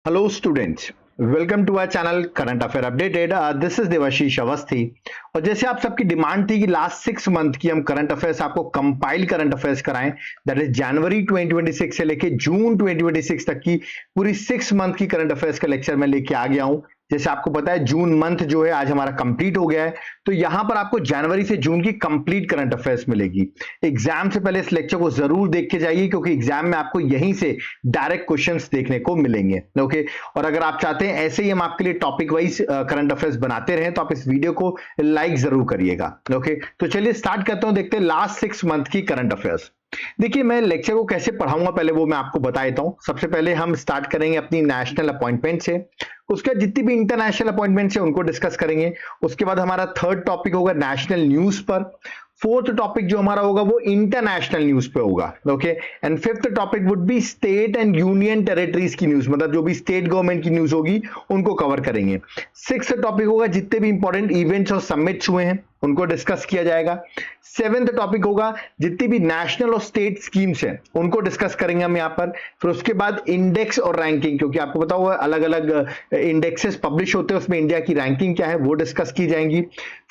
Hello students, welcome to our channel current affair updated. This is Devashish Awasthi. और जैसे आप सबकी डिमांड थी कि लास्ट 6 मंथ की हम करंट अफेयर्स आपको कंपाइल करंट अफेयर्स कराएं, दैट इज जनवरी 2026 से लेके जून 2026 तक की पूरी 6 मंथ की करंट अफेयर्स का लेक्चर मैं लेके आ गया हूं। जैसे आपको पता है जून मंथ जो है आज हमारा कंप्लीट हो गया है, तो यहां पर आपको जनवरी से जून की कंप्लीट करंट अफेयर्स मिलेगी। एग्जाम से पहले इस लेक्चर को जरूर देख के जाइए, क्योंकि एग्जाम में आपको यहीं से डायरेक्ट क्वेश्चंस देखने को मिलेंगे। ओके, और अगर आप चाहते हैं ऐसे ही हम आपके लिए टॉपिक वाइज करंट अफेयर्स बनाते रहें, तो आप इस वीडियो को लाइक जरूर करिएगा। ओके, तो चलिए स्टार्ट करते हैं, देखते हैं लास्ट 6 मंथ की करंट अफेयर्स। देखिए, मैं लेक्चर को कैसे पढ़ाऊंगा पहले वो मैं आपको बता देता हूं। सबसे पहले हम स्टार्ट करेंगे अपनी नेशनल अपॉइंटमेंट से, उसके बाद जितनी भी इंटरनेशनल अपॉइंटमेंट है उनको डिस्कस करेंगे। उसके बाद हमारा थर्ड टॉपिक होगा नेशनल न्यूज पर। फोर्थ टॉपिक जो हमारा होगा वो इंटरनेशनल न्यूज पे होगा। Okay, and fifth topic would be state and union territories की न्यूज, मतलब जो भी स्टेट गवर्नमेंट की न्यूज होगी उनको कवर करेंगे। सिक्स्थ टॉपिक होगा जितने भी इंपॉर्टेंट इवेंट्स और समिट्स हुए हैं उनको डिस्कस किया जाएगा। सेवेंथ टॉपिक होगा जितनी भी नेशनल और स्टेट स्कीम्स हैं उनको डिस्कस करेंगे हम यहाँ पर। फिर उसके बाद इंडेक्स और रैंकिंग, क्योंकि आपको पता होगा अलग अलग इंडेक्सेस पब्लिश होते हैं, उसमें इंडिया की रैंकिंग क्या है वो डिस्कस की जाएंगी।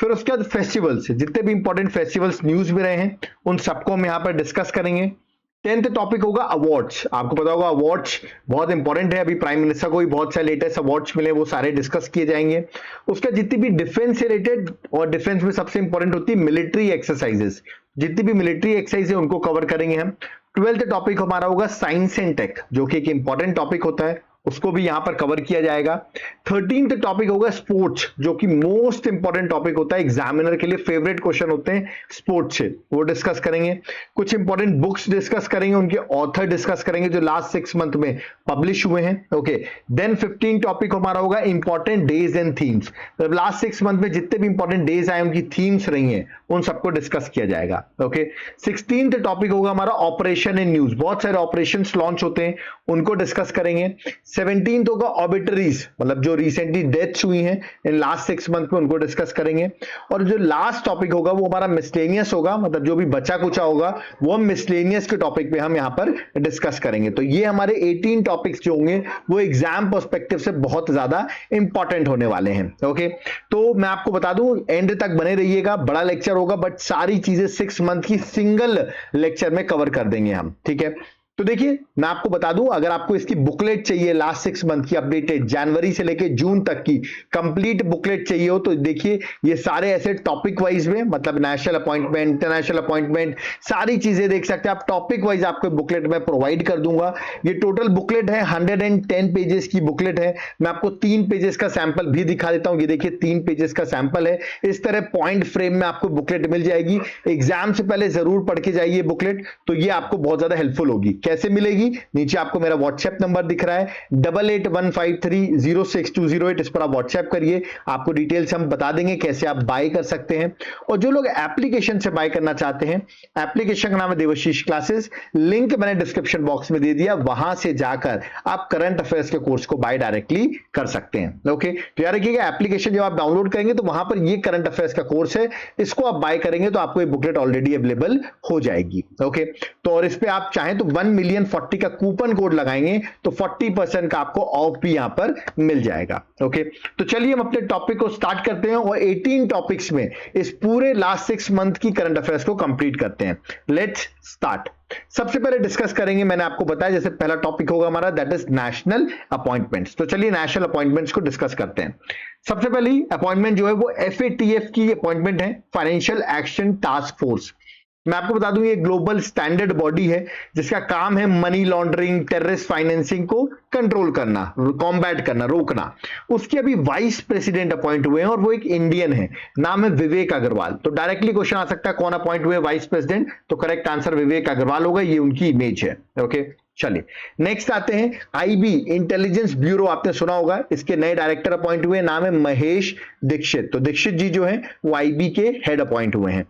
फिर उसके बाद फेस्टिवल्स, जितने भी इंपॉर्टेंट फेस्टिवल्स न्यूज में रहे हैं उन सबको हम यहाँ पर डिस्कस करेंगे। 10th टॉपिक होगा अवार्ड्स। आपको पता होगा अवार्ड्स बहुत इंपॉर्टेंट है, अभी प्राइम मिनिस्टर को भी बहुत सारे लेटेस्ट अवार्ड्स मिले, वो सारे डिस्कस किए जाएंगे। उसका जितनी भी डिफेंस से रिलेटेड, और डिफेंस में सबसे इंपॉर्टेंट होती है मिलिट्री एक्सरसाइजेस, जितनी भी मिलिट्री एक्सरसाइज है उनको कवर करेंगे हम। 12th टॉपिक हमारा होगा साइंस एंड टेक, जो कि एक इंपॉर्टेंट टॉपिक होता है, उसको भी यहां पर कवर किया जाएगा। 13th टॉपिक होगा स्पोर्ट्स, जो कि मोस्ट इंपॉर्टेंट टॉपिक होता है, एग्जामिनर के लिए फेवरेट क्वेश्चन होते हैं स्पोर्ट्स से, वो डिस्कस करेंगे। कुछ इंपॉर्टेंट बुक्स डिस्कस करेंगे, उनके ऑथर डिस्कस करेंगे जो लास्ट 6 मंथ में पब्लिश हुए हैं। ओके, देन 15 टॉपिक हमारा होगा important days and themes, last 6 month में जितने भी इंपॉर्टेंट डेज आए उनकी थीम्स रही हैं उन सबको डिस्कस किया जाएगा। ओके, 16th टॉपिक होगा हमारा ऑपरेशन इन न्यूज, बहुत सारे ऑपरेशन लॉन्च होते हैं उनको डिस्कस करेंगे। 17th होगा ऑबिटरीज, मतलब जो रिसेंटली डेथ्स हुई हैं इन लास्ट 6 मंथ में उनको डिस्कस करेंगे। और जो लास्ट टॉपिक होगा वो हमारा मिसलेनियस होगा, मतलब जो भी बचा कुचा होगा वो हम मिसलेनियस के टॉपिक पे हम यहां पर डिस्कस करेंगे। तो ये हमारे 18 टॉपिक्स जो होंगे वो एग्जाम पर्सपेक्टिव से बहुत ज्यादा इंपॉर्टेंट होने वाले हैं। ओके, तो मैं आपको बता दूं एंड तक बने रहिएगा, बड़ा लेक्चर होगा बट सारी चीजें 6 मंथ की सिंगल लेक्चर में कवर कर देंगे हम। ठीक है, तो देखिए मैं आपको बता दूं, अगर आपको इसकी बुकलेट चाहिए लास्ट 6 मंथ की अपडेटेड जनवरी से लेके जून तक की कंप्लीट बुकलेट चाहिए हो, तो देखिए ये सारे ऐसे टॉपिक वाइज में, मतलब नेशनल अपॉइंटमेंट, इंटरनेशनल अपॉइंटमेंट, सारी चीजें देख सकते हैं आप। टॉपिक वाइज आपको बुकलेट में प्रोवाइड कर दूंगा। ये टोटल बुकलेट है 110 पेजेस की बुकलेट है। मैं आपको 3 पेजेस का सैंपल भी दिखा देता हूं, ये देखिए 3 पेजेस का सैंपल है। इस तरह पॉइंट फ्रेम में आपको बुकलेट मिल जाएगी। एग्जाम से पहले जरूर पढ़ के जाइए बुकलेट, तो ये आपको बहुत ज्यादा हेल्पफुल होगी। कैसे मिलेगी? नीचे आपको मेरा व्हाट्सएप नंबर दिख रहा है 8815306208, इस पर आप व्हाट्सएप करिए, आपको डिटेल्स हम बता देंगे कैसे आप बाय कर सकते हैं। और जो लोग एप्लीकेशन से बाय करना चाहते हैं, एप्लीकेशन का नाम है देवाशीष क्लासेस, लिंक मैंने डिस्क्रिप्शन बॉक्स में दे दिया, वहां से जाकर आप करंट अफेयर्स के कोर्स को बाय डायरेक्टली कर सकते हैं। ओके, तो याद रखिएगा एप्लीकेशन जब आप डाउनलोड करेंगे तो वहां पर ये करंट अफेयर्स का कोर्स है, इसको आप बाय करेंगे तो आपको ये बुकलेट ऑलरेडी अवेलेबल हो जाएगी। ओके, तो और इस पे आप चाहें तो 1,000,040 का कूपन कोड लगाएंगे तो 40% का आपको ऑफ भी यहां पर मिल जाएगा। ओके, तो चलिए हम अपने टॉपिक को स्टार्ट करते हैं और 18 टॉपिक्स में इस पूरे लास्ट 6 मंथ की करंट अफेयर्स को कंप्लीट करते हैं। Let's start. सबसे पहले डिस्कस करेंगे, मैंने आपको बताया जैसे पहला टॉपिक होगा हमारा दैट इज नेशनल अपॉइंटमेंट्स। तो चलिए नेशनल अपॉइंटमेंट्स को डिस्कस करते हैं। सबसे पहली अपॉइंटमेंट जो है वो FATF की अपॉइंटमेंट है, फाइनेंशियल एक्शन टास्क फोर्स। मैं आपको बता दूं ये ग्लोबल स्टैंडर्ड बॉडी है जिसका काम है मनी लॉन्ड्रिंग, टेररिस्ट फाइनेंसिंग को कंट्रोल करना, कॉम्बैट करना, रोकना। उसके अभी वाइस प्रेसिडेंट अपॉइंट हुए हैं और वो एक इंडियन है, नाम है विवेक अग्रवाल। तो डायरेक्टली क्वेश्चन आ सकता है कौन अपॉइंट हुए वाइस प्रेसिडेंट, तो करेक्ट आंसर विवेक अग्रवाल होगा, ये उनकी इमेज है। ओके, चलिए नेक्स्ट आते हैं IB इंटेलिजेंस ब्यूरो, आपने सुना होगा, इसके नए डायरेक्टर अपॉइंट हुए, नाम है महेश दीक्षित। तो दीक्षित जी जो है वो IB के हेड अपॉइंट हुए हैं।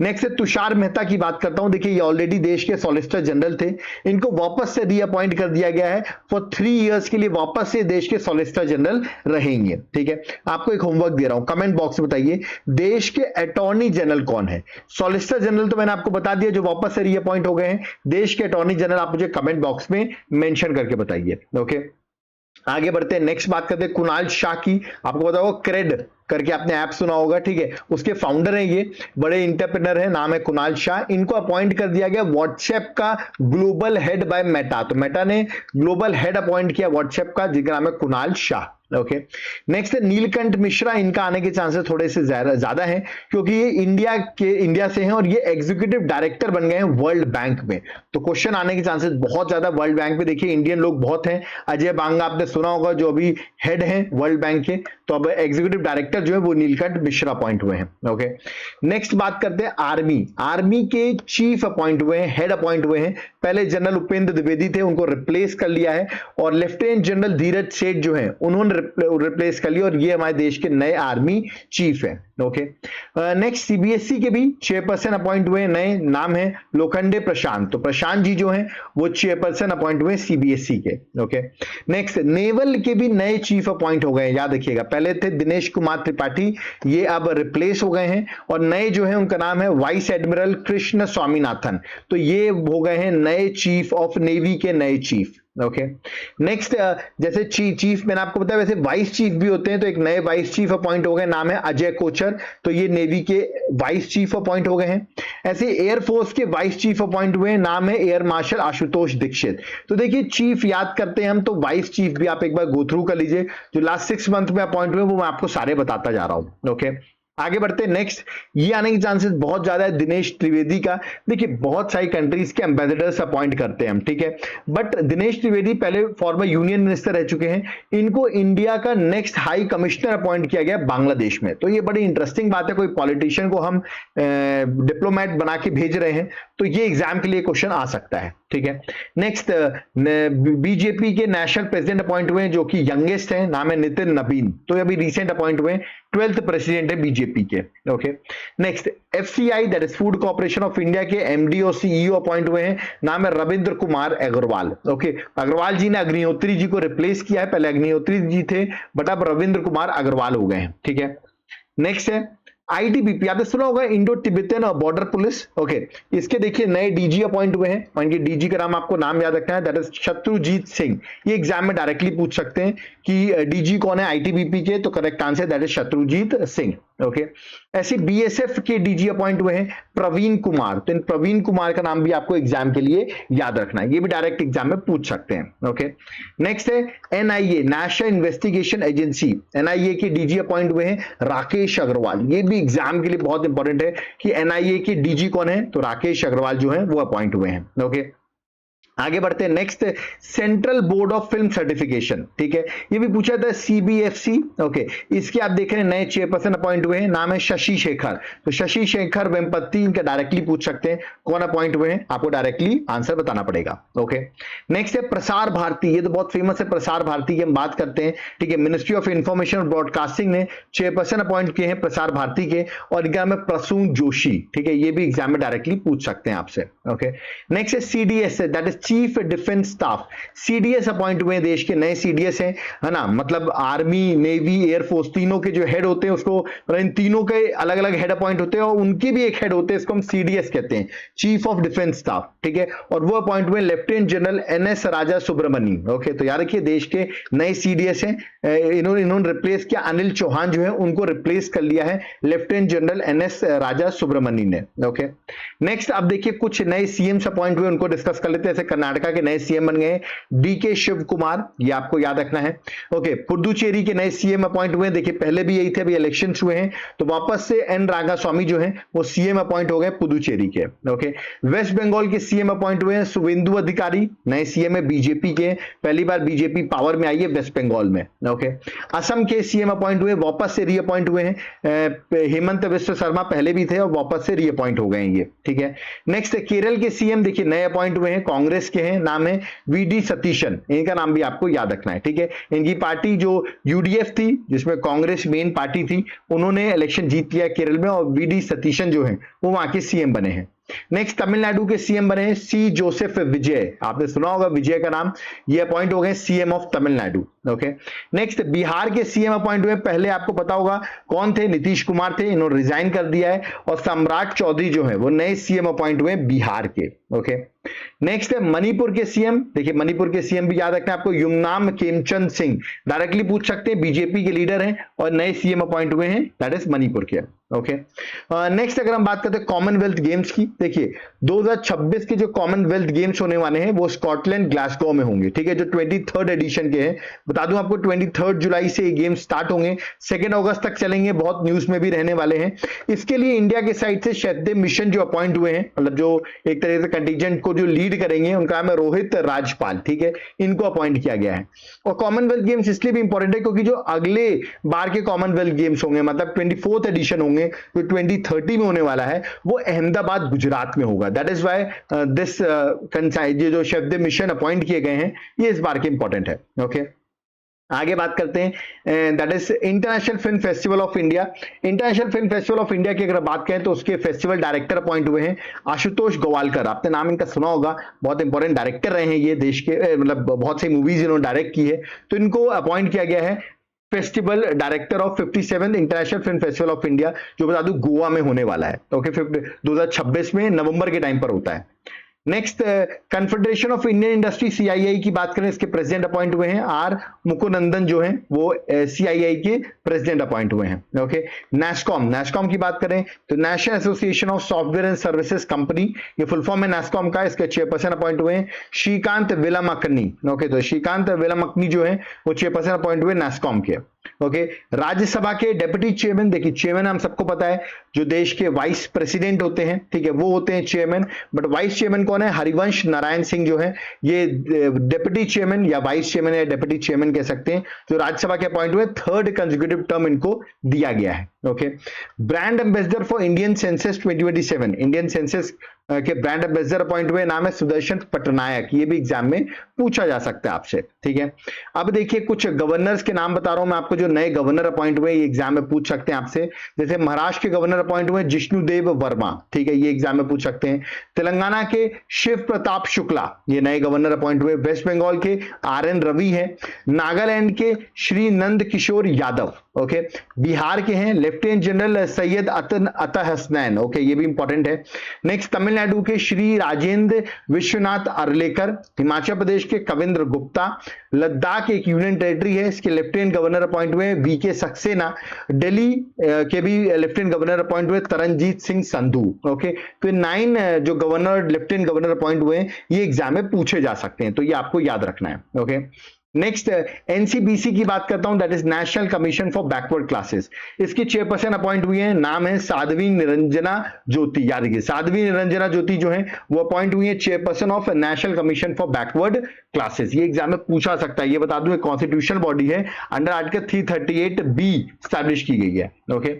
नेक्स्ट है तुषार मेहता की बात करता हूं। देखिए ये ऑलरेडी देश के सॉलिसिटर जनरल थे, इनको वापस से रीअपॉइंट कर दिया गया है, फॉर 3 इयर्स के लिए वापस से देश के सॉलिसिटर जनरल रहेंगे। ठीक है, आपको एक होमवर्क दे रहा हूं, कमेंट बॉक्स में बताइए देश के अटॉर्नी जनरल कौन है। सॉलिसिटर जनरल तो मैंने आपको बता दिया जो वापस से रीअपॉइंट हो गए हैं, देश के अटॉर्नी जनरल आप मुझे कमेंट बॉक्स में मेंशन करके बताइए। ओके, आगे बढ़ते हैं, नेक्स्ट बात करते हैं कुणाल शाह की। आपको पता होगा क्रेड करके आपने ऐप सुना होगा, ठीक है, उसके फाउंडर हैं ये, बड़े इंटरप्रेनर हैं, नाम है कुणाल शाह। इनको अपॉइंट कर दिया गया व्हाट्सएप का ग्लोबल हेड बाय मेटा। तो मेटा ने ग्लोबल हेड अपॉइंट किया व्हाट्सएप का, जिनका नाम है कुणाल शाह। ओके, नेक्स्ट नीलकंठ मिश्रा, इनका आने के चांसेस थोड़े से ज्यादा हैं, क्योंकि ये इंडिया से हैं और ये एग्जीक्यूटिव डायरेक्टर बन गए हैं वर्ल्ड बैंक में। तो क्वेश्चन आने के चांसेस बहुत ज्यादा वर्ल्ड बैंक में। देखिए इंडियन लोग बहुत हैं, अजय बांगा आपने सुना होगा जो अभी हेड हैं वर्ल्ड बैंक के, तो अब एग्जीक्यूटिव डायरेक्टर जो है वो नीलकंठ मिश्रा अपॉइंट हुए हैं। ओके, नेक्स्ट बात करते हैं आर्मी के चीफ अपॉइंट हुए हैं, हेड अपॉइंट हुए हैं। पहले जनरल उपेंद्र द्विवेदी थे, उनको रिप्लेस कर लिया है, और लेफ्टिनेंट जनरल धीरज सेठ जो है उन्होंने रिप्लेस कर लिया, और ये हमारे देश के नए आर्मी चीफ है। ओके, नेक्स्ट सीबीएसई के भी चेयरपर्सन अपॉइंट हुए, नए नाम है लोखंडे प्रशांत। तो प्रशांत जी जो हैं वो चेयरपर्सन अपॉइंट हुए सीबीएसई के। ओके, नेक्स्ट नेवल के भी नए चीफ अपॉइंट हो गए, याद रखिएगा, पहले थे दिनेश कुमार त्रिपाठी, ये अब रिप्लेस हो गए हैं, और नए जो है उनका नाम है वाइस एडमिरल कृष्ण स्वामीनाथन। तो ये हो गए हैं नए चीफ ऑफ नेवी के नए चीफ। ओके, नेक्स्ट जैसे चीफ मैंने आपको बताया, वैसे वाइस चीफ भी होते हैं, तो एक नए वाइस चीफ अपॉइंट हो गए, नाम है अजय कोचर, तो ये नेवी के वाइस चीफ अपॉइंट हो गए हैं। ऐसे एयरफोर्स के वाइस चीफ अपॉइंट हुए हैं, नाम है एयर मार्शल आशुतोष दीक्षित। तो देखिए चीफ याद करते हैं हम, तो वाइस चीफ भी आप एक बार गो थ्रू कर लीजिए, जो लास्ट 6 मंथ में अपॉइंट हुए वो मैं आपको सारे बताता जा रहा हूं। ओके, आगे बढ़ते हैं, नेक्स्ट ये आने के चांसेस बहुत ज्यादा है दिनेश त्रिवेदी का। देखिए बहुत सारी कंट्रीज के एम्बेसडर्स अपॉइंट करते हैं हम, ठीक है, बट दिनेश त्रिवेदी पहले फॉर्मर यूनियन मिनिस्टर रह चुके हैं, इनको इंडिया का नेक्स्ट हाई कमिश्नर अपॉइंट किया गया बांग्लादेश में। तो ये बड़ी इंटरेस्टिंग बात है, कोई पॉलिटिशियन को हम डिप्लोमेट बना के भेज रहे हैं, तो ये एग्जाम के लिए क्वेश्चन आ सकता है, ठीक है। नेक्स्ट बीजेपी के नेशनल प्रेसिडेंट अपॉइंट हुए हैं, जो कि यंगेस्ट हैं, नाम है नितिन नवीन, तो अभी रिसेंट अपॉइंट हुए, 12th प्रेसिडेंट है बीजेपी के। Okay, next FCI that is food corporation of India के एमडी और सीईओ अपॉइंट हुए हैं, नाम है रविंद्र कुमार अग्रवाल। ओके, अग्रवाल जी ने अग्निहोत्री जी को रिप्लेस किया है, पहले अग्निहोत्री जी थे बट अब रविंद्र कुमार अग्रवाल हो गए हैं, ठीक है। नेक्स्ट है आईटीबीपी, आपने सुना होगा Indo Tibetan border police. Okay, इसके देखिए नए डीजी अपॉइंट हुए हैं, और इनके डीजी का नाम आपको नाम याद रखना है, दैट इज शत्रुजीत सिंह। ये एग्जाम में डायरेक्टली पूछ सकते हैं कि डीजी कौन है आईटीबीपी के, तो correct answer that is Shatrujeet Singh. Okay, ऐसे बीएसएफ के डीजी अपॉइंट हुए हैं प्रवीण कुमार, तो इन प्रवीण कुमार का नाम भी आपको एग्जाम के लिए याद रखना है, ये भी डायरेक्ट एग्जाम में पूछ सकते हैं। ओके, नेक्स्ट है NIA national investigation agency, NIA के डीजी अपॉइंट हुए हैं राकेश अग्रवाल। ये भी एग्जाम के लिए बहुत इंपॉर्टेंट है कि एनआईए के डीजी कौन है, तो राकेश अग्रवाल जो है वो अपॉइंट हुए हैं। ओके, आगे बढ़ते हैं, next central board of film certification, ठीक है, ये भी पूछा था सीबीएफसी। ओके, इसके आप देख रहे हैं नए चेयरपर्सन अपॉइंट हुए हैं, नाम है शशि शेखर, तो शशि शेखर वेम्पति, इनका डायरेक्टली पूछ सकते हैं कौन अपॉइंट हुए हैं, आपको डायरेक्टली आंसर बताना पड़ेगा। ओके, नेक्स्ट है प्रसार भारती, ये तो बहुत फेमस है, प्रसार भारती की हम बात करते हैं, ठीक है, मिनिस्ट्री ऑफ इंफॉर्मेशन और ब्रॉडकास्टिंग ने चेयरपर्सन अपॉइंट किए हैं प्रसार भारती के, और इनका नाम है प्रसून जोशी, ठीक है, ये भी एग्जाम में डायरेक्टली पूछ सकते हैं आपसे। ओके, नेक्स्ट है CDS, that is chief defence staff, CDS appoint हुए देश के नए सीडीएस हैं, है ना, मतलब आर्मी नेवी एयरफोर्स तीनों के जो हेड होते हैं उसको, इन तीनों के अलग अलग हेड अपॉइंट होते हैं, और उनके भी एक हेड होते हैं, इसको हम सीडीएस कहते हैं, चीफ ऑफ डिफेंस स्टाफ, ठीक है, और वो अपॉइंट हुए लेफ्टिनेंट जनरल एनएस राजा सुब्रमण्यम। ओके, तो याद रखिए देश के नए सीडीएस हैं, इन्होंने रिप्लेस किया, अनिल चौहान जो है उनको रिप्लेस कर लिया है लेफ्टिनेंट जनरल एनएस राजा सुब्रमण्यम ने। ओके, नेक्स्ट अब देखिए कुछ नए सीएम्स अपॉइंट हुए, उनको डिस्कस कर लेते हैं। जैसे कर्नाटका के नए सीएम बन गए डीके शिव कुमार, ये आपको याद रखना है। ओके, पुडुचेरी के नए सीएम अपॉइंट हुए, देखिए पहले भी यही थे, अभी इलेक्शंस हुए हैं तो वापस से एन रामास्वामी जो हैं वो सीएम अपॉइंट हो गए पुडुचेरी के। ओके, वेस्ट बंगाल के सीएम अपॉइंट हुए हैं शुभेंदु अधिकारी, नए सीएम है बीजेपी के, पहली बार बीजेपी पावर में आई है वेस्ट बंगाल में। ओके, असम के सीएम अपॉइंट हुए, वापस से रीअपॉइंट हुए हैं हेमंत बिस्वा शर्मा, पहले भी थे और वापस से रीअपॉइंट हो गए हैं ये, ठीक है। नेक्स्ट केरल के सीएम देखिए नए अपॉइंट हुए हैं, कांग्रेस के हैं, नाम है वीडी सतीशन, इनका नाम भी आपको याद रखना है, ठीक है। इनकी पार्टी जो यूडीएफ थी जिसमें कांग्रेस मेन पार्टी थी, उन्होंने इलेक्शन जीत लिया केरल में, और वीडी सतीशन जो है वो वहां के सीएम बने हैं। नेक्स्ट तमिलनाडु के सीएम बने हैं सी जोसेफ विजय, आपने सुना होगा विजय का नाम, ये अपॉइंट हो गए CM of Tamil Nadu. Okay, next Bihar के सीएम अपॉइंट हुए, पहले आपको पता होगा कौन थे, नीतीश कुमार थे, इन्होंने रिजाइन कर दिया है, और सम्राट चौधरी जो है वो नए सीएम अपॉइंट हुए बिहार के। ओके, नेक्स्ट है मणिपुर के सीएम, देखिए मणिपुर के सीएम भी याद रखना आपको, युमनाम खेमचंद सिंह, डायरेक्टली पूछ सकते हैं, बीजेपी के लीडर हैं और नए सीएम अपॉइंट हुए हैं, दैट इज मणिपुर के। ओके, नेक्स्ट अगर हम बात करते हैं कॉमनवेल्थ गेम्स की, देखिए 2026 के जो कॉमनवेल्थ गेम्स होने वाले हैं वो स्कॉटलैंड ग्लासगो में होंगे, ठीक है, जो 23rd एडिशन के हैं। बता दूं आपको 23 जुलाई से ये गेम स्टार्ट होंगे, 2 अगस्त तक चलेंगे, बहुत न्यूज में भी रहने वाले हैं। इसके लिए इंडिया के साइड से शहदेव मिशन जो अपॉइंट हुए हैं, मतलब जो एक तरह से कंटीजेंट को जो लीड करेंगे, उनका नाम है रोहित राजपाल, ठीक है, इनको अपॉइंट किया गया है। और कॉमनवेल्थ गेम्स इसलिए भी इंपॉर्टेंट है क्योंकि जो अगले बार के कॉमनवेल्थ गेम्स होंगे, मतलब 24th एडिशन होंगे जो 2030 में होने वाला है, वो अहमदाबाद गुजरात में होगा। दैट इज व्हाई दिस ये जो शहदेव मिशन अपॉइंट किए गए हैं ये इस बार के इंपॉर्टेंट है। ओके, आगे बात करते हैं, that is international film festival of India. International film festival of India की अगर बात करें तो उसके फेस्टिवल डायरेक्टर अपॉइंट हुए हैं आशुतोष गोवालकर, आपने नाम इनका सुना होगा, बहुत इंपॉर्टेंट डायरेक्टर रहे हैं ये देश के, मतलब बहुत सी मूवीज इन्होंने डायरेक्ट की है, तो इनको अपॉइंट किया गया है festival director of 57th international film festival of India, जो बता दूं गोवा में होने वाला है। ओके, 2026 में नवंबर के टाइम पर होता है। Next confederation of Indian industry CII की बात करें, इसके प्रेसिडेंट अपॉइंट हुए हैं आर मुकुनंदन, जो हैं वो सीआईआई के प्रेसिडेंट अपॉइंट हुए हैं। ओके, नैसकॉम की बात करें तो national association of software and services company, ये फुल फॉर्म है नैसकॉम का, इसके चेयरपर्सन अपॉइंट हुए हैं श्रीकांत वेलामकनी। ओके, तो श्रीकांत वेलामकनी जो है वो चेयरपर्सन अपॉइंट हुए नैसकॉम के। ओके, राज्यसभा के डेप्यूटी चेयरमैन, देखिए चेयरमैन हम सबको पता है जो देश के वाइस प्रेसिडेंट होते हैं, ठीक है, वो होते हैं चेयरमैन, बट वाइस चेयरमैन कौन है, हरिवंश नारायण सिंह जो है ये डेप्यूटी चेयरमैन या वाइस चेयरमैन या डेप्यूटी चेयरमैन कह सकते हैं, जो राज्यसभा के अपॉइंट हुए, 3rd कंसेक्यूटिव टर्म इनको दिया गया है। Okay, brand ambassador for Indian census 2027, Indian census के ब्रांड एम्बेसडर अपॉइंट हुए, नाम है सुदर्शन पटनायक, ये भी एग्जाम में पूछा जा सकता है आपसे, ठीक है। अब देखिए कुछ गवर्नर्स के नाम बता रहा हूं मैं आपको, जो नए गवर्नर अपॉइंट हुए, ये एग्जाम में पूछ सकते हैं आपसे, जैसे महाराष्ट्र के गवर्नर अपॉइंट हुए जिष्णुदेव वर्मा, ठीक है, ये एग्जाम में पूछ सकते हैं। तेलंगाना के शिव प्रताप शुक्ला, ये नए गवर्नर अपॉइंट हुए। वेस्ट बंगाल के RN रवि है। नागालैंड के श्री नंद किशोर यादव, ओके। बिहार के हैं लेफ्टिनेंट जनरल सैयद अता हसनैन, ओके, ये भी इंपॉर्टेंट है। नेक्स्ट तमिलनाडु के श्री राजेंद्र विश्वनाथ अर्लेकर। हिमाचल प्रदेश के कविंद्र गुप्ता। लद्दाख एक यूनियन टेरिटरी है, इसके लेफ्टिनेंट गवर्नर अपॉइंट हुए VK सक्सेना। दिल्ली के भी लेफ्टिनेंट गवर्नर अपॉइंट हुए तरनजीत सिंह संधू, ओके। तो 9 जो गवर्नर लेफ्टिनेंट गवर्नर अपॉइंट हुए ये एग्जाम में पूछे जा सकते हैं, तो ये आपको याद रखना है, ओके। नेक्स्ट NCBC की बात करता हूं, that is national commission for backward classes. इसकी चेयरपर्सन अपॉइंट हुई है, नाम है साध्वी निरंजना ज्योति। याद रखिए साध्वी निरंजना ज्योति जो है वो अपॉइंट हुई है chairperson of national commission for backward classes. ये एग्जाम में पूछा सकता है, ये बता दूं कॉन्स्टिट्यूशनल बॉडी है, अंडर आर्टिकल 338B स्टैब्लिश की गई है, ओके।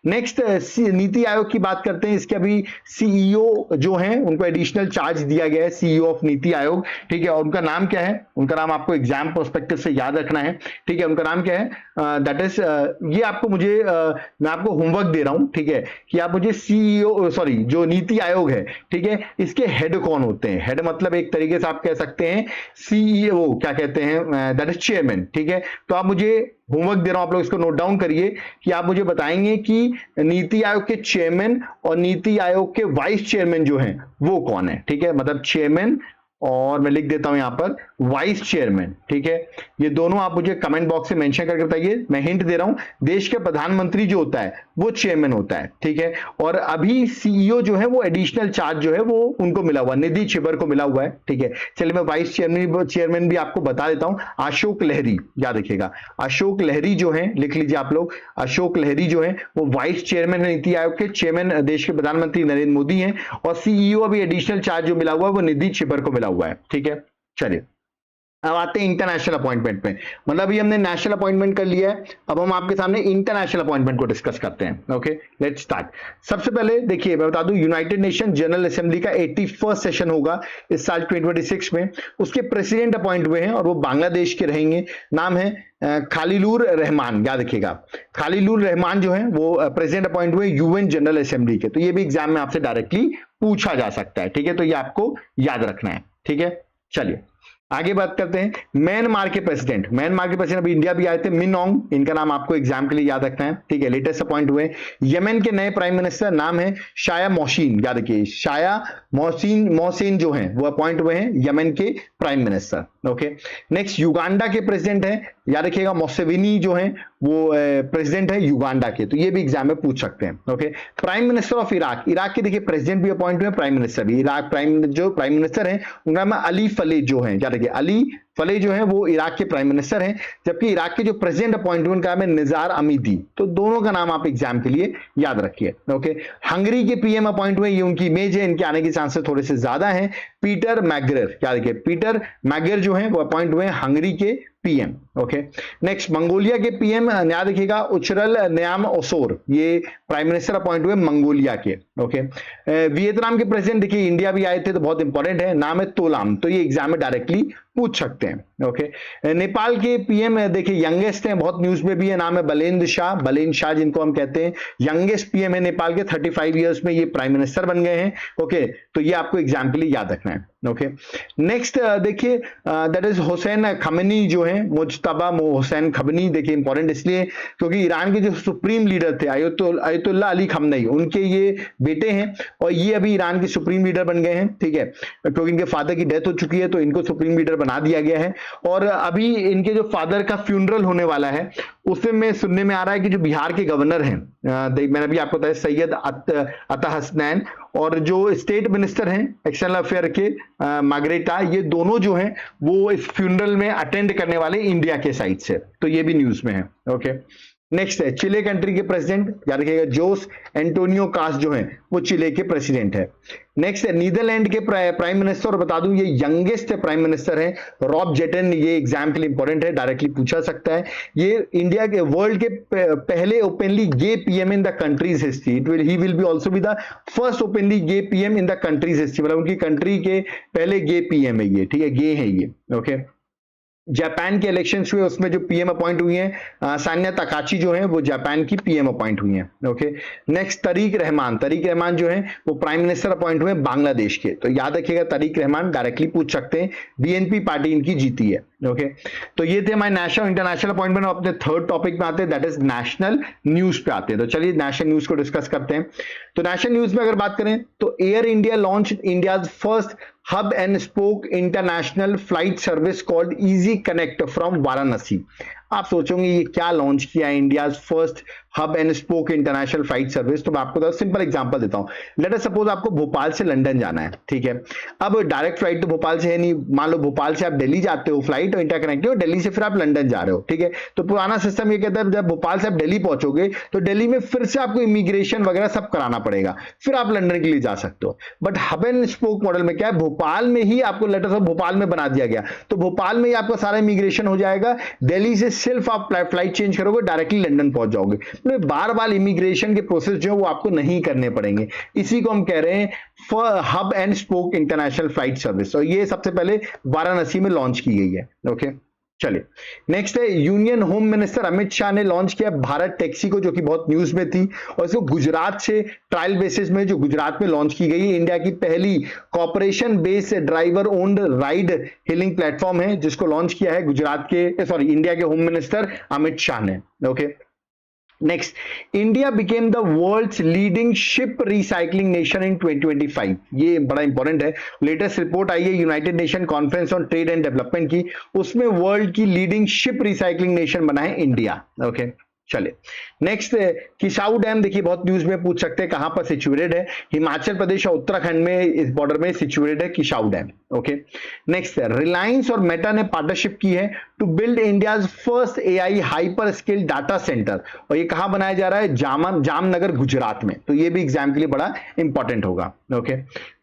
नेक्स्ट नीति आयोग की बात करते हैं, इसके अभी CEO जो हैं उनको एडिशनल चार्ज दिया गया है, CEO ऑफ नीति आयोग, ठीक है। और उनका नाम क्या है, उनका नाम आपको एग्जाम पर्सपेक्टिव से याद रखना है, ठीक है। उनका नाम क्या है, दैट इज ये आपको मुझे मैं आपको होमवर्क दे रहा हूं, ठीक है, कि आप मुझे CEO सॉरी जो नीति आयोग है, ठीक है, इसके हेड कौन होते हैं। हेड मतलब एक तरीके से आप कह सकते हैं CEO क्या कहते हैं, दैट इज चेयरमैन, ठीक है। तो आप मुझे होमवर्क दे रहा हूं, आप लोग इसको नोट डाउन करिए कि आप मुझे बताएंगे कि नीति आयोग के चेयरमैन और नीति आयोग के वाइस चेयरमैन जो हैं वो कौन है, ठीक है। मतलब चेयरमैन और मैं लिख देता हूं यहां पर वाइस चेयरमैन, ठीक है। ये दोनों आप मुझे कमेंट बॉक्स में मेंशन करके बताइए। मैं हिंट दे रहा हूं, देश के प्रधानमंत्री जो होता है वो चेयरमैन होता है, ठीक है। और अभी CEO जो है वो एडिशनल चार्ज जो है वो उनको मिला हुआ, निधि छिबर को मिला हुआ है, ठीक है। चलिए मैं वाइस चेयरमैन भी आपको बता देता हूं, अशोक लहरी, याद रखिएगा अशोक लहरी जो है, लिख लीजिए आप लोग, अशोक लहरी जो है वो वाइस चेयरमैन है नीति आयोग के। चेयरमैन देश के प्रधानमंत्री नरेंद्र मोदी हैं, और CEO अभी एडिशनल चार्ज जो मिला हुआ है वो निधि छिबर को मिला हुआ है, ठीक है। चलिए अब आते हैं इंटरनेशनल अपॉइंटमेंट पे। मतलब अभी हमने नेशनल अपॉइंटमेंट कर लिया है, अब हम आपके सामने इंटरनेशनल अपॉइंटमेंट को डिस्कस करते हैं। Okay, let's start. सबसे पहले देखिए मैं बता दूं, यूनाइटेड नेशन जनरल असेंबली का 81st सेशन होगा इस साल 2026 में। उसके प्रेसिडेंट अपॉइंट हुए हैं और वो बांग्लादेश के रहेंगे। नाम है खालिलुर रहमान, याद रखिएगा। खालिलुर रहमान जो है वो प्रेसिडेंट अपॉइंट हुए यूएन जनरल असेंबली के। तो ये भी एग्जाम में आपसे डायरेक्टली पूछा जा सकता है, ठीक है, तो ये आपको याद रखना है, ठीक है। चलिए आगे बात करते हैं। म्यांमार के प्रेसिडेंट, अभी इंडिया भी आए थे, मिन ऑंग, इनका नाम आपको एग्जाम के लिए याद रखना है, ठीक है, लेटेस्ट अपॉइंट हुए। यमन के नए प्राइम मिनिस्टर नाम है शाया मोहसिन, याद रखिए शाया मोहसिन जो हैं वो अपॉइंट हुए हैं यमन के prime minister. Okay, next Uganda के प्रेसिडेंट हैं, याद रखिएगा मुसेवेनी जो हैं वो प्रेसिडेंट है युगांडा के, तो ये भी एग्जाम में पूछ सकते हैं। Okay, prime minister of Iraq, Iraq के देखिए प्रेसिडेंट भी अपॉइंट हुए, प्राइम मिनिस्टर भी। इराक जो प्राइम मिनिस्टर हैं उनका नाम अली फले जो हैं, याद रखिए अली फले जो है वो इराक के प्राइम मिनिस्टर हैं। जबकि इराक के जो प्रेसिडेंट अपॉइंट हुए उनका नाम है निजार अमीदी। तो दोनों का नाम आप एग्जाम के लिए याद रखिए। ओके, हंगरी के पीएम अपॉइंट हुए, ये उनकी इमेज है, इनके आने के चांसेस थोड़े से ज्यादा हैं। पीटर मैगरेर, याद रखिए पीटर मैगरेर जो है वो अपॉइंट हुए हंगरी के पीएम। ओके, नेक्स्ट मंगोलिया के पीएम याद रखिएगा उचरल न्याम ओसोर, ये प्राइम मिनिस्टर अपॉइंट हुए मंगोलिया के। ओके, वियतनाम के प्रेसिडेंट देखिए इंडिया भी आए थे तो बहुत इंपॉर्टेंट है, नाम है तोलाम, तो ये एग्जाम में डायरेक्टली पूछ सकते हैं। ओके, नेपाल के पीएम देखिए यंगेस्ट हैं, बहुत न्यूज में भी है, नाम है बलेंद्र शाह जिनको हम कहते हैं, यंगेस्ट पीएम है नेपाल के, 35 इयर्स में ये प्राइम मिनिस्टर बन गए हैं। ओके, तो ये आपको एग्जाम के लिए याद रखना है। ओके, नेक्स्ट देखिए दैट इज हुसैन खमेनी जो है, मुज्तबा हुसैन खमेनी, देखिए इंपॉर्टेंट इसलिए क्योंकि ईरान के जो सुप्रीम लीडर थे आयतुल्लाह अली खमेनी, उनके ये बेटे हैं और ये अभी ईरान के सुप्रीम लीडर बन गए हैं, ठीक है, क्योंकि इनके फादर की डेथ हो चुकी है तो इनको सुप्रीम लीडर बना दिया गया है। और अभी इनके जो फादर का फ्यूनरल होने वाला है उसमें सुनने में आ रहा है कि जो बिहार के गवर्नर हैं, मैंने अभी आपको बताया सैयद अता हसनैन, और जो स्टेट मिनिस्टर हैं एक्सटर्नल अफेयर के मार्गरेटा, ये दोनों जो हैं वो इस फ्यूनरल में अटेंड करने वाले इंडिया के साइड से, तो ये भी न्यूज में है। ओके, नेक्स्ट है चिले कंट्री के प्रेसिडेंट, याद रखिएगा जोस एंटोनियो कास जो है वो चिले के प्रेसिडेंट है। नेक्स्ट है नीदरलैंड के प्राइम मिनिस्टर, और बता दूं ये यंगेस्ट प्राइम मिनिस्टर है रॉब जेटन, ये एग्जाम के लिए इंपॉर्टेंट है, डायरेक्टली पूछा सकता है। ये इंडिया के वर्ल्ड के पहले openly gay PM in the country's history, he will be also be the first openly gay PM in the country's history, मतलब उनकी कंट्री के पहले गे पीएम है ये, ठीक है, गे है ये। ओके, जापान के इलेक्शंस हुए उसमें जो पीएम अपॉइंट हुई हैं सान्या तकाची जो है वो जापान की पीएम अपॉइंट हुई हैं। ओके, नेक्स्ट तरीक रहमान जो है वो प्राइम मिनिस्टर अपॉइंट हुए बांग्लादेश के, तो याद रखिएगा तरीक रहमान, डायरेक्टली पूछ सकते हैं, बीएनपी पार्टी इनकी जीती है। ओके, तो ये थे हमारे नेशनल इंटरनेशनल अपॉइंटमेंट। अपने थर्ड टॉपिक में आते हैं, दैट इज नेशनल न्यूज पे आते हैं। तो चलिए नेशनल न्यूज को डिस्कस करते हैं। तो नेशनल न्यूज में अगर बात करें तो air India launch India first hub and spoke international flight service called easy connect from Varanasi. आप सोचोगे ये क्या लॉन्च किया है, India first hub and spoke international flight service. तो मैं आपको सिंपल एग्जांपल देता हूं, लेट अस सपोज आपको भोपाल से लंदन जाना है, ठीक है, अब डायरेक्ट फ्लाइट तो भोपाल से है नहीं, मान लो भोपाल से आप दिल्ली जाते हो फ्लाइट और इंटरकनेक्टेड, और दिल्ली से फिर आप लंदन जा रहे हो, ठीक है। तो पुराना सिस्टम ये कहता है जब भोपाल से आप दिल्ली पहुंचोगे तो दिल्ली में फिर से आपको इमिग्रेशन वगैरह सब कराना पड़ेगा, फिर आप लंदन के लिए जा सकते हो। But hub and spoke model में क्या है, भोपाल में ही आपको लेटर ऑफ भोपाल में बना दिया गया, तो भोपाल में ही आपका सारा इमिग्रेशन हो जाएगा, दिल्ली से सिर्फ आप फ्लाइट चेंज करोगे डायरेक्टली लंदन पहुंच जाओगे, तो बार बार इमिग्रेशन के प्रोसेस जो है वो आपको नहीं करने पड़ेंगे। इसी को हम कह रहे हैं hub and spoke international flight service, और ये सबसे पहले वाराणसी में लॉन्च की गई है। ओके, चलिए नेक्स्ट है union home minister Amit Shah ने लॉन्च किया भारत टैक्सी को, जो कि बहुत न्यूज में थी, और इसको गुजरात से ट्रायल बेसिस में जो गुजरात में लॉन्च की गई है, इंडिया की पहली corporation based driver owned ride hailing platform है, जिसको लॉन्च किया है इंडिया के होम मिनिस्टर अमित शाह ने। Okay, next, India became the world's leading ship recycling nation in 2025। ये बड़ा इंपॉर्टेंट है, लेटेस्ट रिपोर्ट आई है united nation conference on trade and development की, उसमें वर्ल्ड की लीडिंग शिप रिसाइकलिंग नेशन बना है इंडिया। ओके, चलिए नेक्स्ट, किसाऊ डैम देखिए बहुत न्यूज में पूछ सकते हैं कहां पर सिचुएटेड है, हिमाचल प्रदेश और उत्तराखंड में इस बॉर्डर में सिचुएटेड है Kishau dam. Okay, next, Reliance और मेटा ने पार्टनरशिप की है to build India's first AI hyper scale data centre, और ये कहां बनाया जा रहा है, जामनगर गुजरात में, तो ये भी एग्जाम के लिए बड़ा इंपॉर्टेंट होगा। Okay,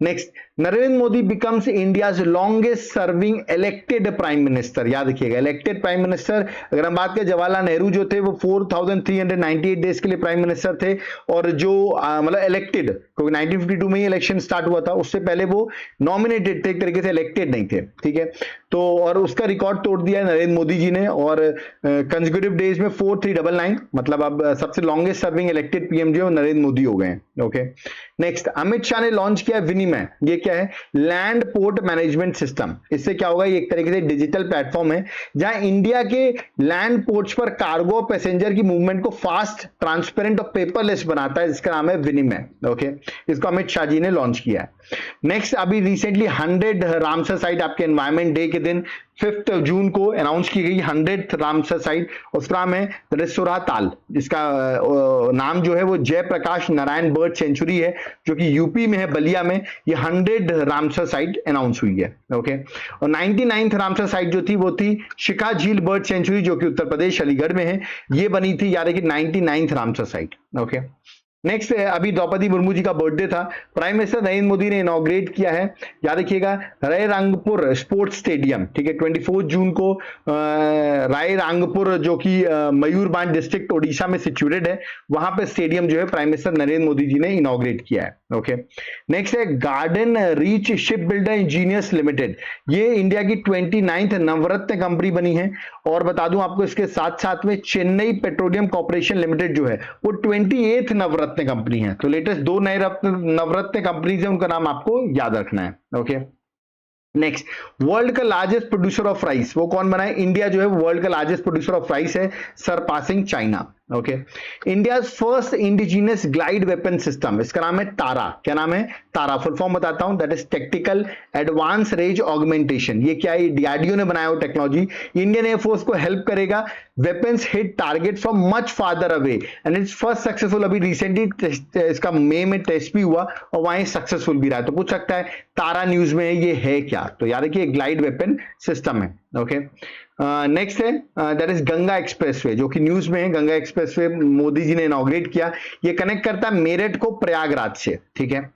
next, Narendra Modi becomes India's longest serving elected prime minister. याद रखिएगा, इलेक्टेड प्राइम मिनिस्टर। अगर हम बात करें, जवाहरलाल नेहरू जो थे वो 4398 डेज के लिए प्राइम मिनिस्टर थे, और जो मतलब इलेक्टेड, क्योंकि 1952 में ही इलेक्शन स्टार्ट हुआ था, उससे पहले वो नॉमिनेटेड थे, एक तरीके से इलेक्टेड नहीं थे, ठीक है। तो और उसका रिकॉर्ड तोड़ दिया है नरेंद्र मोदी जी ने, और कंसेक्यूटिव डेज में 4399, मतलब अब सबसे लॉन्गेस्ट सर्विंग इलेक्टेड पीएम जो नरेंद्र मोदी हो गए। ओके, नेक्स्ट, अमित शाह ने लॉन्च किया विनिमय। ये क्या है? Land port management system. इससे क्या होगा? ये एक तरीके से डिजिटल प्लेटफॉर्म है जहां इंडिया के लैंड पोर्ट्स पर कार्गो पैसेंजर की मूवमेंट को फास्ट, ट्रांसपेरेंट और पेपरलेस बनाता है, जिसका नाम है विनिमय। ओके, इसको अमित शाह जी ने लॉन्च किया है। नेक्स्ट, अभी रिसेंटली 100 रामसर साइट आपके एनवायरमेंट डे के दिन 5 जून को अनाउंस की गई 100th रामसर साइट। उसका नाम है रिसुरा ताल, जिसका नाम जो है वो जयप्रकाश नारायण बर्ड सेंचुरी है, जो कि यूपी में है, बलिया में। ये 100 रामसर साइट अनाउंस हुई है। ओके, और 99th रामसर साइट जो थी वो थी शिखा झील बर्ड सेंचुरी, जो कि उत्तर प्रदेश अलीगढ़ में है। ये बनी थी, याद है कि 99th Ramsar site. Okay, next है, अभी द्रौपदी मुर्मू जी का बर्थडे था। प्राइम मिनिस्टर नरेंद्र मोदी ने इनॉग्रेट किया है, याद रखिएगा, रायरंगपुर स्पोर्ट्स स्टेडियम, ठीक है। 24 जून को रायरंगपुर, जो कि मयूरभंज डिस्ट्रिक्ट ओडिशा में सिचुएटेड है, वहां पे स्टेडियम जो है प्राइम मिनिस्टर नरेंद्र मोदी जी ने इनॉग्रेट किया है। ओके, नेक्स्ट है garden reach ship builder engineers limited. ये इंडिया की 29th नवरत्न कंपनी बनी है। और बता दूं आपको, इसके साथ साथ में चेन्नई पेट्रोलियम कॉर्पोरेशन लिमिटेड जो है वो 28th नवरत्न कंपनी है। तो लेटेस्ट 2 नए नवरत्न कंपनी है, उनका नाम आपको याद रखना है। ओके, नेक्स्ट, वर्ल्ड का लार्जेस्ट प्रोड्यूसर ऑफ राइस, वो कौन बना है? इंडिया जो है वर्ल्ड का लार्जेस्ट प्रोड्यूसर ऑफ राइस है, surpassing China. Okay, India first indigenous glide weapon system, इसका नाम है तारा। क्या नाम है? तारा। फुल फॉर्म बताता हूं, that is tactical advance range augmentation. ये क्या है? डीआरडीओ ने बनाया हुआ टेक्नोलॉजी। इंडियन एयरफोर्स को हेल्प करेगा weapons hit target from much father away, and it's first successful. अभी रिसेंटली इसका मई में टेस्ट भी हुआ और वहां सक्सेसफुल भी रहा है। तो पूछ सकता है तारा न्यूज में ये है क्या? तो याद है कि ग्लाइड वेपन सिस्टम है। ओके, नेक्स्ट है दैट इज गंगा एक्सप्रेसवे, जो कि न्यूज में है। गंगा एक्सप्रेसवे मोदी जी ने इनॉग्रेट किया। ये कनेक्ट करता है मेरठ को प्रयागराज से, ठीक है।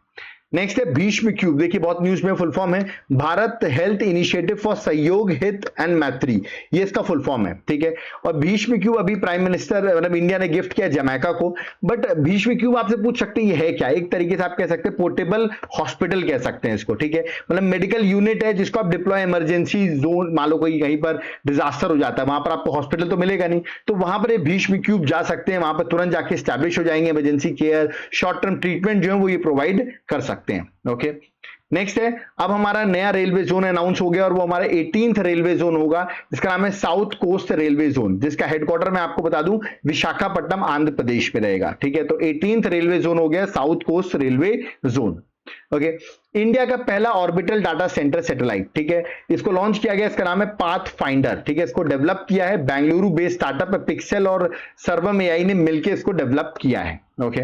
नेक्स्ट है भीष्म क्यूब। देखिए बहुत न्यूज में फुल फॉर्म है भारत हेल्थ इनिशिएटिव फॉर सहयोग हित एंड मैत्री, ये इसका फुल फॉर्म है, ठीक है। और भीष्म क्यूब अभी प्राइम मिनिस्टर मतलब इंडिया ने गिफ्ट किया जमैका को। बट भीष्म क्यूब आपसे पूछ सकते हैं ये है क्या? एक तरीके से आप कह सकते हैं पोर्टेबल हॉस्पिटल कह सकते हैं इसको, ठीक है। मतलब मेडिकल यूनिट है जिसको आप डिप्लॉय इमरजेंसी जोन, मान लो कोई कहीं पर डिजास्टर हो जाता है, वहां पर आपको हॉस्पिटल तो मिलेगा नहीं, तो वहां पर ये भीष्म क्यूब जा सकते हैं, वहां पर तुरंत जाके स्टैब्लिश हो जाएंगे, emergency care, short term treatment जो है वो ये प्रोवाइड कर सकते हैं। ओके, नेक्स्ट है, अब हमारा नया रेलवे जोन अनाउंस हो गया और वो हमारा 18th रेलवे जोन होगा, जिसका नाम है साउथ कोस्ट रेलवे जोन, जिसका हेडक्वार्टर मैं आपको बता दूं विशाखापट्टनम आंध्र प्रदेश में रहेगा, ठीक है। तो 18th रेलवे जोन हो गया south coast railway zone. Okay, India का पहला ऑर्बिटल डाटा सेंटर सैटेलाइट, ठीक है, इसको लॉन्च किया गया, इसका नाम है पाथ फाइंडर, ठीक है। इसको डेवलप किया है बेंगलुरु बेस्ड स्टार्टअप है, पिक्सेल और सर्वम एआई ने मिलकर इसको डेवलप किया है। ओके,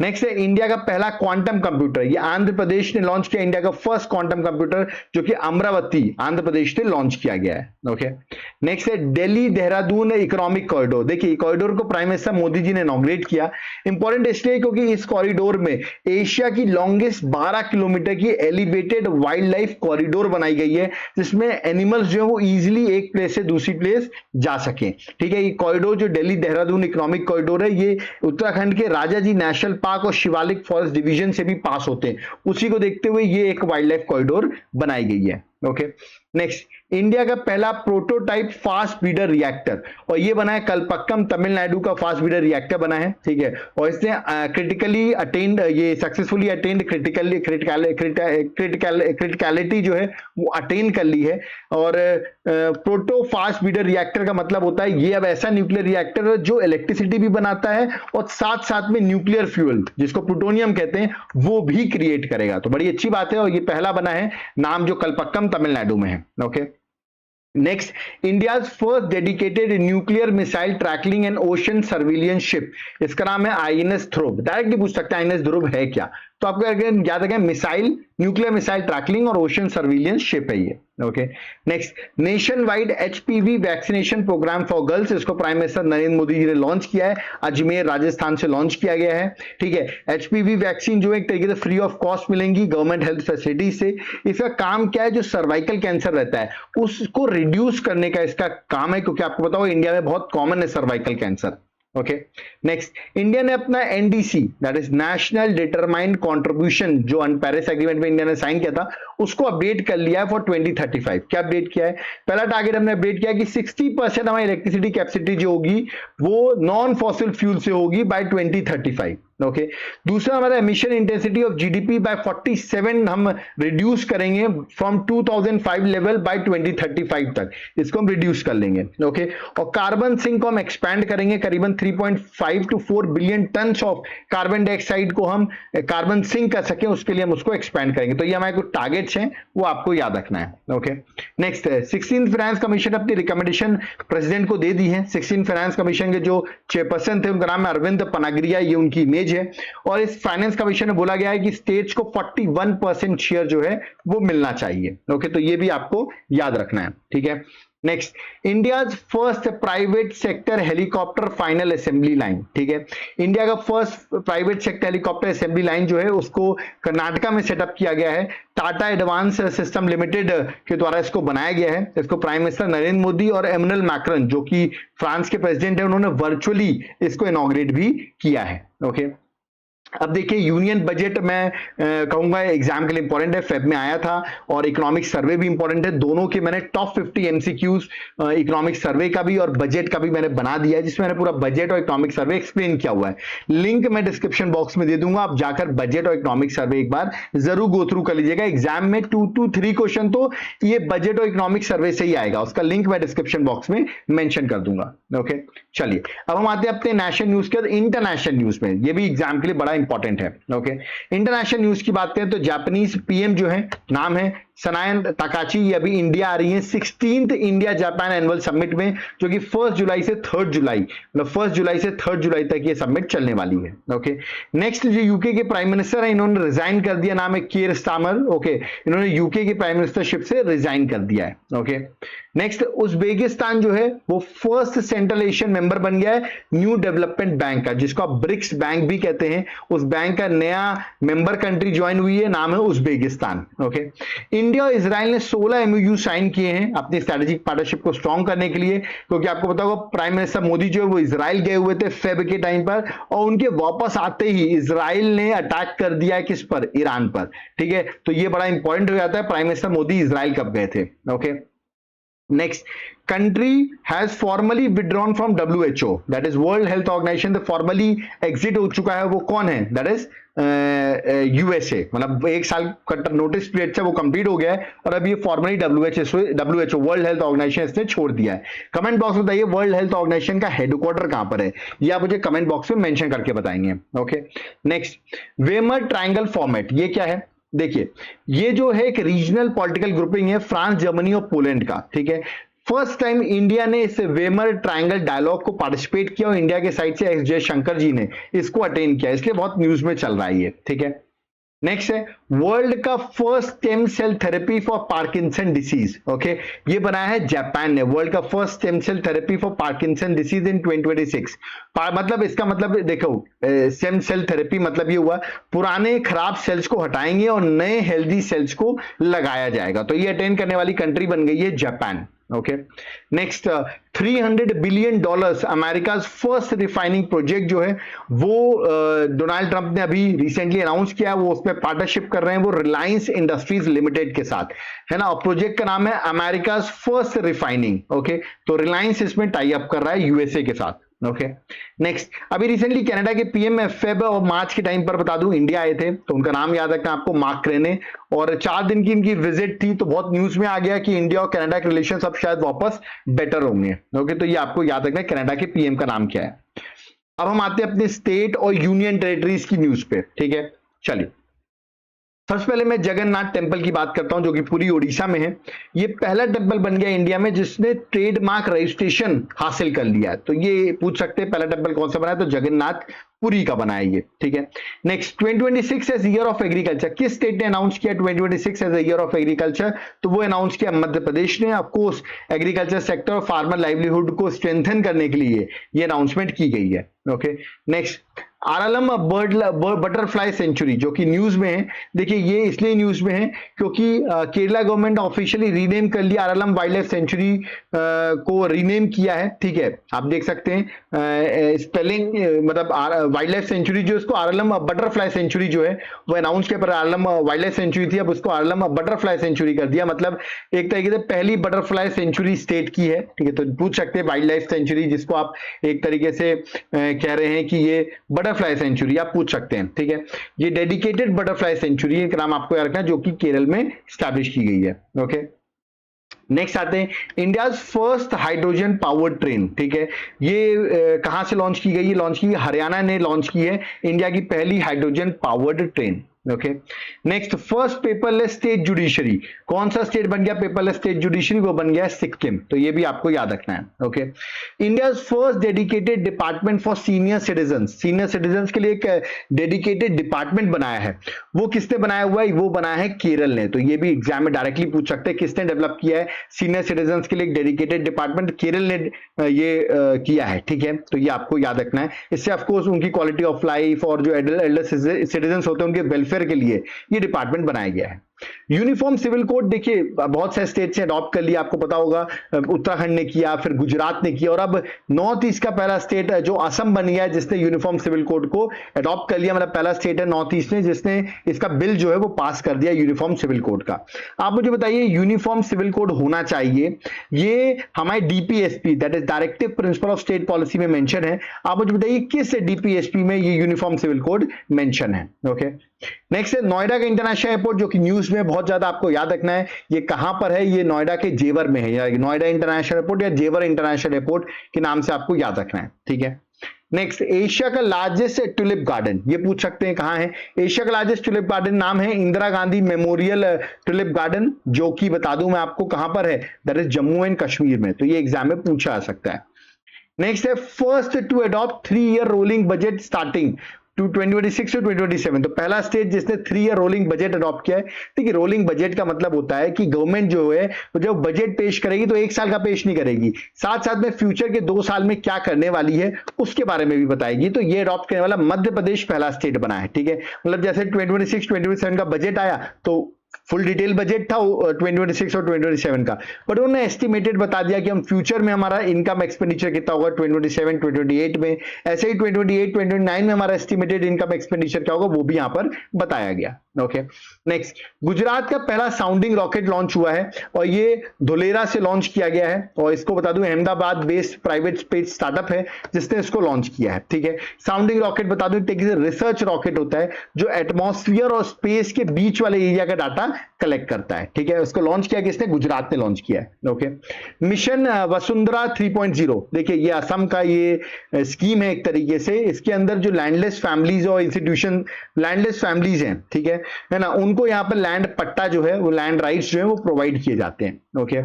नेक्स्ट है इंडिया का पहला क्वांटम कंप्यूटर, ये आंध्र प्रदेश ने लॉन्च किया, इंडिया का फर्स्ट क्वांटम कंप्यूटर जो कि अमरावती आंध्र प्रदेश से लॉन्च किया गया है। ओके, नेक्स्ट है दिल्ली देहरादून इकोनॉमिक कॉरिडोर। देखिए कॉरिडोर को प्राइम मिनिस्टर मोदी जी ने इनॉग्रेट किया। इंपॉर्टेंट इसलिए क्योंकि इस कॉरिडोर में एशिया की लॉन्गेस्ट 12 किलोमीटर की एलिवेटेड वाइल्ड लाइफ कॉरिडोर बनाई गई है, जिसमें एनिमल्स जो है वो इजिली एक प्लेस से दूसरी प्लेस जा सके, ठीक है। ये कॉरिडोर जो दिल्ली देहरादून इकोनॉमिक कॉरिडोर है, ये उत्तराखंड के राजाजी नेशनल पार्क और शिवालिक फॉरेस्ट डिवीजन से भी पास होते हैं, उसी को देखते हुए ये एक वाइल्ड लाइफ कॉरिडोर बनाई गई है। ओके, नेक्स्ट, इंडिया का पहला प्रोटोटाइप फास्ट ब्रीडर रिएक्टर, और ये बना है कलपक्कम तमिलनाडु का फास्ट ब्रीडर रिएक्टर बना है, ठीक है। और इसने क्रिटिकली अटेंड, ये सक्सेसफुली अटेंड क्रिटिकलिटी जो है वो अटेन कर ली है। और प्रोटो फास्ट ब्रीडर रिएक्टर का मतलब होता है ये अब ऐसा न्यूक्लियर रिएक्टर है जो इलेक्ट्रिसिटी भी बनाता है और साथ साथ में न्यूक्लियर फ्यूल जिसको प्लूटोनियम कहते हैं वो भी क्रिएट करेगा। तो बड़ी अच्छी बात है, और ये पहला बना है, नाम जो कलपक्कम तमिलनाडु में है। Okay, next, India's first dedicated nuclear missile trekking and ocean surveillance ship, इसका नाम है आईएनएस ध्रुव। डायरेक्टली पूछ सकते हैं आईएनएस ध्रुव है क्या? तो आपको अगर याद रखें मिसाइल, न्यूक्लियर मिसाइल ट्रैकिंग और ओशन सर्विलियंस शिप है ये। Okay, next, nation wide HPV vaccination programme for girls, इसको प्राइम मिनिस्टर नरेंद्र मोदी जी ने लॉन्च किया है, अजमेर राजस्थान से लॉन्च किया गया है। ठीक है, एचपीवी वैक्सीन जो है एक तरीके से फ्री ऑफ कॉस्ट मिलेंगी गवर्नमेंट हेल्थ फैसिलिटी से। इसका काम क्या है, जो सर्वाइकल कैंसर रहता है उसको रिड्यूस करने का इसका काम है, क्योंकि आपको बताओ इंडिया में बहुत कॉमन है cervical cancer. Okay, next, India ने अपना NDC that is national determined contribution जो पेरिस एग्रीमेंट में इंडिया ने साइन किया था उसको अपडेट कर लिया है फॉर 2035। क्या अपडेट किया है? पहला टारगेट हमने अपडेट किया कि 60% हमारी इलेक्ट्रिसिटी कैपेसिटी जो होगी वो नॉन फॉसिल फ्यूल से होगी बाय 2035। ओके, दूसरा हमारा emission intensity of GDP bye 47 हम रिड्यूस करेंगे फ्रॉम 2005 लेवल बाय 2035 तक, इसको हम रिड्यूस कर लेंगे। ओके, और कार्बन सिंक को हम एक्सपैंड करेंगे, करीबन 3.5 to 4 billion ton of carbon dioxide को हम कार्बन सिंक कर सके उसके लिए हम उसको एक्सपैंड करेंगे। तो ये हमारे कुछ टारगेट्स हैं वो आपको याद रखना है। Okay, next, 16th finance commission अपनी रिकमेंडेशन प्रेसिडेंट को दे दी है। 16th फाइनेंस कमीशन के जो चेयरपर्सन थे उनका नाम है अरविंद पनागरिया, ये उनकी इमेज है। और इस फाइनेंस कमीशन में बोला गया है कि स्टेट्स को 41% शेयर जो है वो मिलना चाहिए। ओके, तो ये भी आपको याद रखना है। ठीक है, next, India's first private sector helicopter final assembly line. ठीक है, इंडिया का first private sector helicopter assembly line जो है उसको कर्नाटका में सेटअप किया गया है। टाटा एडवांस सिस्टम लिमिटेड के द्वारा इसको बनाया गया है। इसको प्राइम मिनिस्टर नरेंद्र मोदी और एमनुअल मैक्रॉन जो कि फ्रांस के प्रेसिडेंट है उन्होंने वर्चुअली इसको इनॉग्रेट भी किया है। ओके, अब देखिए यूनियन बजट मैं कहूंगा एग्जाम के लिए इंपॉर्टेंट है, फेब में आया था, और इकोनॉमिक सर्वे भी इंपॉर्टेंट है। दोनों के मैंने टॉप 50 एमसीक्यूज इकोनॉमिक सर्वे का भी और बजट का भी मैंने बना दिया है, जिसमें मैंने पूरा बजट और इकोनॉमिक सर्वे एक्सप्लेन किया हुआ है। लिंक मैं डिस्क्रिप्शन बॉक्स में दे दूंगा, आप जाकर बजट और इकोनॉमिक सर्वे एक बार जरूर गो थ्रू कर लीजिएगा। एग्जाम में 2 to 3 क्वेश्चन तो ये बजट और इकोनॉमिक सर्वे से ही आएगा, उसका लिंक मैं डिस्क्रिप्शन बॉक्स में मेंशन कर दूंगा। ओके, चलिए अब हम आते हैं अपने नेशनल न्यूज के इंटरनेशनल न्यूज में, ये भी एग्जाम के लिए बड़ा इंपॉर्टेंट है। ओके, इंटरनेशनल न्यूज की बात करें तो जापानीज पीएम जो है नाम है सनाया ताकाची, ये अभी इंडिया आ रही है 16th India Japan annual summit में, जो कि 1 जुलाई से 3 जुलाई मतलब 1 जुलाई से 3 जुलाई तक ये समिट चलने वाली है। ओके, नेक्स्ट, जो यूके के प्राइम मिनिस्टर है इन्होंने रिजाइन कर दिया, नाम है कीर स्टारमर। ओके, इन्होंने यूके की प्राइम मिनिस्टरशिप से रिजाइन कर दिया है। ओके, नेक्स्ट, उज्बेकिस्तान जो है वो फर्स्ट सेंट्रल एशियन मेंबर बन गया है न्यू डेवलपमेंट बैंक का, जिसको आप ब्रिक्स बैंक भी कहते हैं। उस बैंक का नया मेंबर कंट्री ज्वाइन हुई है, नाम है उज्बेकिस्तान। ओके, इंडिया और इजराइल ने 16 एमओयू साइन किए हैं अपनी स्ट्रेटेजिक पार्टनरशिप को स्ट्रॉन्ग करने के लिए, क्योंकि आपको पता होगा प्राइम मिनिस्टर मोदी जो है वो इजराइल गए हुए थे फेब के टाइम पर, और उनके वापस आते ही इजराइल ने अटैक कर दिया है किस पर? ईरान पर। ठीक है, तो ये बड़ा इंपॉर्टेंट हो जाता है प्राइम मिनिस्टर मोदी इजराइल कब गए थे। Okay, next, country has formally withdrawn from WHO, that is World Health Organization, तो formally exit हो चुका है। वो कौन है? that is यूएसए, मतलब 1 साल का नोटिस पीरियड से वो कंप्लीट हो गया है और अभी ये formally WHO world health organisation इसने छोड़ दिया है। कमेंट बॉक्स में बताइए वर्ल्ड हेल्थ ऑर्गेनाइजेशन का हेडक्वार्टर कहां पर है, ये आप मुझे कमेंट बॉक्स में मेंशन करके बताएंगे। Okay, next, Weimar triangle format, ये क्या है? देखिए, ये जो है एक रीजनल पॉलिटिकल ग्रुपिंग है फ्रांस, जर्मनी और पोलैंड का। ठीक है, फर्स्ट टाइम इंडिया ने इस वेमर ट्रायंगल डायलॉग को पार्टिसिपेट किया और इंडिया के साइड से एस जयशंकर जी ने इसको अटेंड किया, इसलिए बहुत न्यूज में चल रहा है ये। ठीक है, नेक्स्ट है वर्ल्ड का first stem cell therapy for Parkinson disease. Okay, ये बनाया है जापान ने, वर्ल्ड का first stem cell therapy for Parkinson disease in 2026। मतलब इसका मतलब देखो, स्टेम सेल थेरेपी मतलब ये हुआ पुराने खराब सेल्स को हटाएंगे और नए हेल्दी सेल्स को लगाया जाएगा, तो ये अटेंड करने वाली कंट्री बन गई है Japan. Okay, next, $300 billion America first refining project जो है वो डोनाल्ड ट्रंप ने अभी रिसेंटली अनाउंस किया, वो उसमें पार्टनरशिप कर रहे हैं वो रिलायंस इंडस्ट्रीज लिमिटेड के साथ, है ना। और प्रोजेक्ट का नाम है अमेरिका फर्स्ट रिफाइनिंग। ओके, तो रिलायंस इसमें टाई अप कर रहा है यूएसए के साथ। ओके, नेक्स्ट, अभी रिसेंटली कनाडा के पीएम फेब और मार्च के टाइम पर बता दूं इंडिया आए थे, तो उनका नाम याद रखना आपको, मार्क क्रेने, और 4 दिन की इनकी विजिट थी, तो बहुत न्यूज में आ गया कि इंडिया और कनाडा के रिलेशन अब शायद वापस बेटर होंगे। ओके, तो ये आपको याद रखना है कनाडा के पीएम का नाम क्या है। अब हम आते हैं अपने स्टेट और यूनियन टेरिटरीज की न्यूज पे। ठीक है, चलिए सबसे पहले मैं जगन्नाथ टेम्पल की बात करता हूं जो कि पूरी ओडिशा में है। ये पहला टेम्पल बन गया इंडिया में जिसने ट्रेडमार्क रजिस्ट्रेशन हासिल कर लिया है। तो ये पूछ सकते हैं पहला टेम्पल कौन सा बना है, तो जगन्नाथ पुरी का बना है ये, ठीक है। Next 2026 as year of agriculture, किस स्टेट ने अनाउंस किया 2026 एज ईयर ऑफ एग्रीकल्चर, तो वो अनाउंस किया मध्य प्रदेश ने। ऑफ कोर्स एग्रीकल्चर सेक्टर और फार्मर लाइवलीहुड को स्ट्रेंथन करने के लिए ये अनाउंसमेंट की गई है। Okay, next RLM butterfly century जो कि न्यूज में है। देखिए ये इसलिए न्यूज में है क्योंकि केरला गवर्नमेंट ऑफिशियली रीनेम कर लिया, आरएलएम वाइल्ड लाइफ सेंचुरी को रीनेम किया है, ठीक है। आप देख सकते हैं स्पेलिंग मतलब वाइल्ड लाइफ सेंचुरी जो इसको आरएलएम बटरफ्लाई सेंचुरी जो है वो अनाउंस किया, पर आरएलएम वाइल्ड लाइफ सेंचुरी थी, अब उसको आरएलएम बटरफ्लाई सेंचुरी कर दिया। मतलब एक तरीके से पहली बटरफ्लाई सेंचुरी स्टेट की है, ठीक है। तो पूछ सकते हैं वाइल्ड लाइफ सेंचुरी जिसको आप एक तरीके से कह रहे हैं कि ये बटरफ्लाई सेंचुरी, आप पूछ सकते हैं, ठीक है। ये डेडिकेटेड बटरफ्लाई सेंचुरी का नाम आपको याद रखना है जो कि केरल में स्टैब्लिश की गई है। ओके, नेक्स्ट आते हैं India first hydrogen powered train, ठीक है। ये कहां से लॉन्च की गई है, लॉन्च की हरियाणा ने लॉन्च की है इंडिया की पहली hydrogen powered train. Okay, next first paperless state judiciary, कौन सा स्टेट बन गया पेपरलेस स्टेट जुडिशरी, वो बन गया सिक्किम। तो ये भी आपको याद रखना है। Okay, India first dedicated department for senior citizens के लिए एक डेडिकेटेड डिपार्टमेंट बनाया है, वो किसने बनाया हुआ है, वो बनाया है केरल ने। तो ये भी एग्जाम में डायरेक्टली पूछ सकते हैं किसने डेवलप किया है सीनियर सिटीजन्स के लिए एक डेडिकेटेड डिपार्टमेंट, केरल ने ये किया है, ठीक है। तो ये आपको याद रखना है। इससे ऑफकोर्स उनकी क्वालिटी ऑफ लाइफ और जो एल्डर सिटीजन्स होते हैं उनके वेलफेयर के लिए ये डिपार्टमेंट बनाया गया है। यूनिफॉर्म सिविल कोड, देखिए बहुत से स्टेट से अडॉप्ट कर लिया, आपको पता होगा उत्तराखंड ने किया, फिर गुजरात ने किया, और अब नॉर्थ ईस्ट का पहला स्टेट है जो असम बन गया है जिसने यूनिफॉर्म सिविल कोड को अडॉप्ट कर लिया। मतलब पहला स्टेट है नॉर्थ ईस्ट ने जिसने इसका बिल जो है वो पास कर दिया यूनिफॉर्म सिविल कोड का। आप मुझे बताइए यूनिफॉर्म सिविल कोड होना चाहिए, ये हमारे DPSP that is directive principle of state policy में मेंशन है। आप मुझे बताइए किस डीपीएसपी में ये यूनिफॉर्म सिविल कोड मेंशन है। ओके, नेक्स्ट है नोएडा का इंटरनेशनल एयरपोर्ट जो कि न्यूज में बहुत ज्यादा आपको याद रखना है। ये कहां पर है, ये नोएडा के जेवर में है, या नोएडा इंटरनेशनल एयरपोर्ट या जेवर इंटरनेशनल एयरपोर्ट के नाम से आपको याद रखना है, ठीक है। नेक्स्ट एशिया का लार्जेस्ट ट्यूलिप गार्डन, ये पूछ सकते हैं कहां है। एशिया का लार्जेस्ट ट्यूलिप गार्डन नाम है Indira Gandhi memorial tulip garden, जो कि बता दूं मैं आपको कहां पर है, that is Jammu and Kashmir में। तो ये एग्जाम में पूछा जा सकता है। नेक्स्ट है first to adopt 3 year rolling budget starting 2026 to 2027। तो पहला स्टेट जिसने 3 ईयर रोलिंग बजट अडॉप्ट किया है। देखिए रोलिंग बजट का मतलब होता है कि गवर्नमेंट जो है वो जब बजट पेश करेगी तो 1 साल का पेश नहीं करेगी, साथ साथ में फ्यूचर के 2 साल में क्या करने वाली है उसके बारे में भी बताएगी। तो ये अडॉप्ट करने वाला मध्य प्रदेश पहला स्टेट बना है, ठीक है। मतलब जैसे 2026-2027 का बजट आया तो फुल डिटेल बजट था 2026 और 2027 का, बट उन्होंने एस्टिमेटेड बता दिया कि हम फ्यूचर में हमारा इनकम एक्सपेंडिचर कितना होगा 2027 2028 में, ऐसे ही 2028 2029 में हमारा एस्टिमेटेड इनकम एक्सपेंडिचर क्या होगा वो भी यहां पर बताया गया। ओके, नेक्स्ट गुजरात का पहला साउंडिंग रॉकेट लॉन्च हुआ है और ये धुलेरा से लॉन्च किया गया है, और इसको बता दूं Ahmedabad based private space startup है जिसने इसको लॉन्च किया है, ठीक है। साउंडिंग रॉकेट बता दूं रिसर्च रॉकेट होता है जो एटमॉस्फेयर और स्पेस के बीच वाले एरिया का डाटा कलेक्ट करता है, ठीक है। उसको लॉन्च किया किसने, गुजरात ने लॉन्च किया है। ओके, मिशन वसुंधरा 3.0, देखिए ये असम का ये स्कीम है एक तरीके से, इसके अंदर जो लैंडलेस फैमिलीज और इंस्टीट्यूशन लैंडलेस फैमिलीज हैं, ठीक है ना, उनको यहाँ पर लैंड पट्टा जो है वो लैंड राइट्स जो है वो प्रोवाइड किए जाते हैं। ओके,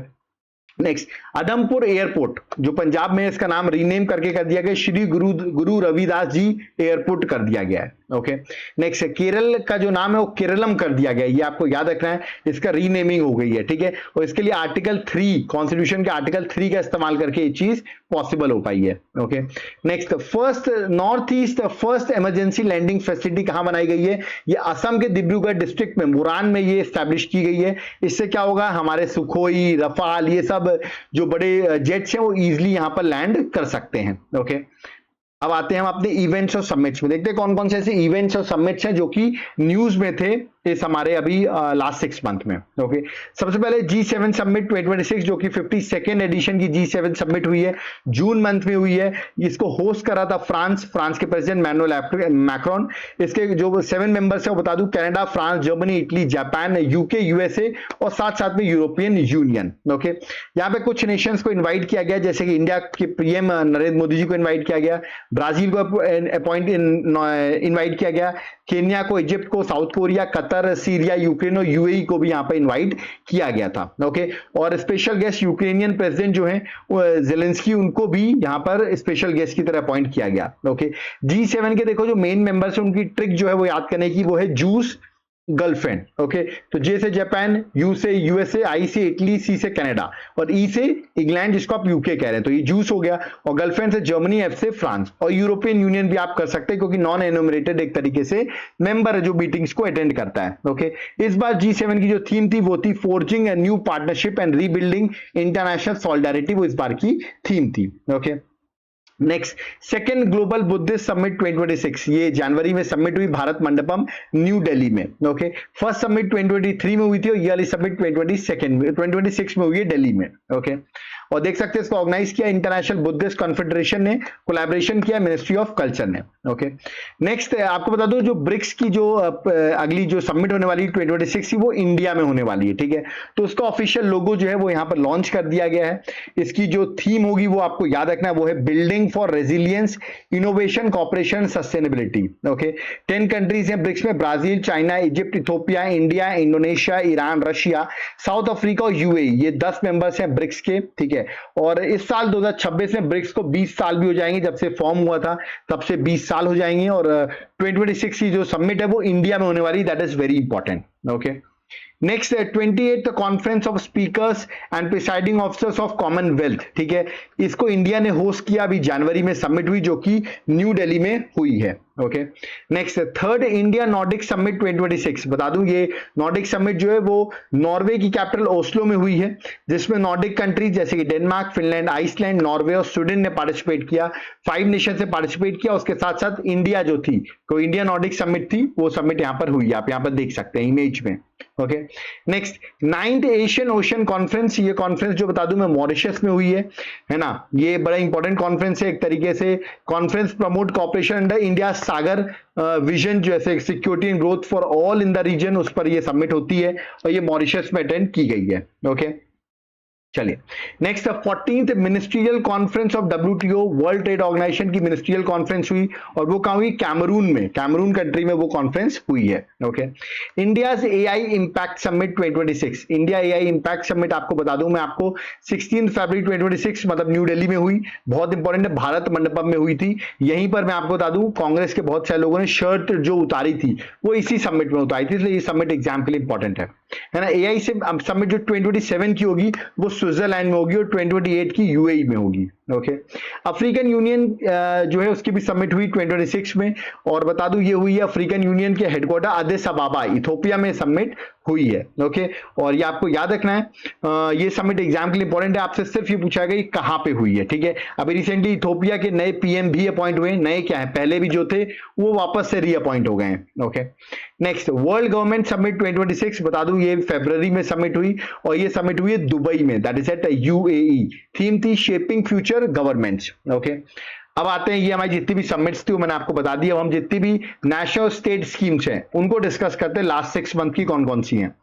नेक्स्ट आदमपुर एयरपोर्ट जो पंजाब में, इसका नाम रीनेम करके कर दिया गया, श्री गुरु रविदास जी एयरपोर्ट कर दिया गया है। ओके, नेक्स्ट केरल का जो नाम है वो केरलम कर दिया गया है, ये आपको याद रखना है, इसका रीनेमिंग हो गई है, ठीक है। और इसके लिए आर्टिकल 3 कॉन्स्टिट्यूशन के आर्टिकल 3 का इस्तेमाल करके ये चीज पॉसिबल हो पाई है। Okay, next first north east first emergency landing facility कहां बनाई गई है, ये असम के डिब्रूगढ़ डिस्ट्रिक्ट में मुरान में ये स्टैब्लिश की गई है। इससे क्या होगा, हमारे सुखोई रफाल ये सब जो बड़े जेट्स हैं वो इजीली यहां पर लैंड कर सकते हैं। ओके, अब आते हैं हम अपने इवेंट्स और समिट्स में, देखते हैं कौन कौन से ऐसे इवेंट्स और समिट्स हैं जो कि न्यूज में थे इस हमारे अभी लास्ट 6 मंथ में। ओके, सबसे पहले G7 समिट 2026 जो कि 52nd एडिशन की G7 समिट हुई है, जून मंथ में हुई है। इसको होस्ट करा था फ्रांस के प्रेसिडेंट मैनुएल मैक्रोन। इसके जो 7 मेंबर्स है वो बता दूं, Canada, France, Germany, Italy, Japan, UK, USA और साथ साथ में यूरोपियन यूनियन। ओके, यहाँ पे कुछ नेशंस को इन्वाइट किया गया, जैसे कि इंडिया के पीएम नरेंद्र मोदी जी को इन्वाइट किया गया, ब्राजील को इन्वाइट किया गया, केन्या को, इजिप्ट को, south Korea, Qatar, Qatar, Syria, Ukraine और यूएई को भी यहाँ पर इनवाइट किया गया था। ओके, और स्पेशल गेस्ट यूक्रेनियन प्रेसिडेंट जो है जेलेंस्की, उनको भी यहाँ पर स्पेशल गेस्ट की तरह अपॉइंट किया गया। ओके, G7 के देखो जो मेन मेंबर्स है उनकी ट्रिक जो है वो याद करने की, वो है जूस, गर्लफ्रेंड। ओके, तो जे से जापान, यू से यूएसए, आई से इटली, सी से कनाडा और ई से इंग्लैंड, जिसको आप यूके कह रहे हैं, तो ये जूस हो गया। और गर्लफ्रेंड से जर्मनी, एफ से फ्रांस और यूरोपियन यूनियन भी आप कर सकते हैं क्योंकि नॉन एनुमरेटेड एक तरीके से मेंबर है जो मीटिंग्स को अटेंड करता है। ओके, इस बार G7 की जो थीम थी वो थी forging a new partnership and rebuilding international solidarity, वो इस बार की थीम थी। Okay, next, second global Buddhist summit 2026, ये जनवरी में समिट हुई भारत मंडपम न्यू दिल्ली में। ओके, फर्स्ट समिट 2023 में हुई थी और ये वाली समिट 2026 में हुई है दिल्ली में। ओके, और देख सकते हैं इसको ऑर्गेनाइज किया इंटरनेशनल बुद्धिस्ट कॉन्फेडरेशन ने, कोलैबोरेशन किया मिनिस्ट्री ऑफ कल्चर ने। ओके, नेक्स्ट आपको बता दूं जो ब्रिक्स की जो अगली जो समिट होने वाली 2026 की वो इंडिया में होने वाली है। ठीक है, तो उसका ऑफिशियल लोगो जो है वो यहाँ पर लॉन्च कर दिया गया है। इसकी जो थीम होगी वो आपको याद रखना है, वो है building for resilience, innovation, cooperation, sustainability. Okay, 10 countries हैं ब्रिक्स में, Brazil, China, Egypt, Ethiopia, India, Indonesia, Iran, Russia, South Africa और यूएई, ये 10 मेंबर्स हैं ब्रिक्स के। ठीक है, और इस साल 2026 में ब्रिक्स को 20 साल भी हो जाएंगे, जब से फॉर्म हुआ था तब से 20 साल हो जाएंगे। और 2026 की जो समिट है वो इंडिया में होने वाली, that is very important. Okay, next 28th conference of speakers and presiding officers of Commonwealth. ठीक है, इसको इंडिया ने होस्ट किया, अभी जनवरी में समिट हुई जो कि न्यू दिल्ली में हुई है। Okay, next third India Nordic summit 2026, बता दूं ये नॉर्डिक समिट जो है वो नॉर्वे की कैपिटल ओस्लो में हुई है, जिसमें नॉर्डिक कंट्रीज जैसे कि डेनमार्क, फिनलैंड, आइसलैंड, नॉर्वे और स्वीडन ने पार्टिसिपेट किया। 5 नेशन से पार्टिसिपेट किया, उसके साथ साथ इंडिया जो थी, तो इंडिया नॉर्डिक समिट थी, वो समिट यहां पर हुई, आप यहां पर देख सकते हैं इमेज में। Okay, next 9th Asian ocean conference, ये कॉन्फ्रेंस जो बता दूं मैं मॉरिशस में हुई है ना, ये बड़ा इंपॉर्टेंट कॉन्फ्रेंस है, एक तरीके से conference promote cooperation under India Sagar vision, जैसे security and growth for all in the region, उस पर ये समिट होती है और ये मॉरिशस में अटेंड की गई है। ओके, चलिए next 14th ministerial conference of WTO, world trade organisation की मिनिस्ट्रियल कॉन्फ्रेंस हुई और वो कहां हुई, कैमरून में, कैमरून कंट्री में वो कॉन्फ्रेंस हुई है। Okay, India's AI impact summit 2026, India AI impact summit आपको बता दूं मैं आपको 16 फरवरी 2026 मतलब न्यू दिल्ली में हुई, बहुत इंपॉर्टेंट है, भारत मंडपम में हुई थी। यहीं पर मैं आपको बता दूं कांग्रेस के बहुत सारे लोगों ने शर्ट जो उतारी थी वो इसी समिट में उतारी थी, इसलिए ये समिट एग्जाम के लिए इंपॉर्टेंट है ना। AI से समिट जो 2027 की होगी वो स्विट्जरलैंड में होगी और 2028 की यूएई में होगी। ओके, अफ्रीकन यूनियन जो है उसकी भी समिट हुई 2026 में, और बता दूं ये हुई है अफ्रीकन यूनियन के हेडक्वार्टर अदिस अबाबा, इथोपिया में समिट हुई है। ओके, और ये आपको याद रखना है, ये समिट एग्जाम के लिए इंपॉर्टेंट है, आपसे सिर्फ ये पूछा गया कहां पे हुई है। ठीक है, अभी रिसेंटली इथोपिया के नए PM भी अपॉइंट हुए, नए क्या है, पहले भी जो थे वो वापस से रीअपॉइंट हो गए हैं। Okay, next world government summit 2026, बता दूं ये फरवरी में समिट हुई और ये समिट हुई है दुबई में, that is at UAE, theme थी शेपिंग फ्यूचर गवर्नमेंट्स। ओके, अब आते हैं, ये हमारी जितनी भी समिट्स थी वो मैंने आपको बता दिया, अब हम जितनी भी नेशनल स्टेट स्कीम्स हैं उनको डिस्कस करते हैं, लास्ट 6 मंथ की कौन कौन सी हैं।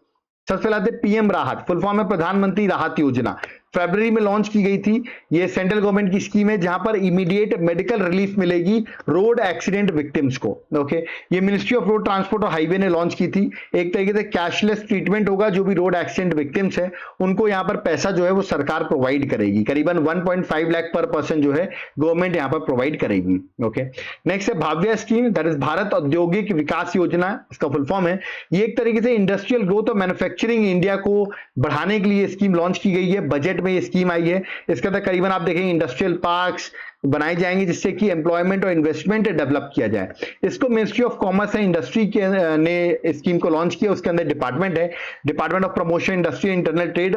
सबसे पहले आते PM राहत, फुल फॉर्म है प्रधानमंत्री राहत योजना, फरवरी में लॉन्च की गई थी। ये सेंट्रल गवर्नमेंट की स्कीम है जहां पर इमीडिएट मेडिकल रिलीफ मिलेगी रोड एक्सीडेंट विक्टिम्स को। ओके, ये मिनिस्ट्री ऑफ रोड ट्रांसपोर्ट और हाईवे ने लॉन्च की थी। एक तरीके से कैशलेस ट्रीटमेंट होगा, जो भी रोड एक्सीडेंट विक्टिम्स है उनको यहाँ पर पैसा जो है वो सरकार प्रोवाइड करेगी, करीबन 1.5 लाख पर पर्सन जो है गवर्नमेंट यहाँ पर प्रोवाइड करेगी। ओके, नेक्स्ट है भाव्य स्कीम, दैट इज भारत औद्योगिक विकास योजना, इसका फुल फॉर्म है। ये एक तरीके से इंडस्ट्रियल ग्रोथ और मैन्युफैक्चरिंग इंडिया को बढ़ाने के लिए स्कीम लॉन्च की गई है, बजट में ये स्कीम आई है। इसके अंदर करीबन आप देखेंगे इंडस्ट्रियल पार्क्स बनाए जाएंगे जिससे कि एम्प्लॉयमेंट और इन्वेस्टमेंट डेवलप किया जाए। इसको ministry of commerce and industry के ने स्कीम को लॉन्च किया, उसके अंदर डिपार्टमेंट है department of promotion industry internal trade,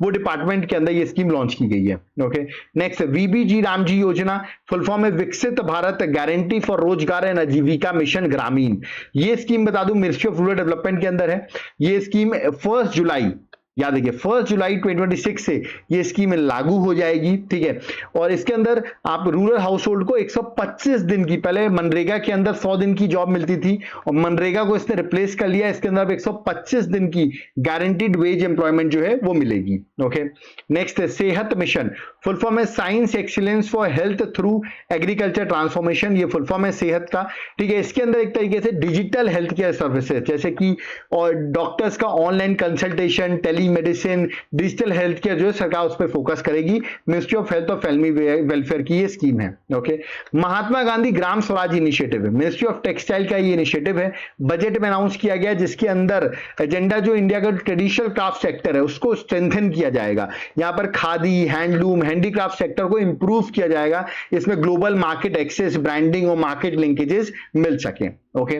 वो डिपार्टमेंट के अंदर ये स्कीम लॉन्च की गई है। ओके, नेक्स्ट VBG रामजी योजना, फुल फॉर्म है विकसित भारत गारंटी फॉर रोजगार एंड आजीविका मिशन ग्रामीण। ये स्कीम बता दूं मिनिस्ट्री ऑफ रूरल डेवलपमेंट के अंदर है। ये स्कीम 1 जुलाई याद रखिए 1 जुलाई 2026 से ये स्कीम लागू हो जाएगी, ठीक है। और इसके अंदर आप रूरल हाउस होल्ड को 125 दिन की, पहले मनरेगा के अंदर 100 दिन की जॉब मिलती थी और मनरेगा को इसने रिप्लेस कर लिया, इसके अंदर 125 दिन की गारंटीड वेज एम्प्लॉयमेंट जो है वो मिलेगी। ओके, नेक्स्ट है सेहत मिशन, फुल फॉर्म है science excellence for health through agriculture transformation, ये फुल फॉर्म है सेहत का, ठीक है। इसके अंदर एक तरीके से डिजिटल हेल्थ केयर सर्विसेज जैसे कि और डॉक्टर्स का online consultation, telemedicine, digital health care जो है सरकार उस पर फोकस करेगी। मिनिस्ट्री ऑफ हेल्थ और फैमिली वेलफेयर की ये स्कीम है। ओके, महात्मा गांधी ग्राम स्वराज इनिशिएटिव है, मिनिस्ट्री ऑफ टेक्सटाइल का ये इनिशिएटिव है, बजट में अनाउंस किया गया, जिसके अंदर एजेंडा जो इंडिया का ट्रेडिशनल क्राफ्ट सेक्टर है उसको स्ट्रेंथन किया जाएगा। यहां पर खादी, हैंडलूम, हैंडीक्राफ्ट सेक्टर को इंप्रूव किया जाएगा, इसमें ग्लोबल मार्केट एक्सेस, ब्रांडिंग और मार्केट लिंकेजेस मिल सके। ओके,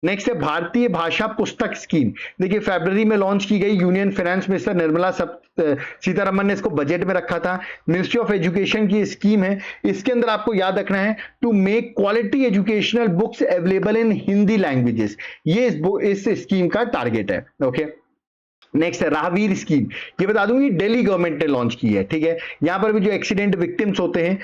नेक्स्ट है भारतीय भाषा पुस्तक स्कीम। देखिए फरवरी में लॉन्च की गई, union finance minister Nirmala Sitharaman ने इसको बजट में रखा था। मिनिस्ट्री ऑफ एजुकेशन की स्कीम है, इसके अंदर आपको याद रखना है to make quality educational books available in Hindi languages, ये इस स्कीम का टारगेट है। ओके, नेक्स्ट है राहवीर स्कीम, ये बता दूंगी दिल्ली गवर्नमेंट ने लॉन्च की है, ठीक है। यहां पर भी जो एक्सीडेंट विक्टिम्स होते हैं,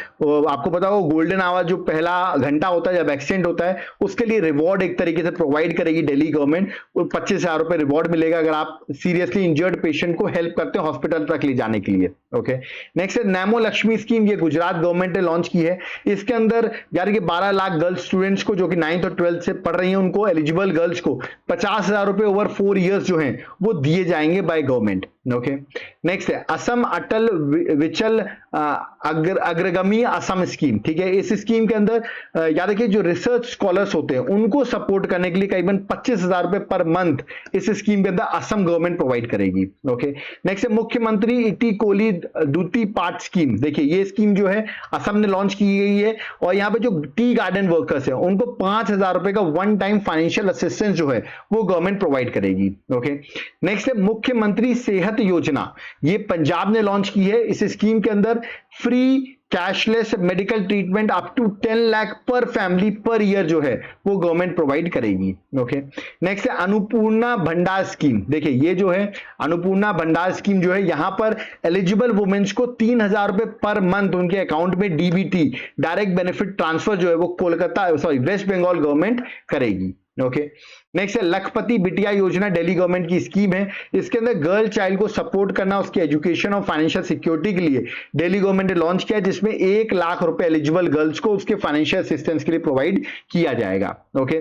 आपको पता हो गोल्डन आवर जो पहला घंटा होता है जब एक्सीडेंट होता है, उसके लिए रिवॉर्ड एक तरीके से प्रोवाइड करेगी दिल्ली गवर्नमेंट, और 25,000 रुपए रिवॉर्ड मिलेगा अगर आप सीरियसली इंजर्ड पेशेंट को हेल्प करते हैं हॉस्पिटल तक ले जाने के लिए। ओके, नेक्स्ट है नैमो लक्ष्मी स्कीम, ये गुजरात गवर्नमेंट ने लॉन्च की है। इसके अंदर यानी कि 12 लाख गर्ल्स स्टूडेंट्स को जो कि 9th और 12th से पढ़ रही हैं, उनको एलिजिबल गर्ल्स को 50,000 रुपए ओवर 4 ईयर्स जो हैं वो दिए जाएंगे बाय गवर्नमेंट। ओके, नेक्स्ट है असम अटल विचल अग्रगामी असम स्कीम, ठीक है। इस स्कीम के अंदर याद रखिए जो रिसर्च स्कॉलर्स होते हैं उनको सपोर्ट करने के लिए करीबन 25,000 रुपए पर मंथ इस स्कीम के अंदर असम गवर्नमेंट प्रोवाइड करेगी। ओके, नेक्स्ट है मुख्यमंत्री इटी कोली दूती पाट स्कीम। देखिए ये स्कीम जो है असम ने लॉन्च की गई है और यहाँ पे जो टी गार्डन वर्कर्स है उनको 5,000 रुपए का वन टाइम फाइनेंशियल असिस्टेंस जो है वो गवर्नमेंट प्रोवाइड करेगी। ओके, नेक्स्ट है मुख्यमंत्री सेहत योजना, ये पंजाब ने लॉन्च की है। इस स्कीम के अंदर free cashless medical treatment up to 10 lakh per family per year जो है वो गवर्नमेंट प्रोवाइड करेगी। ओके, नेक्स्ट है अन्नपूर्णा भंडार स्कीम। देखिए ये जो है अन्नपूर्णा भंडार स्कीम जो है यहाँ पर एलिजिबल वुमेन्स को 3,000 रुपए पर मंथ उनके अकाउंट में डीबीटी डायरेक्ट बेनिफिट ट्रांसफर जो है वो कोलकाता वेस्ट बंगाल गवर्नमेंट करेगी। ओके, नेक्स्ट है लखपति बिटिया योजना, दिल्ली गवर्नमेंट की स्कीम है। इसके अंदर गर्ल चाइल्ड को सपोर्ट करना, उसके एजुकेशन और फाइनेंशियल सिक्योरिटी के लिए दिल्ली गवर्नमेंट ने लॉन्च किया, जिसमें 1 लाख रुपए एलिजिबल गर्ल्स को उसके फाइनेंशियल असिस्टेंस के लिए प्रोवाइड किया जाएगा। ओके,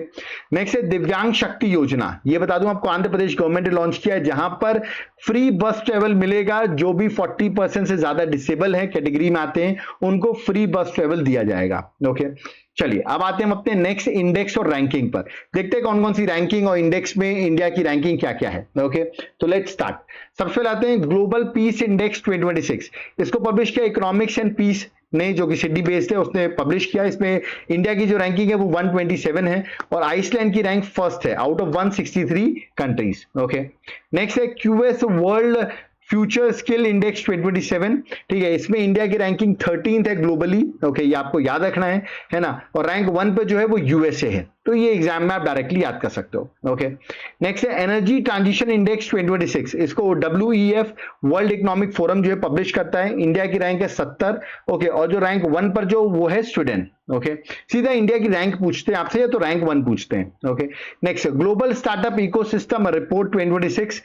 नेक्स्ट है दिव्यांग शक्ति योजना, ये बता दूं आपको आंध्र प्रदेश गवर्नमेंट ने लॉन्च किया है, जहां पर फ्री बस ट्रेवल मिलेगा, जो भी 40% से ज्यादा डिसेबल है कैटेगरी में आते हैं उनको फ्री बस ट्रेवल दिया जाएगा। ओके, चलिए अब आते हैं हम अपने नेक्स्ट इंडेक्स और रैंकिंग पर, देखते हैं कौन कौन सी रैंकिंग और इंडेक्स में इंडिया की रैंकिंग क्या क्या है। ओके, तो लेट्स स्टार्ट। सबसे पहले आते हैं ग्लोबल पीस इंडेक्स 2026, इसको पब्लिश किया इकोनॉमिक्स एंड पीस ने, जो कि सिडनी बेस्ड है, उसने पब्लिश किया। इसमें इंडिया की जो रैंकिंग है वो 127 है और आइसलैंड की रैंक फर्स्ट है out of 163 countries. Okay, next है QS world future skill index 2027, ठीक है। इसमें इंडिया की रैंकिंग 13th है ग्लोबली। ओके, ये आपको याद रखना है ना। और रैंक 1 पे जो है वो यूएसए है, तो ये एग्जाम में आप डायरेक्टली याद कर सकते हो। ओके, नेक्स्ट है एनर्जी ट्रांजिशन इंडेक्स 2026, इसको WEF वर्ल्ड इकोनॉमिक फोरम जो है पब्लिश करता है। इंडिया की रैंक है 70। ओके, और जो रैंक 1 पर जो वो है स्वीडन। ओके, सीधा इंडिया की रैंक पूछते हैं आपसे या तो रैंक 1 पूछते हैं। Okay, next global startup ecosystem report 2026,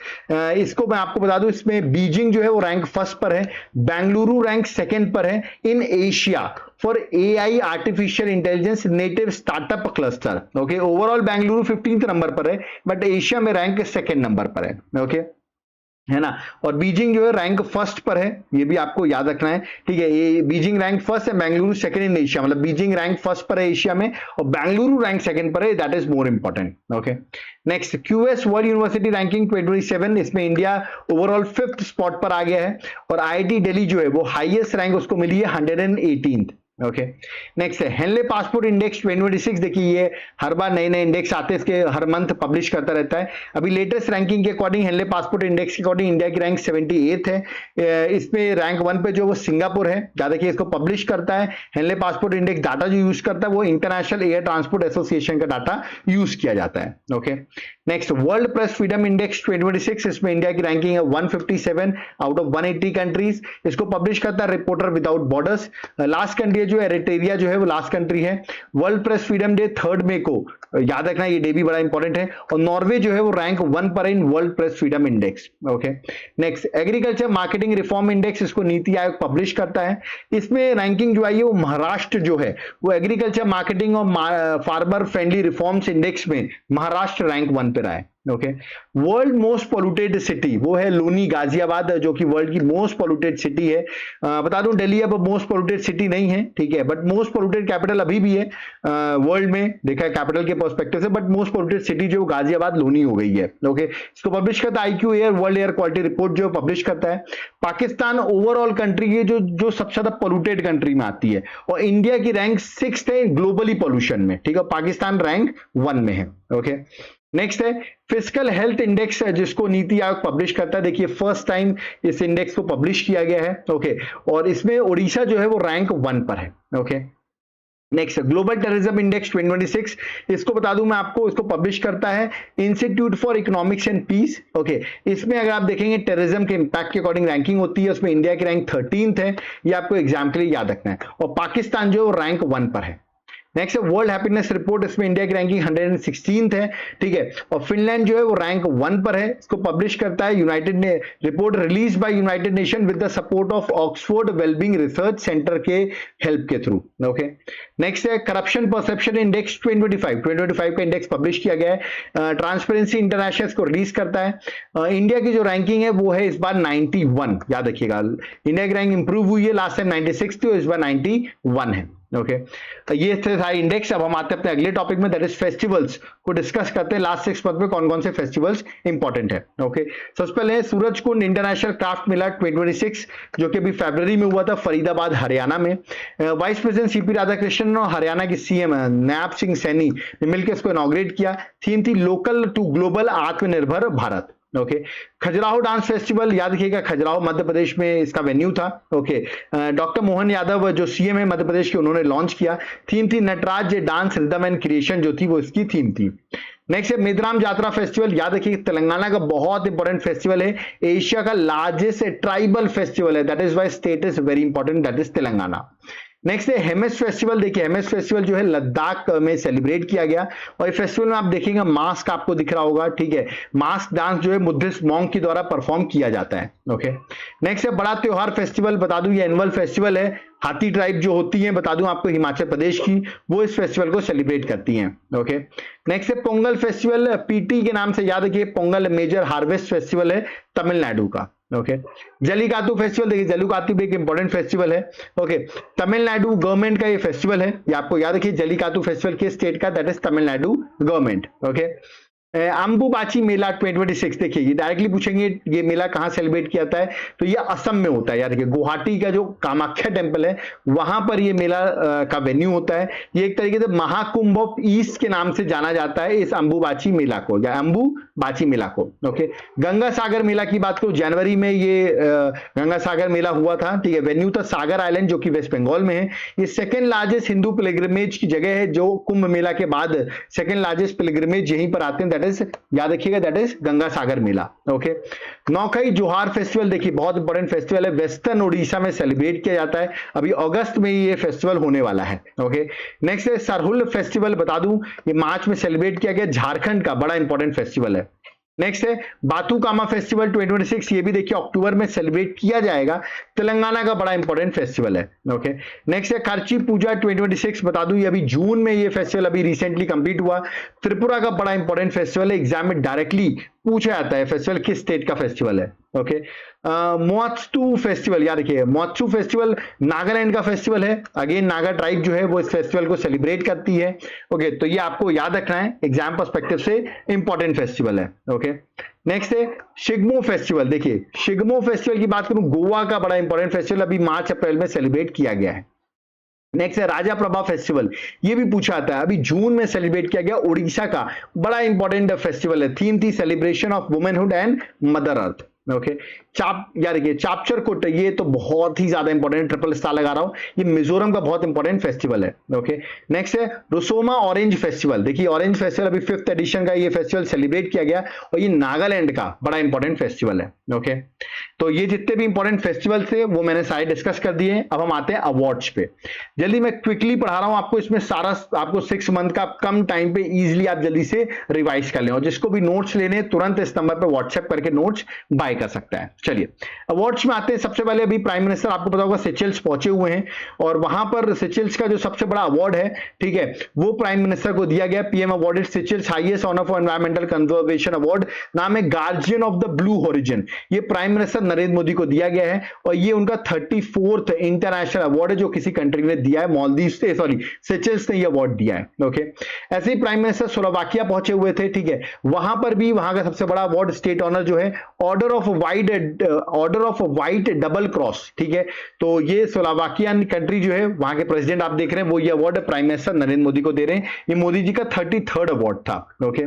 इसको मैं आपको बता दूं, इसमें बीजिंग जो है वो रैंक फर्स्ट पर है, बेंगलुरु रैंक सेकंड पर है in Asia for AI artificial intelligence native startup cluster. Okay, overall Bengaluru 15th number पर है बट एशिया में रैंक सेकंड नंबर पर है। ओके, है ना। और बीजिंग जो है रैंक फर्स्ट पर है, ये भी आपको याद रखना है, ठीक है। ये बीजिंग रैंक फर्स्ट है, बेंगलुरु सेकंड इन एशिया, मतलब बीजिंग रैंक फर्स्ट पर है एशिया में और बेंगलुरु रैंक सेकंड पर है, that is more important. Okay, next QS world university ranking 2027, इसमें इंडिया ओवरऑल 5th स्पॉट पर आ गया है और IIT दिल्ली जो है वो हाईएस्ट रैंक उसको मिली है 118th। ओके, नेक्स्ट है हेनले पासपोर्ट इंडेक्स 2026, देखिए ये हर बार नए नए इंडेक्स आते हैं, इसके हर मंथ पब्लिश करता रहता है। अभी लेटेस्ट रैंकिंग के अकॉर्डिंग हेनले पासपोर्ट इंडेक्स के अकॉर्डिंग इंडिया की रैंक 78th है। इसमें रैंक 1 पे जो वो सिंगापुर है, ज्यादा कि इसको पब्लिश करता है। हेनले पासपोर्ट इंडेक्स डाटा जो यूज करता है वो इंटरनेशनल एयर ट्रांसपोर्ट एसोसिएशन का डाटा यूज किया जाता है। Okay, next world press freedom index 2026, इसमें इंडिया की रैंकिंग है 157 आउट ऑफ 180 कंट्रीज। इसको पब्लिश करता है reporter without borders. Last country जो है एरिट्रिया जो है वो लास्ट कंट्री है। वर्ल्ड प्रेस फ्रीडम डे 3 मई को, याद रखना ये डे भी बड़ा इंपॉर्टेंट है। और नॉर्वे जो है वो रैंक 1 पर है in world press freedom index. Okay, next agriculture marketing reform index, इसको नीति आयोग पब्लिश करता है। इसमें रैंकिंग जो आई है वो महाराष्ट्र जो है वो एग्रीकल्चर मार्केटिंग और फार्मर फ्रेंडली रिफॉर्म्स इंडेक्स में महाराष्ट्र रैंक 1 पे रहा है। Okay, world most polluted city वो है लूनी गाजियाबाद, जो कि वर्ल्ड की मोस्ट पोल्यूटेड सिटी है। बता दूं दिल्ली अब मोस्ट पोल्यूटेड सिटी नहीं है, ठीक है, बट मोस्ट पोल्यूटेड कैपिटल अभी भी है वर्ल्ड में, देखा है कैपिटल के पर्सपेक्टिव से, बट मोस्ट पोल्यूटेड सिटी जो गाजियाबाद लूनी हो गई है। ओके, इसको पब्लिश करता है IQ air world air quality report जो पब्लिश करता है। पाकिस्तान ओवरऑल कंट्री की जो सबसे ज्यादा पोल्यूटेड कंट्री में आती है, और इंडिया की रैंक 6th है ग्लोबली पोल्यूशन में, ठीक है, पाकिस्तान रैंक 1 में है। ओके, नेक्स्ट है फिजिकल हेल्थ इंडेक्स, जिसको नीति आयोग पब्लिश करता है। देखिए फर्स्ट टाइम इस इंडेक्स को पब्लिश किया गया है। ओके, और इसमें ओडिशा जो है वो रैंक 1 पर है। Okay, next global terrorism index 2026, इसको बता दूं मैं आपको, इसको पब्लिश करता है institute for economics and peace. Okay, इसमें अगर आप देखेंगे टेररिज्म के इंपैक्ट के अकॉर्डिंग रैंकिंग होती है, उसमें इंडिया की रैंक 13th है। ये आपको एग्जाम के लिए याद रखना है। और पाकिस्तान जो रैंक 1 पर है। नेक्स्ट है वर्ल्ड हैप्पीनेस रिपोर्ट, इसमें इंडिया की रैंकिंग 116th है, ठीक है, और फिनलैंड जो है वो रैंक 1 पर है। इसको पब्लिश करता है यूनाइटेड ने report release by united nation with the support of Oxford wellbeing research centre के हेल्प के थ्रू। ओके, नेक्स्ट है करप्शन परसेप्शन इंडेक्स 2025 का इंडेक्स पब्लिश किया गया है। ट्रांसपेरेंसी इंटरनेशनल को रिलीज करता है। इंडिया की जो रैंकिंग है वो है इस बार 91, याद रखिएगा, इंडिया की रैंक इंप्रूव हुई है, लास्ट टाइम 96 थी और इस बार 91 है। ओके, ये थे सारे इंडेक्स। अब हम आते हैं अपने अगले टॉपिक में, दैट इज फेस्टिवल्स को डिस्कस करते हैं। लास्ट 6 मंथ में कौन कौन से फेस्टिवल्स इंपॉर्टेंट है। ओके, सबसे पहले है सूरजकुंड इंटरनेशनल क्राफ्ट मेला 2026, जो कि अभी फरवरी में हुआ था फरीदाबाद हरियाणा में। वाइस प्रेसिडेंट सीपी राधाकृष्णन और हरियाणा की सीएम नायब सिंह सैनी ने मिलकर इसको इनॉग्रेट किया। थीम थी लोकल टू ग्लोबल आत्मनिर्भर Bharat. Okay, Khajuraho dance festival, याद रखिएगा खजुराहो मध्य प्रदेश में इसका वेन्यू था। ओके, डॉक्टर मोहन यादव जो सीएम है मध्य प्रदेश के, उन्होंने लॉन्च किया। थीम थी Nataraj dance rhythm and creation, जो थी वो इसकी थीम थी। नेक्स्ट है मेदराम जात्रा फेस्टिवल, याद रखिए तेलंगाना का बहुत इंपॉर्टेंट फेस्टिवल है, एशिया का लार्जेस्ट ट्राइबल फेस्टिवल है, that is why state is very important, that is Telangana. Next है हेमेस फेस्टिवल, देखिए हेमेस फेस्टिवल जो है लद्दाख में सेलिब्रेट किया गया, और इस फेस्टिवल में आप देखेंगे मास्क आपको दिख रहा होगा, ठीक है, मास्क डांस जो है बुद्धिस्ट मॉन्क के द्वारा परफॉर्म किया जाता है। ओके, नेक्स्ट है बड़ा त्योहार फेस्टिवल, बता दूं ये एनुअल फेस्टिवल है। हाथी ट्राइब जो होती है, बता दूं आपको हिमाचल प्रदेश की, वो इस फेस्टिवल को सेलिब्रेट करती हैं। ओके, नेक्स्ट है पोंगल फेस्टिवल, पीटी के नाम से याद रखिए, पोंगल मेजर हार्वेस्ट फेस्टिवल है तमिलनाडु का। ओके, जलीकातु फेस्टिवल, देखिए जलीकातु भी एक इंपॉर्टेंट फेस्टिवल है। ओके, तमिलनाडु गवर्नमेंट का ये फेस्टिवल है, ये आपको याद रखिए, जलीकातु फेस्टिवल किस स्टेट का, that is Tamil Nadu government. Okay, Ambubachi Mela 2026, देखिए ये डायरेक्टली पूछेंगे ये मेला कहां सेलिब्रेट किया जाता है, तो ये असम में होता है। याद रखिए गुवाहाटी का जो कामाख्या टेम्पल है वहां पर ये मेला का वेन्यू होता है। ये एक तरीके से महाकुंभ ऑफ ईस्ट के नाम से जाना जाता है इस अंबुबाची मेला को, या अंबुबाची मेला को। ओके, गंगा सागर मेला की बात करूं, जनवरी में ये गंगा सागर मेला हुआ था, ठीक है, वेन्यू था सागर आइलैंड जो कि वेस्ट बंगाल में है। ये सेकेंड लार्जेस्ट हिंदू पिलग्रिमेज की जगह है, जो कुंभ मेला के बाद सेकेंड लार्जेस्ट पिलग्रिमेज यहीं पर आते हैं, याद रखिएगा that is Ganga Sagar Mela. Okay, Nuakhai Juhar festival, देखिए बहुत इंपॉर्टेंट फेस्टिवल है, वेस्टर्न ओडिशा में सेलिब्रेट किया जाता है, अभी अगस्त में ये फेस्टिवल होने वाला है। ओके, नेक्स्ट है सरहुल फेस्टिवल, बता दूं ये मार्च में सेलिब्रेट किया गया, झारखंड का बड़ा इंपॉर्टेंट फेस्टिवल है। नेक्स्ट है बाथुकामा फेस्टिवल 2026, ये भी देखिए अक्टूबर में सेलिब्रेट किया जाएगा, तेलंगाना का बड़ा इंपॉर्टेंट फेस्टिवल है। ओके, नेक्स्ट है खर्ची पूजा 2026, बता दूं ये अभी जून में ये फेस्टिवल अभी रिसेंटली कंप्लीट हुआ। त्रिपुरा का बड़ा इंपॉर्टेंट फेस्टिवल है, एग्जाम में डायरेक्टली पूछा जाता है फेस्टिवल किस स्टेट का फेस्टिवल है। ओके, मोत्सू फेस्टिवल, याद रखिए मोत्सू फेस्टिवल नागालैंड का फेस्टिवल है, अगेन नागा ट्राइब जो है वो इस फेस्टिवल को सेलिब्रेट करती है। ओके, तो ये आपको याद रखना है, एग्जाम पर्सपेक्टिव से इंपॉर्टेंट फेस्टिवल है। ओके, नेक्स्ट है शिग्मो फेस्टिवल, देखिए शिग्मो फेस्टिवल की बात करूं, गोवा का बड़ा इंपॉर्टेंट फेस्टिवल अभी मार्च अप्रैल में सेलिब्रेट किया गया है। नेक्स्ट है राजा प्रभा फेस्टिवल, ये भी पूछा आता है, अभी जून में सेलिब्रेट किया गया, ओडिशा का बड़ा इंपॉर्टेंट फेस्टिवल है, थीम थी celebration of womanhood and mother earth. Okay. यार ये चापचर कुट, ये तो बहुत ही ज्यादा इंपॉर्टेंट, ट्रिपल स्टार लगा रहा हूं, ये मिजोरम का बहुत इंपॉर्टेंट फेस्टिवल है। ओके। नेक्स्ट है रुसोमा ऑरेंज फेस्टिवल। देखिए ऑरेंज फेस्टिवल अभी 5th एडिशन का ये फेस्टिवल सेलिब्रेट किया गया और ये नागालैंड का बड़ा इंपॉर्टेंट फेस्टिवल है। ओके। तो ये जितने भी इंपॉर्टेंट फेस्टिवल थे वो मैंने सारे डिस्कस कर दिए हैं। अब हम आते हैं अवार्ड्स पे। जल्दी मैं क्विकली पढ़ा रहा हूं आपको, इसमें सारा आपको 6 मंथ का कम टाइम पे इजीली आप जल्दी से रिवाइज कर लें, और जिसको भी नोट्स लेने तुरंत इस नंबर पे व्हाट्सएप करके नोट्स बाय कर सकता है। चलिए अवार्ड्स में आते हैं। सबसे पहले अभी प्राइम मिनिस्टर आपको पता होगा सेचेल्स पहुंचे हुए हैं, और वहां पर सेचेल्स का जो सबसे बड़ा अवार्ड है, ठीक है, वो प्राइम मिनिस्टर को दिया गया। PM awarded Seychelles highest honour for environmental conservation award, नाम है guardian of the blue horizon. ये प्राइम मिनिस्टर नरेंद्र मोदी को दिया गया है, और ये उनका 34th इंटरनेशनल अवार्ड है जो किसी कंट्री ने दिया है। मालदीव से सेचेल्स ने ये अवार्ड दिया है। ओके। ऐसे ही प्राइम मिनिस्टर स्लोवाकिया पहुंचे हुए थे, ठीक है, वहां पर भी वहां का सबसे बड़ा अवार्ड स्टेट ऑनर जो है order of white double cross, ठीक है। तो ये स्लोवाकियन कंट्री जो है, वहां के प्रेसिडेंट आप देख रहे हैं, वो ये award prime minister Narendra Modi को दे रहे हैं। ये मोदी जी का 33rd अवार्ड था। ओके।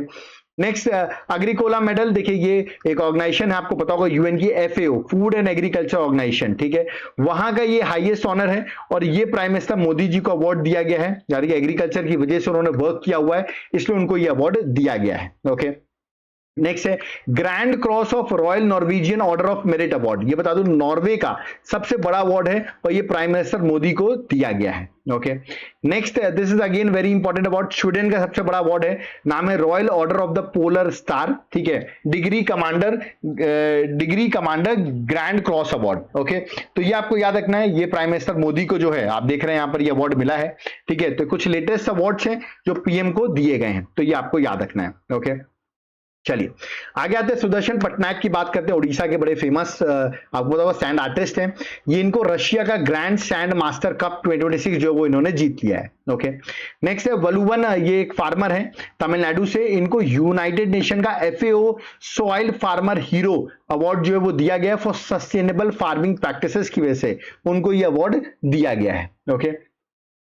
Next Agricola medal. देखिए ये एक ऑर्गेनाइजेशन है, आपको पता होगा, यूएन की FAO, food and agriculture organisation, ठीक है, वहां का ये हाईएस्ट ऑनर है, और ये प्राइम मिनिस्टर मोदी जी को अवार्ड दिया गया है, यानी एग्रीकल्चर की वजह से उन्होंने वर्क किया हुआ है, इसलिए उनको ये अवार्ड दिया गया है। ओके। नेक्स्ट है grand cross of royal Norwegian order of merit award. ये बता दूं नॉर्वे का सबसे बड़ा अवार्ड है, और ये प्राइम मिनिस्टर मोदी को दिया गया है। Okay. Next this is again very important award, Sweden का सबसे बड़ा अवार्ड है, नाम है royal order of the polar star, ठीक है, degree commander grand cross award. Okay. तो ये आपको याद रखना है, ये प्राइम मिनिस्टर मोदी को जो है आप देख रहे हैं यहाँ पर ये अवार्ड मिला है, ठीक है। तो कुछ लेटेस्ट अवार्ड्स हैं जो पीएम को दिए गए हैं, तो ये आपको याद रखना है। ओके। चलिए आगे आते हैं, सुदर्शन पटनायक की बात करते हैं, उड़ीसा के बड़े फेमस आपको पता होगा सैंड आर्टिस्ट हैं। ये इनको रशिया का ग्रैंड सैंड मास्टर कप 2026 जो वो इन्होंने जीत लिया है। ओके। नेक्स्ट है वलुवन, ये एक फार्मर है तमिलनाडु से, इनको यूनाइटेड नेशन का FAO soil farmer hero award जो है वो दिया गया फॉर सस्टेनेबल फार्मिंग प्रैक्टिसेस की वजह से उनको ये अवार्ड दिया गया है। ओके।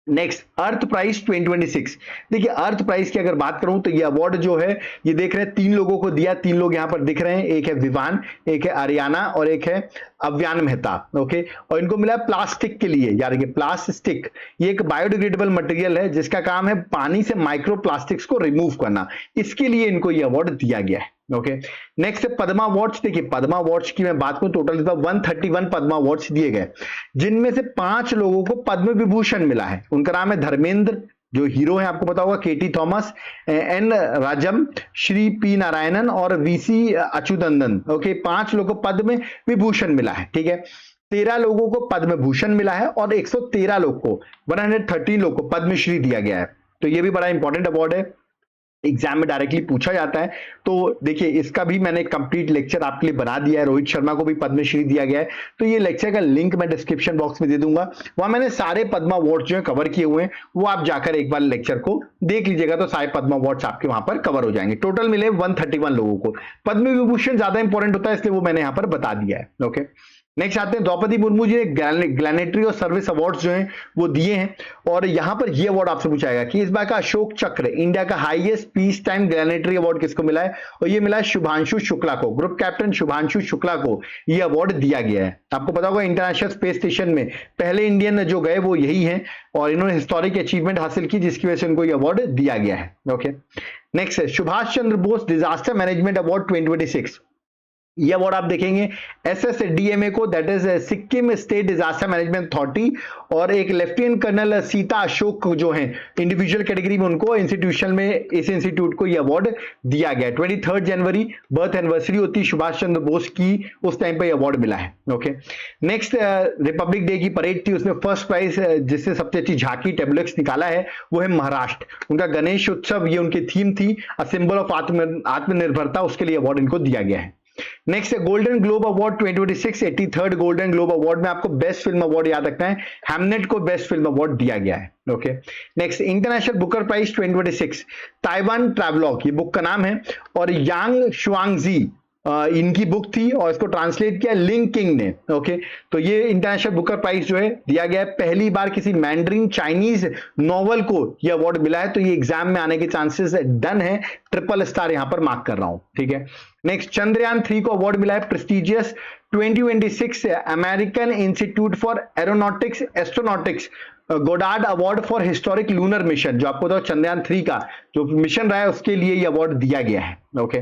नेक्स्ट अर्थ प्राइज 2026। देखिए अर्थ प्राइज की अगर बात करूं तो ये अवार्ड जो है, ये देख रहे हैं 3 लोगों को दिया, 3 लोग यहां पर दिख रहे हैं, एक है विवान, एक है आर्याना और एक है अव्यान मेहता। ओके। और इनको मिला है प्लास्टिक के लिए। यार ये प्लास्टिक ये एक बायोडिग्रेडेबल मटेरियल है जिसका काम है पानी से माइक्रो प्लास्टिक्स को रिमूव करना, इसके लिए इनको ये अवार्ड दिया गया है। ओके। नेक्स्ट है पद्मा अवार्ड्स। देखिए पद्मा अवार्ड्स की मैं बात करूं, टोटल 131 पद्मा अवार्ड्स दिए गए, जिनमें से 5 लोगों को पद्म विभूषण मिला है। उनका नाम है धर्मेंद्र जो हीरो है आपको पता होगा, KT थॉमस, N राजम, श्री P नारायणन और VC अच्युतनंदन। ओके। 5 लोगों को पद्म विभूषण मिला है, ठीक है। 13 लोगों को पद्म भूषण मिला है और 113 लोग को 113 लोग को पद्मश्री दिया गया है। तो ये भी बड़ा इंपॉर्टेंट अवार्ड है, एग्जाम में डायरेक्टली पूछा जाता है। तो देखिए इसका भी मैंने कंप्लीट लेक्चर आपके लिए बना दिया है, रोहित शर्मा को भी पद्मश्री दिया गया है, तो ये लेक्चर का लिंक मैं डिस्क्रिप्शन बॉक्स में दे दूंगा, वहां मैंने सारे पद्मा अवार्ड जो है कवर किए हुए हैं, वो आप जाकर एक बार लेक्चर को देख लीजिएगा तो सारे पद्मा अवार्ड्स आपके वहां पर कवर हो जाएंगे। टोटल मिले 131 लोगों को। पद्म विभूषण ज्यादा इंपॉर्टेंट होता है इसलिए वो मैंने यहां पर बता दिया है। ओके। नेक्स्ट आते हैं द्रौपदी मुर्मू जी ने ग्लैनेटरी और सर्विस अवार्ड्स जो हैं वो दिए हैं, और यहां पर ये अवार्ड आपसे पूछाएगा कि इस बार का अशोक चक्र इंडिया का हाईएस्ट पीस टाइम ग्लैनेटरी अवार्ड किसको मिला है, और ये मिला है शुभांशु शुक्ला को, ग्रुप कैप्टन शुभांशु शुक्ला को ये अवार्ड दिया गया है। आपको पता होगा इंटरनेशनल स्पेस स्टेशन में पहले इंडियन जो गए वो यही है, और इन्होंने हिस्टोरिक अचीवमेंट हासिल की जिसकी वजह से उनको ये अवार्ड दिया गया है। ओके। नेक्स्ट है Subhash Chandra Bose disaster management award 2026। ये अवार्ड आप देखेंगे SSDMA को, that is Sikkim state disaster management authority, और एक लेफ्टिनेंट कर्नल सीता अशोक जो हैं इंडिविजुअल कैटेगरी में, उनको इंस्टीट्यूशन में इस इंस्टीट्यूट को ये अवार्ड दिया गया है। 23 जनवरी बर्थ एनिवर्सरी होती सुभाष चंद्र बोस की, उस टाइम पे ये अवार्ड मिला है। ओके। नेक्स्ट रिपब्लिक डे की परेड थी, उसमें फर्स्ट प्राइज जिससे सबसे अच्छी झांकी टेबलेट्स निकाला है वो है महाराष्ट्र, उनका गणेश उत्सव ये उनकी थीम थी, अ सिंबल ऑफ आत्मनिर्भरता, उसके लिए अवार्ड इनको दिया गया है। नेक्स्ट है golden globe award 2026, 83rd golden globe award में आपको बेस्ट फिल्म अवार्ड याद रखना है, हैमनेट को बेस्ट फिल्म अवार्ड दिया गया है। Okay. Next international Booker prize 2026, Taiwan travelogue ये बुक का नाम है, और यांग शुआंगजी इनकी बुक थी, और इसको ट्रांसलेट किया लिंग किंग ने। ओके। तो ये इंटरनेशनल बुकर प्राइज जो है दिया गया है, पहली बार किसी मैंड्रिन चाइनीज नॉवल को ये अवार्ड मिला है, तो ये एग्जाम में आने के चांसेस डन है, ट्रिपल स्टार यहां पर मार्क कर रहा हूं, ठीक है। नेक्स्ट, चंद्रयान 3 को अवार्ड मिला है prestigious 2026 American institute for aeronautics astronautics Goddard award for historic lunar mission. जो आपको तो चंद्रयान 3 का जो मिशन रहा है उसके लिए ये अवार्ड दिया गया है। ओके,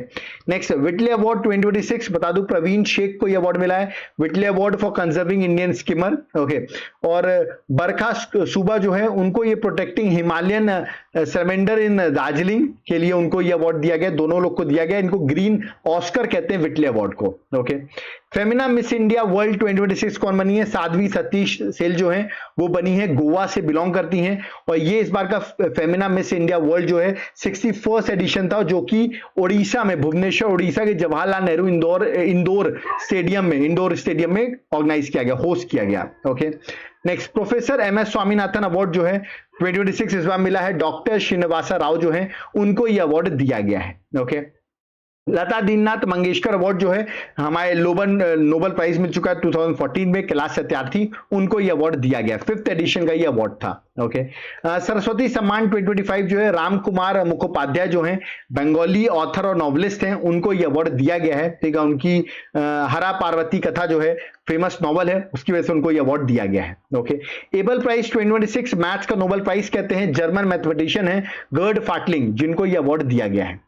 नेक्स्ट, विटले अवार्ड 2026 बता दूं प्रवीण शेख को ये अवार्ड मिला है, Whitley award for conserving Indian skimmer. Okay, और बरखा सूबा जो है उनको ये protecting Himalayan salamander in Darjeeling के लिए उनको ये अवार्ड दिया गया, दोनों लोग को दिया गया। इनको ग्रीन ऑस्कर कहते हैं विटले अवार्ड को। Okay, Femina miss India world 2026 कौन बनी है? साध्वी सतीश सेल जो है वो बनी है, गोवा से बिलोंग करती हैं। और ये इस बार का फेमिना मिस इंडिया वर्ल्ड जो है 61st एडिशन था, जो कि ओडिशा में, भुवनेश्वर ओडिशा के जवाहरलाल नेहरू इंदौर स्टेडियम में ऑर्गेनाइज किया गया, होस्ट किया गया। Okay, next, professor M S. Swaminathan award जो है 2026 इस बार मिला है डॉक्टर श्रीनिवासा राव जो है उनको ये अवार्ड दिया गया है। ओके, लता दीननाथ मंगेशकर अवार्ड जो है हमारे नोबेल प्राइज मिल चुका है 2014 में, कैलाश सत्यार्थी उनको ये अवार्ड दिया गया, 5th एडिशन का ये अवार्ड था। ओके, सरस्वती सम्मान 2025 जो है राम कुमार मुखोपाध्याय जो है बंगाली ऑथर और नॉवलिस्ट हैं, उनको ये अवार्ड दिया गया है। ठीक है, उनकी हरा पार्वती कथा जो है फेमस नॉवल है, उसकी वजह से उनको ये अवार्ड दिया गया है। ओके, एबल प्राइज 2026 मैथ्स का नोबेल प्राइज कहते हैं, जर्मन मैथमेटिशियन है गर्ड फाटलिंग जिनको ये अवार्ड दिया गया है।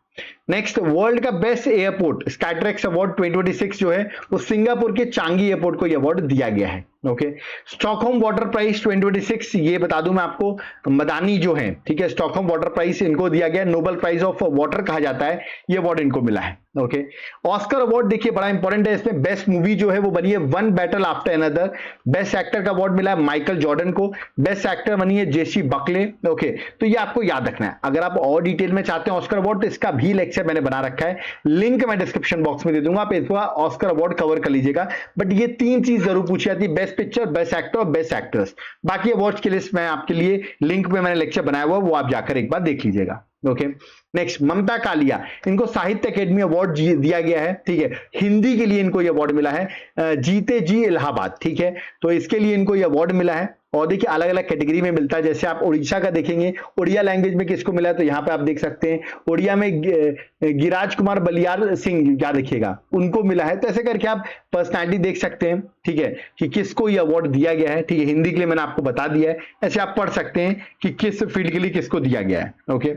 नेक्स्ट, वर्ल्ड का बेस्ट एयरपोर्ट स्काईट्रैक्स अवार्ड 2026 जो है वो सिंगापुर के चांगी एयरपोर्ट को ये अवार्ड दिया गया है। ओके, स्टॉकहोम वाटर प्राइज 2026 ये बता दूं मैं आपको, मदानी जो है, ठीक है, स्टॉकहोम वाटर प्राइज इनको दिया गया, नोबेल प्राइज ऑफ वाटर कहा जाता है, ये अवार्ड इनको मिला है। ओके, ऑस्कर अवार्ड देखिए बड़ा इंपॉर्टेंट है, इसमें बेस्ट मूवी जो है वो बनी है one battle after another, best actor का अवार्ड मिला है माइकल जॉर्डन को, बेस्ट एक्टर बनी है जेसी बकले। ओके, तो ये आपको याद रखना है। अगर आप और डिटेल में चाहते हैं ऑस्कर अवार्ड तो इसका भी लेक्चर मैंने बना रखा है, लिंक मैं डिस्क्रिप्शन बॉक्स में दे दूंगा, आप इसका ऑस्कर अवार्ड कवर कर लीजिएगा। बट ये 3 चीज जरूर पूछी जाती है, बेस्ट पिक्चर, बेस्ट एक्टर और बेस्ट एक्ट्रेस। बाकी अवार्ड्स की लिस्ट मैं आपके लिए लिंक में मैंने लेक्चर बनाया हुआ, वो आप जाकर एक बार देख लीजिएगा। ओके, नेक्स्ट, ममता कालिया, इनको साहित्य अकेडमी अवार्ड दिया गया है। ठीक है, हिंदी के लिए इनको ये अवार्ड मिला है, जीते जी इलाहाबाद। ठीक है, तो इसके लिए इनको ये अवार्ड मिला है। और देखिए अलग अलग कैटेगरी में मिलता है, जैसे आप उड़ीसा का देखेंगे, उड़िया लैंग्वेज में किसको मिला है तो यहाँ पे आप देख सकते हैं उड़िया में गिराज कुमार बलियार सिंह क्या देखिएगा उनको मिला है। तो ऐसे करके आप पर्सनैलिटी देख सकते हैं, ठीक है, कि किसको ये अवार्ड दिया गया है। ठीक है, हिंदी के लिए मैंने आपको बता दिया है, ऐसे आप पढ़ सकते हैं कि किस फील्ड के लिए किसको दिया गया है। ओके,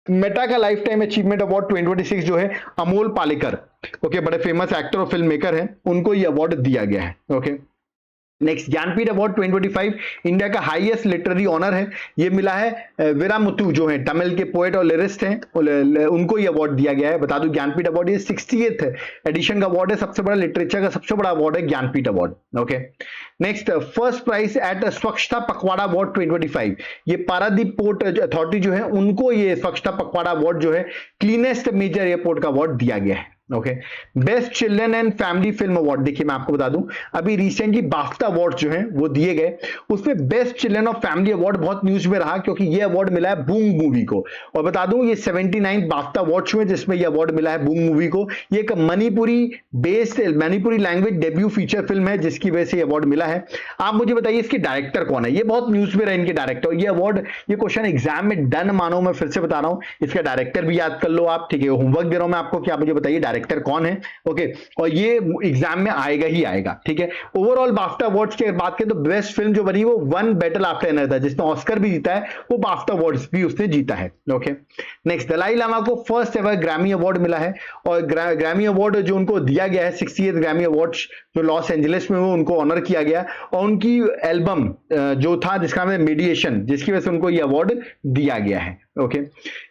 मेटा का लाइफ टाइम अचीवमेंट अवार्ड 2026 जो है अमोल पालेकर, ओके, बड़े फेमस एक्टर और फिल्म मेकर हैं, उनको ये अवार्ड दिया गया है। Okay, next, Jnanpith award 2025 India का हाईएस्ट लिटरेरी ऑनर है, ये मिला है वीरामुत्तु जो है तमिल के पोएट और लिरिस्ट हैं, उनको ये अवार्ड दिया गया है। बता दूं ज्ञानपीठ अवार्ड ये 68th एडिशन का अवार्ड है, सबसे बड़ा लिटरेचर का सबसे बड़ा अवार्ड है Jnanpith award. Okay, next, first prize at Swachhata Pakhwada award 2025, ये पारादीप पोर्ट अथॉरिटी जो है उनको ये स्वच्छता पखवाड़ा अवार्ड जो है क्लीनेस्ट मेजर एयरपोर्ट का अवार्ड दिया गया है। Okay, best children and family film award देखिए मैं आपको बता दूं, अभी रिसेंटली बाफ्टा अवार्ड जो हैं वो दिए गए, उसमें बेस्ट चिल्ड्रन और फैमिली अवार्ड बहुत न्यूज में रहा क्योंकि ये अवार्ड मिला है बूम मूवी को। और बता दूं ये 79 बाफ्टा अवार्ड हुए जिसमें ये अवार्ड मिला है बूम मूवी को। ये एक Manipuri based Manipuri language debut feature film है जिसकी वजह से ये अवार्ड मिला है। आप मुझे बताइए इसके डायरेक्टर कौन है, ये बहुत न्यूज में रहा इनके डायरेक्टर। ये अवार्ड, ये क्वेश्चन एग्जाम में डन मानो, मैं फिर से बता रहा हूं, इसका डायरेक्टर भी याद कर लो आप। ठीक है, होमवर्क दे रहा हूं मैं आपको कि आप मुझे बताइए डायरेक्टर कौन है। ओके, और ये एग्जाम में आएगा ही आएगा। ठीक है, ओवरऑल बाफ्टा अवार्ड्स की बात करें तो बेस्ट फिल्म जो बनी वो वन बैटल आफ्टर अनदर, जिसने ऑस्कर भी जीता है, वो बाफ्टा अवार्ड्स भी उसने जीता है। ओके, नेक्स्ट, दलाई लामा को फर्स्ट एवर ग्रैमी अवार्ड मिला है और ग्रैमी अवार्ड जो उनको दिया गया है 60th ग्रैमी अवार्ड्स जो लॉस एंजलिस में वो उनको ऑनर किया गया, और उनकी एल्बम जो था जिसका नाम है मेडिएशन, जिसकी वजह से उनको ये अवार्ड दिया गया है। Okay,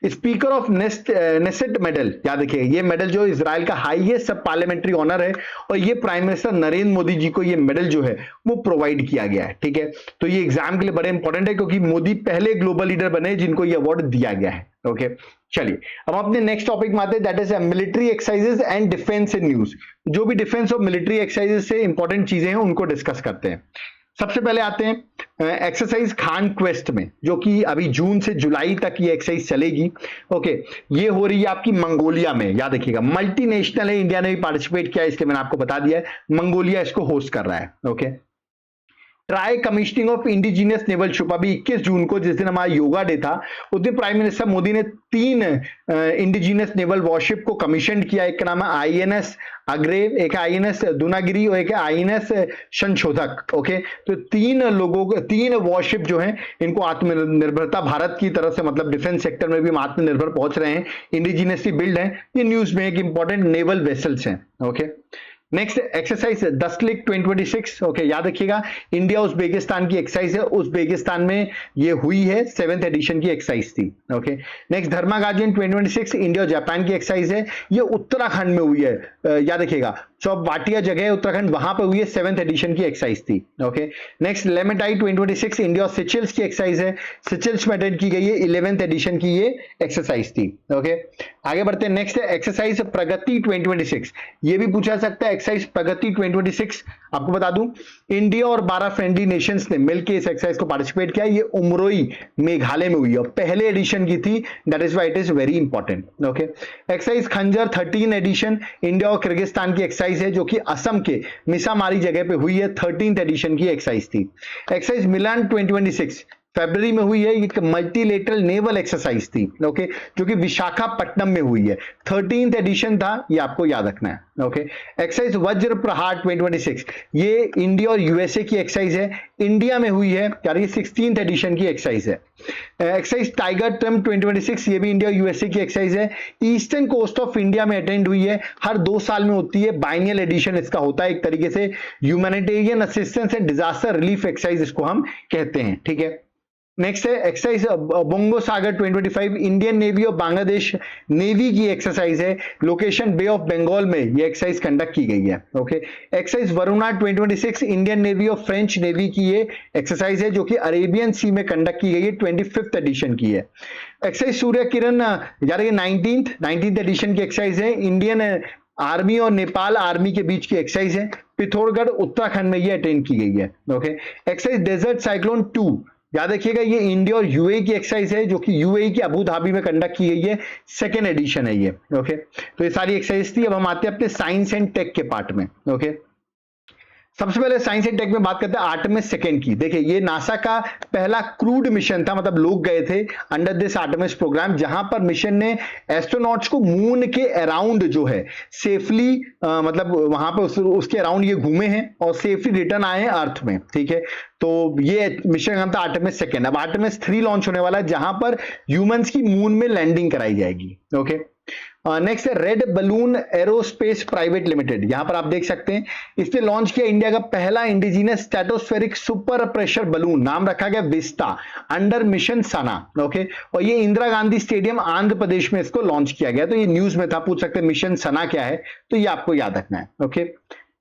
speaker of Knesset medal, याद रखिए ये मेडल जो इजराइल का हाईएस्ट पार्लियामेंट्री ऑनर है और ये प्राइम मिनिस्टर नरेंद्र मोदी जी को ये मेडल जो है वो प्रोवाइड किया गया है। ठीक है, तो ये एग्जाम के लिए बड़े इंपॉर्टेंट है क्योंकि मोदी पहले ग्लोबल लीडर बने जिनको ये अवार्ड दिया गया है। ओके, चलिए अब अपने नेक्स्ट टॉपिक में आते हैं, that is military exercises and defence in news. जो भी डिफेंस और मिलिट्री एक्सरसाइजेस से इंपॉर्टेंट चीजें हैं उनको डिस्कस करते हैं। सबसे पहले आते हैं एक्सरसाइज खान क्वेस्ट में, जो कि अभी जून से जुलाई तक ये एक्सरसाइज चलेगी। ओके, ये हो रही है आपकी मंगोलिया में, याद रखिएगा मल्टीनेशनल है, इंडिया ने भी पार्टिसिपेट किया है, इसलिए मैंने आपको बता दिया है मंगोलिया इसको होस्ट कर रहा है। Okay, try commissioning of indigenous naval ship, अभी 21 जून को जिस दिन हमारा योगा डे था उस दिन प्राइम मिनिस्टर मोदी ने 3 इंडिजिनियस नेवल वॉरशिप को कमीशन किया। एक का नाम है आईएनएस अग्रेव, एक आईएनएस दुनागिरी और एक आईएनएस संशोधक। ओके, तो 3 वॉरशिप जो हैं इनको आत्मनिर्भरता भारत की तरफ से, मतलब डिफेंस सेक्टर में भी हम आत्मनिर्भर पहुंच रहे हैं, इंडिजिनियसली बिल्ड है। ये न्यूज में एक इंपॉर्टेंट नेवल वेसल्स हैं। Okay, next exercise 10 click 2026। Okay, याद रखिएगा इंडिया उज्बेकिस्तान की एक्सरसाइज है, उज्बेकिस्तान में ये हुई है, 7th एडिशन की एक्सरसाइज थी। ओके, नेक्स्ट धर्मा गार्जियन 2026 इंडिया और जापान की एक्सरसाइज है, ये उत्तराखंड में हुई है। याद रखिएगा चौबाटिया जगह है उत्तराखंड, वहां पर हुई है, 7th एडिशन की एक्सरसाइज थी। ओके, नेक्स्ट लेमेटाई 2026 इंडिया और सिचल्स की एक्सरसाइज है, सिचल्स में अटेंड की गई है, 11th एडिशन की ये एक्सरसाइज थी। ओके, आगे बढ़ते हैं। नेक्स्ट है एक्सरसाइज प्रगति 2026, ये भी पूछा सकता है एक्सरसाइज प्रगति 2026। आपको बता दूं इंडिया और 12 फ्रेंडली नेशंस ने मिलकर इस एक्सरसाइज को पार्टिसिपेट किया। ये उमरोई मेघालय में हुई है और पहले एडिशन की थी, that is why it is very important. Okay, exercise खंजर 13 एडिशन इंडिया और किर्गिस्तान की एक्सरसाइज है जो कि असम के मिसामारी जगह पे हुई है, 13th एडिशन की एक्सरसाइज थी। एक्सरसाइज मिलान 2026 फरवरी में हुई है, एक मल्टीलेटरल नेवल एक्सरसाइज थी। ओके, जो कि विशाखापट्टनम में हुई है, 13th एडिशन था, ये आपको याद रखना है। ओके, एक्सरसाइज वज्र प्रहार 2026 ये इंडिया और यूएसए की एक्सरसाइज है, इंडिया में हुई है, यार ये 16th एडिशन की एक्सरसाइज है। एक्सरसाइज टाइगर ट्रम्प 2026 ये भी इंडिया और यूएसए की एक्सरसाइज है, ईस्टर्न कोस्ट ऑफ इंडिया में अटेंड हुई है, हर 2 साल में होती है, बाइनियल एडिशन इसका होता है, एक तरीके से humanitarian assistance and disaster relief exercise इसको हम कहते हैं। ठीक है, नेक्स्ट है एक्सरसाइज बोंगो सागर 2025 इंडियन नेवी और बांग्लादेश नेवी की एक्सरसाइज है, लोकेशन बे ऑफ बंगाल में ये एक्सरसाइज कंडक्ट की गई है। Okay, exercise Varuna 2026 Indian navy और फ्रेंच नेवी की ये एक्सरसाइज है जो कि अरेबियन सी में कंडक्ट की गई है, 25th एडिशन की है। एक्सरसाइज सूर्य किरण यार ये 19th एडिशन की एक्सरसाइज है, इंडियन आर्मी और नेपाल आर्मी के बीच की एक्सरसाइज है, पिथौरागढ़ उत्तराखंड में ये अटेंड की गई है। ओके, एक्सरसाइज डेजर्ट साइक्लोन 2 याद रखिएगा ये इंडिया और यूएई की एक्सरसाइज है जो कि यूएई की अबू धाबी में कंडक्ट की गई है, 2nd एडिशन है ये। ओके, तो ये सारी एक्सरसाइज थी। अब हम आते हैं अपने साइंस एंड टेक के पार्ट में। ओके, सबसे पहले साइंस एंड टेक में बात करते हैं आर्टेमिस 2 की। देखिए ये नासा का पहला क्रूड मिशन था, मतलब लोग गए थे अंडर दिस आर्टेमिस प्रोग्राम, जहां पर मिशन ने एस्ट्रोनॉट्स को मून के अराउंड जो है सेफली मतलब वहां पर उसके अराउंड ये घूमे हैं और सेफली रिटर्न आए हैं अर्थ में। ठीक है, तो ये मिशन का नाम था आर्टेमिस 2। अब आर्टेमिस 3 लॉन्च होने वाला है जहां पर ह्यूमंस की मून में लैंडिंग कराई जाएगी। ओके, नेक्स्ट है red balloon aerospace private limited, यहां पर आप देख सकते हैं इसने लॉन्च किया इंडिया का पहला indigenous stratospheric super pressure balloon, नाम रखा गया विस्टा, अंडर मिशन सना। ओके, और ये इंदिरा गांधी स्टेडियम आंध्र प्रदेश में इसको लॉन्च किया गया। तो ये न्यूज में था, पूछ सकते हैं मिशन सना क्या है, तो ये आपको याद रखना है। ओके,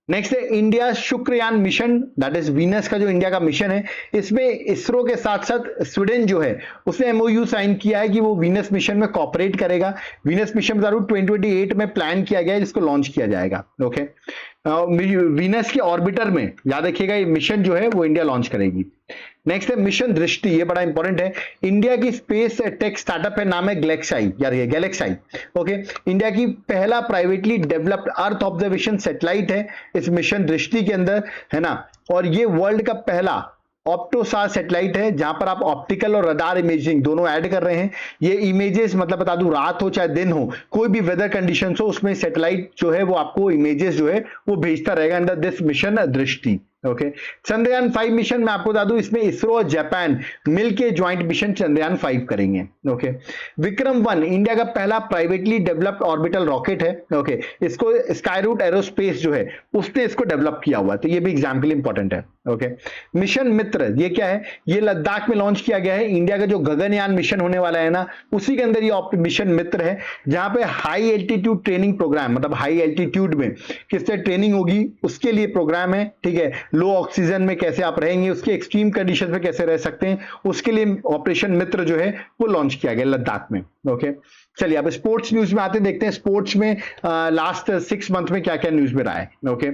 नेक्स्ट है India Shukrayaan mission, that is Venus का जो इंडिया का मिशन है, इसमें इसरो के साथ साथ स्वीडन जो है उसने एमओयू साइन किया है कि वो वीनस मिशन में कॉपरेट करेगा। वीनस मिशन 2028 में प्लान किया गया है, जिसको लॉन्च किया जाएगा। ओके, वीनस के ऑर्बिटर में याद रखिएगा ये मिशन जो है वो इंडिया लॉन्च करेगी। नेक्स्ट है मिशन दृष्टि, ये बड़ा इंपॉर्टेंट है, इंडिया की स्पेस टेक स्टार्टअप है, नाम है गैलेक्साई, यार ये गैलेक्साई। ओके, इंडिया की पहला privately developed earth observation satellite है इस मिशन दृष्टि के अंदर, है ना, और ये वर्ल्ड का पहला ऑप्टोसार सैटेलाइट है जहां पर आप ऑप्टिकल और रडार इमेजिंग दोनों ऐड कर रहे हैं। ये इमेजेस मतलब बता दूं रात हो चाहे दिन हो, कोई भी वेदर कंडीशन हो, उसमें सैटेलाइट जो है वो आपको इमेजेस जो है वो भेजता रहेगा अंडर दिस मिशन दृष्टि। ओके, चंद्रयान 5 मिशन में आपको बता दूं इसमें इसरो और जापान मिलके ज्वाइंट मिशन चंद्रयान 5 करेंगे। ओके, विक्रम 1 इंडिया का पहला प्राइवेटली डेवलप्ड ऑर्बिटल रॉकेट है। ओके, इसको स्काईरूट एरोस्पेस जो है उसने इसको डेवलप किया हुआ है, तो ये भी एग्जाम्पल इंपॉर्टेंट है। ओके, मिशन मित्र ये क्या है, ये लद्दाख में लॉन्च किया गया है, इंडिया का जो गगनयान मिशन होने वाला है ना उसी के अंदर ये मिशन मित्र है, जहां पे हाई एल्टीट्यूड ट्रेनिंग प्रोग्राम, मतलब हाई एल्टीट्यूड में किस तरह ट्रेनिंग होगी उसके लिए प्रोग्राम है। ठीक है, लो ऑक्सीजन में कैसे आप रहेंगे, उसके एक्सट्रीम कंडीशन में कैसे रह सकते हैं, उसके लिए ऑपरेशन मित्र जो है वो लॉन्च किया गया लद्दाख में। ओके, चलिए अब स्पोर्ट्स न्यूज में आते देखते हैं स्पोर्ट्स में लास्ट 6 मंथ में क्या क्या न्यूज में रहा है। ओके,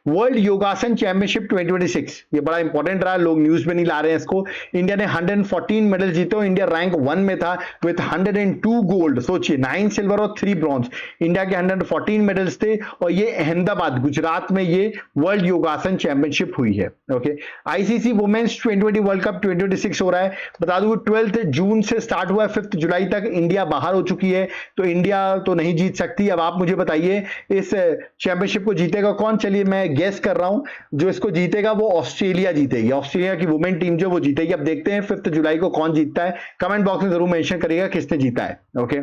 वर्ल्ड योगासन चैंपियनशिप 2026 ये बड़ा इंपॉर्टेंट रहा, लोग न्यूज में नहीं ला रहे हैं इसको। इंडिया ने 114 मेडल जीते, इंडिया रैंक 1 में था विथ 102 गोल्ड। सोचिए 9 सिल्वर और 3 ब्रॉन्ज, इंडिया के 114 मेडल्स थे और ये अहमदाबाद गुजरात में ये वर्ल्ड योगासन चैंपियनशिप हुई है। Okay, ICC women's T20 world cup 2026 हो रहा है। बता दूं 12 जून से स्टार्ट हुआ है, 5 जुलाई तक इंडिया बाहर हो चुकी है, तो इंडिया तो नहीं जीत सकती। अब आप मुझे बताइए इस चैंपियनशिप को जीतेगा कौन? चलिए मैं गेस कर रहा हूं, जो इसको जीतेगा वो ऑस्ट्रेलिया जीतेगी, ऑस्ट्रेलिया की वुमेन टीम जो वो जीतेगी। अब देखते हैं 5 जुलाई को कौन जीतता है, कमेंट बॉक्स में जरूर मेंशन करिएगा किसने जीता है। ओके,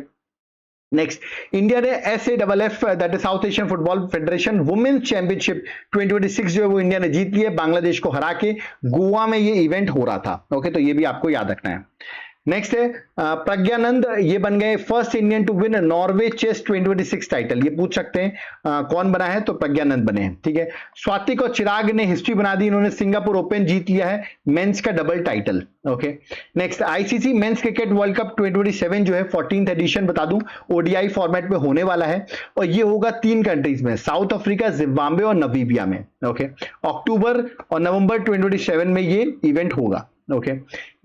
नेक्स्ट, इंडिया ने SAFF that is South Asian football federation women's championship 2026 जो है वो इंडिया ने जीत ली है, बांग्लादेश को हरा के। गोवा में ये इवेंट हो रहा था। ओके, तो ये भी आपको याद रखना है। नेक्स्ट है प्रज्ञानंद, ये बन गए first Indian to win Norway chess 2026 title. ये पूछ सकते हैं कौन बना है, तो प्रज्ञानंद बने हैं। ठीक है, स्वातिक और चिराग ने हिस्ट्री बना दी, इन्होंने सिंगापुर ओपन जीत लिया है, मेंस का double title. Okay, next ICC men's cricket world cup 2027 जो है 14th एडिशन बता दूं ओडीआई फॉर्मेट में होने वाला है और ये होगा 3 कंट्रीज में, साउथ अफ्रीका, जिम्बाब्वे और नामीबिया में। ओके, अक्टूबर और नवंबर 2027 में ये इवेंट होगा। Okay,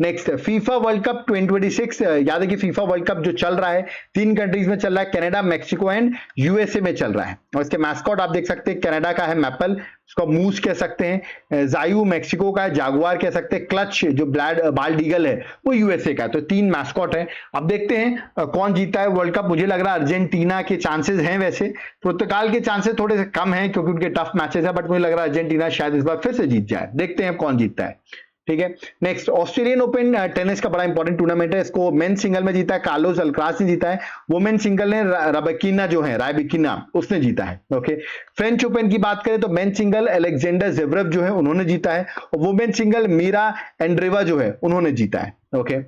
next FIFA world cup 2026, याद है कि फीफा वर्ल्ड कप जो चल रहा है 3 कंट्रीज में चल रहा है, कनाडा, मैक्सिको एंड यूएसए में चल रहा है। और इसके मैस्कॉट आप देख सकते हैं, कनाडा का है मैपल, उसको मूस कह सकते हैं, जायू मैक्सिको का है, जागुआर कह सकते हैं, क्लच जो बाल्ड ईगल है वो यूएसए का है। तो 3 मैस्कॉट है। अब देखते हैं कौन जीता है वर्ल्ड कप। मुझे लग रहा है अर्जेंटीना के चांसेस हैं, वैसे पुर्तगाल के चांसेस थोड़े से कम हैं क्योंकि उनके टफ मैचेस है, बट मुझे लग रहा है अर्जेंटीना शायद इस बार फिर से जीत जाए। देखते हैं कौन जीतता है। ठीक है, नेक्स्ट ऑस्ट्रेलियन ओपन टेनिस का बड़ा इंपॉर्टेंट टूर्नामेंट है, इसको मेन सिंगल में जीता है कार्लोस अल्काराज ने जीता है, वुमेन सिंगल ने रायबिकिना जो है रायबिकिना उसने जीता है। ओके, फ्रेंच ओपन की बात करें तो मेन सिंगल अलेक्जेंडर ज़वेरेव जो है उन्होंने जीता है और वुमेन सिंगल मीरा एंड्रेवा जो है उन्होंने जीता है। ओके,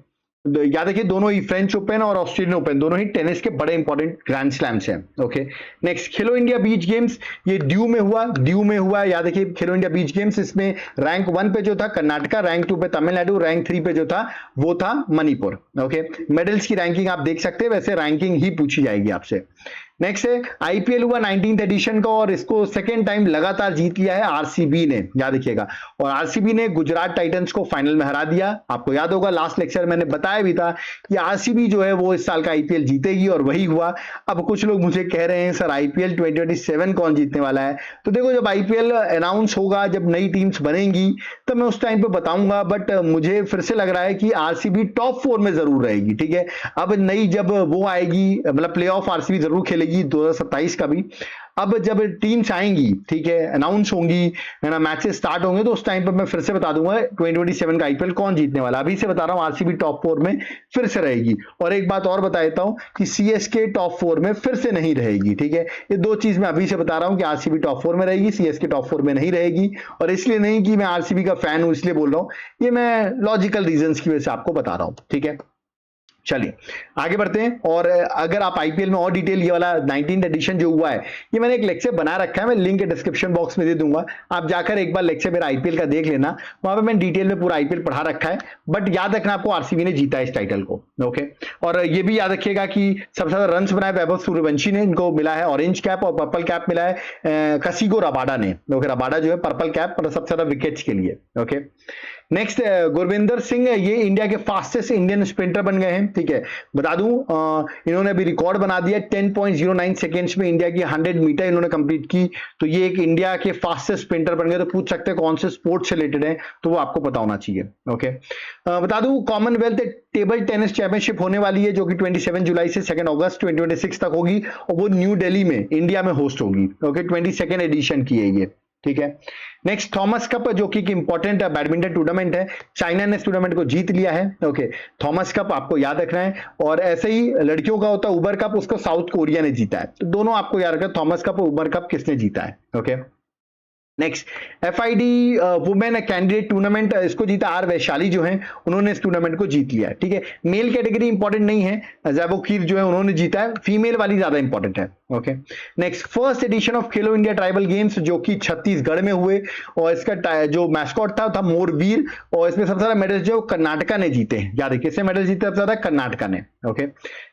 याद रखिए दोनों ही फ्रेंच ओपन और ऑस्ट्रेलियन ओपन दोनों ही टेनिस के बड़े इंपॉर्टेंट ग्रैंड स्लैम्स हैं। ओके, नेक्स्ट खेलो इंडिया बीच गेम्स, ये ड्यू में हुआ है। याद रखिए खेलो इंडिया बीच गेम्स, इसमें रैंक 1 पे जो था कर्नाटका, रैंक 2 पे तमिलनाडु, रैंक 3 पे जो था वो था मणिपुर। ओके, मेडल्स की रैंकिंग आप देख सकते हैं, वैसे रैंकिंग ही पूछी जाएगी आपसे। नेक्स्ट है आईपीएल हुआ 19th एडिशन का और इसको सेकेंड टाइम लगातार जीत लिया है आरसीबी ने, याद रखिएगा। और आरसीबी ने गुजरात टाइटंस को फाइनल में हरा दिया। आपको याद होगा लास्ट लेक्चर मैंने बताया भी था कि आरसीबी जो है वो इस साल का आईपीएल जीतेगी और वही हुआ। अब कुछ लोग मुझे कह रहे हैं सर आईपीएल 2027 कौन जीतने वाला है, तो देखो जब आईपीएल अनाउंस होगा, जब नई टीम्स बनेंगी तो मैं उस टाइम पे बताऊंगा, बट मुझे फिर से लग रहा है कि आरसीबी टॉप 4 में जरूर रहेगी। ठीक है, अब नई जब वो आएगी, मतलब प्ले ऑफ आरसीबी जरूर खेलेगी 2027 का भी। अब जब टीम्स आएंगी, ठीक है, अनाउंस होंगी, है ना, मैचेस स्टार्ट होंगे, तो उस टाइम पर मैं फिर से बता दूंगा 2027 का आईपीएल कौन जीतने वाला। अभी से बता रहा हूं आरसीबी टॉप 4 में फिर से रहेगी। और एक बात और बता देता हूं कि सीएसके टॉप 4 में फिर से नहीं रहेगी। ठीक है, ये 2 चीज मैं अभी से बता रहा हूं कि आरसीबी टॉप 4 में रहेगी, सीएसके टॉप 4 में नहीं रहेगी। और इसलिए नहीं कि मैं आरसीबी का फैन हूं इसलिए बोल रहा हूं, ये मैं लॉजिकल रीजंस की वजह से आपको बता रहा हूं। ठीक है, चलिए आगे बढ़ते हैं। और अगर आप आईपीएल में और डिटेल, ये वाला 19th एडिशन जो हुआ है, ये मैंने एक लेक्चर बना रखा है, मैं लिंक डिस्क्रिप्शन बॉक्स में दे दूंगा, आप जाकर एक बार लेक्चर मेरा आईपीएल का देख लेना, वहां पे मैंने डिटेल में पूरा आईपीएल पढ़ा रखा है। बट याद रखना आपको आरसीबी ने जीता इस टाइटल को। ओके, और ये भी याद रखिएगा कि सबसे ज्यादा रन बनाए वैभव सूर्यवंशी ने, इनको मिला है ऑरेंज कैप और पर्पल कैप मिला है कसिगो रबाडा ने। ओके, रबाडा जो है पर्पल कैप और सबसे ज्यादा विकेट्स के लिए। ओके, नेक्स्ट गुरविंदर सिंह, ये इंडिया के फास्टेस्ट इंडियन स्प्रिंटर बन गए हैं। ठीक है, बता दूं इन्होंने अभी रिकॉर्ड बना दिया 10.09 सेकेंड्स में इंडिया की 100 मीटर इन्होंने कंप्लीट की, तो ये एक इंडिया के फास्टेस्ट स्प्रिंटर बन गए। तो पूछ सकते हैं कौन से स्पोर्ट्स से रिलेटेड है, तो वो आपको पता होना चाहिए। ओके, बता दूं कॉमनवेल्थ टेबल टेनिस चैंपियनशिप होने वाली है जो कि 27 जुलाई से 2 अगस्त 2026 तक होगी और वो न्यू दिल्ली में इंडिया में होस्ट होगी। ओके, 22nd एडिशन की है ये। ठीक है, नेक्स्ट थॉमस कप जो कि इंपॉर्टेंट बैडमिंटन टूर्नामेंट है, चाइना ने इस टूर्नामेंट को जीत लिया है। ओके, थॉमस कप आपको याद रखना है। और ऐसे ही लड़कियों का होता है उबर कप, उसको साउथ कोरिया ने जीता है। तो दोनों आपको याद रखना, थॉमस कप और उबर कप किसने जीता है। Okay, next एफआईडी women candidate tournament, इसको जीता आर वैशाली जो है, उन्होंने इस टूर्नामेंट को जीत लिया। ठीक है, मेल कैटेगरी इंपॉर्टेंट नहीं है, जैबो खीर जो है उन्होंने जीता है, फीमेल वाली ज्यादा इंपॉर्टेंट है। Okay, next first edition of Khelo India tribal games जो कि छत्तीसगढ़ में हुए और इसका जो मैस्कॉट था मोरवीर, और इसमें सबसे ज्यादा मेडल जो कर्नाटका ने जीते हैं। याद है किसने मेडल जीते सबसे ज्यादा? कर्नाटका ने। ओके,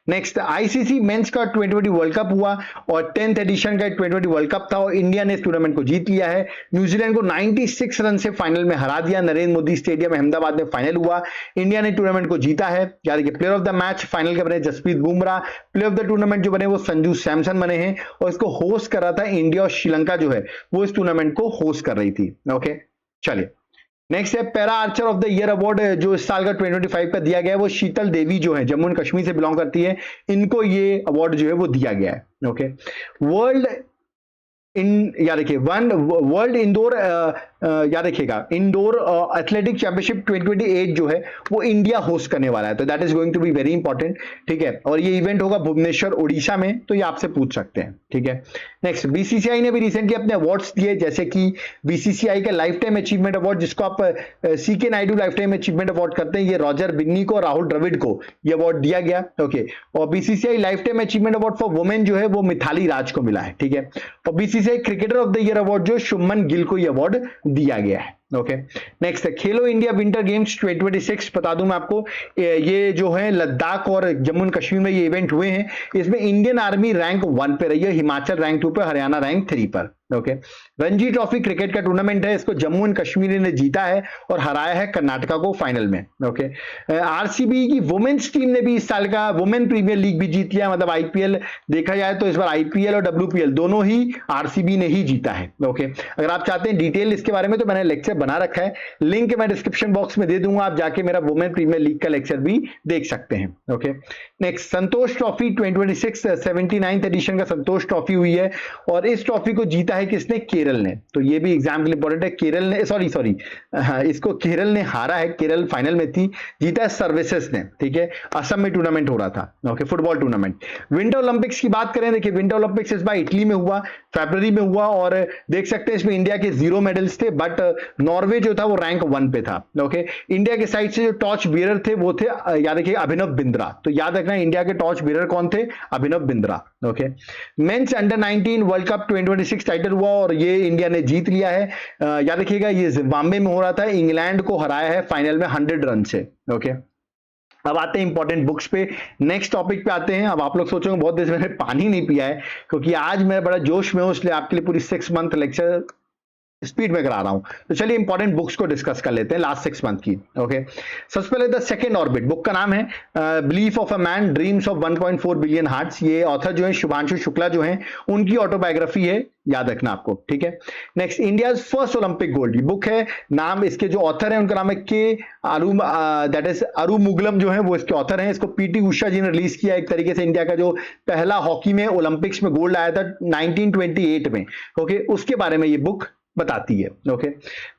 नेक्स्ट आईसीसी मेंस का 2020 वर्ल्ड कप हुआ और 10th एडिशन का 2020 वर्ल्ड कप था और इंडिया ने इस टूर्नामेंट को जीत लिया है। न्यूजीलैंड को 96 रन से फाइनल में हरा दिया। नरेंद्र मोदी स्टेडियम अहमदाबाद में फाइनल हुआ, इंडिया ने टूर्नामेंट को जीता है। याद रखिए player of the match final के बने Jasprit Bumrah, player of the tournament जो बने वो संजू सैमसन बने हैं और इसको होस्ट कर रहा था इंडिया और श्रीलंका जो है वो इस टूर्नामेंट को होस्ट कर रही थी। ओके चलिए नेक्स्ट है para Archer of the year award जो इस साल का 2025 का दिया गया है वो शीतल देवी जो है जम्मू एंड कश्मीर से बिलोंग करती है, इनको ये अवार्ड जो है वो दिया गया है। ओके वर्ल्ड याद रखिए वर्ल्ड इंडोर याद रखिएगा इंडोर एथलेटिक चैंपियनशिप 2028 जो है वो इंडिया होस्ट करने वाला है, तो that is going to be very important. ठीक है, और ये इवेंट होगा भुवनेश्वर उड़ीसा में, तो ये आपसे पूछ सकते हैं। ठीक है, नेक्स्ट बीसीसीआई ने भी रिसेंटली अपने अवार्ड्स दिए, जैसे कि बीसीसीआई का लाइफ टाइम अचीवमेंट अवार्ड जिसको आप C K Nayudu lifetime achievement award करते हैं, ये रॉजर बिन्नी को और राहुल द्रविड़ को ये अवार्ड दिया गया। ओके, और BCCI life time achievement award for women जो है वो मिथाली राज को मिला है। ठीक है, और BCCI cricketer of the year award जो शुभमन गिल को ये अवार्ड दिया गया है। ओके, नेक्स्ट खेलो इंडिया विंटर गेम्स 2026, बता दूं मैं आपको ये जो है लद्दाख और जम्मू एंड कश्मीर में ये इवेंट हुए हैं। इसमें इंडियन आर्मी रैंक 1 पे रही है, हिमाचल रैंक 2 पे, हरियाणा रैंक 3 पर। ओके, रणजी ट्रॉफी क्रिकेट का टूर्नामेंट है, इसको जम्मू एंड कश्मीर ने जीता है और हराया है कर्नाटका को फाइनल में। ओके, आरसीबी की वुमेन्स टीम ने भी इस साल का वुमेन प्रीमियर लीग भी जीत लिया, मतलब आईपीएल देखा जाए तो इस बार आईपीएल और डब्ल्यूपीएल दोनों ही आरसीबी ने ही जीता है। ओके, अगर आप चाहते हैं डिटेल इसके बारे में तो मैंने लेक्चर बना रखा है, लिंक मैं डिस्क्रिप्शन बॉक्स में दे दूंगा, आप जाके मेरा वुमेन प्रीमियर लीग का लेक्चर भी देख सकते हैं। ओके, नेक्स्ट संतोष ट्रॉफी 2026 79th एडिशन का संतोष ट्रॉफी हुई है और इस ट्रॉफी को जीता है किसने? केरल ने, तो ये भी एग्जाम के लिए इंपॉर्टेंट है। केरल ने सॉरी इसको केरल ने हारा है, केरल फाइनल में थी, जीता है सर्विसेज ने। ठीक है, असम में टूर्नामेंट हो रहा था। Okay, football tournament. Winter Olympics की बात करें, देखिए विंटर ओलंपिक्स इस बार इटली में हुआ, फरवरी में हुआ और देख सकते हैं इसमें इंडिया के 0 मेडल्स थे, बट नॉर्वे जो था वो रैंक 1 पे था। ओके, इंडिया के साइड से जो टॉर्च बियरर थे वो थे याद रखिए अभिनव बिंद्रा, तो याद रखना इंडिया के टॉर्च बियरर कौन थे? Abhinav Bindra. Okay, men's under 19 world cup 2026 title हुआ और ये इंडिया ने जीत लिया है। याद रखिएगा ये जिम्बाब्वे में हो रहा था, इंग्लैंड को हराया है फाइनल में 100 रन से। ओके, अब आते हैं इंपॉर्टेंट बुक्स पे, नेक्स्ट टॉपिक पे आते हैं। अब आप लोग सोचोगे बहुत देर से मैंने पानी नहीं पिया है क्योंकि आज मैं बड़ा जोश में हूं, इसलिए आपके लिए पूरी 6 मंथ लेक्चर स्पीड में करा रहा हूं। तो चलिए इंपॉर्टेंट बुक्स को डिस्कस कर लेते हैं लास्ट 6 मंथ की। ओके, सबसे पहले द सेकंड ऑर्बिट बुक का नाम है belief of a man dreams of 1.4 billion hearts. ये ऑथर जो है शुभांशु शुक्ला जो है, उनकी ऑटोबायोग्राफी है, याद रखना आपको। ठीक है, next India first Olympic gold, ये बुक है, नाम इसके जो ऑथर है उनका नाम है के दैट इज अरुमुगलम जो है वो इसके ऑथर हैं। इसको पीटी उषा जी ने रिलीज किया, एक तरीके से इंडिया का जो पहला हॉकी में ओलंपिक्स में गोल्ड आया था 1928 में। ओके, उसके बारे में ये बुक बताती है। ओके,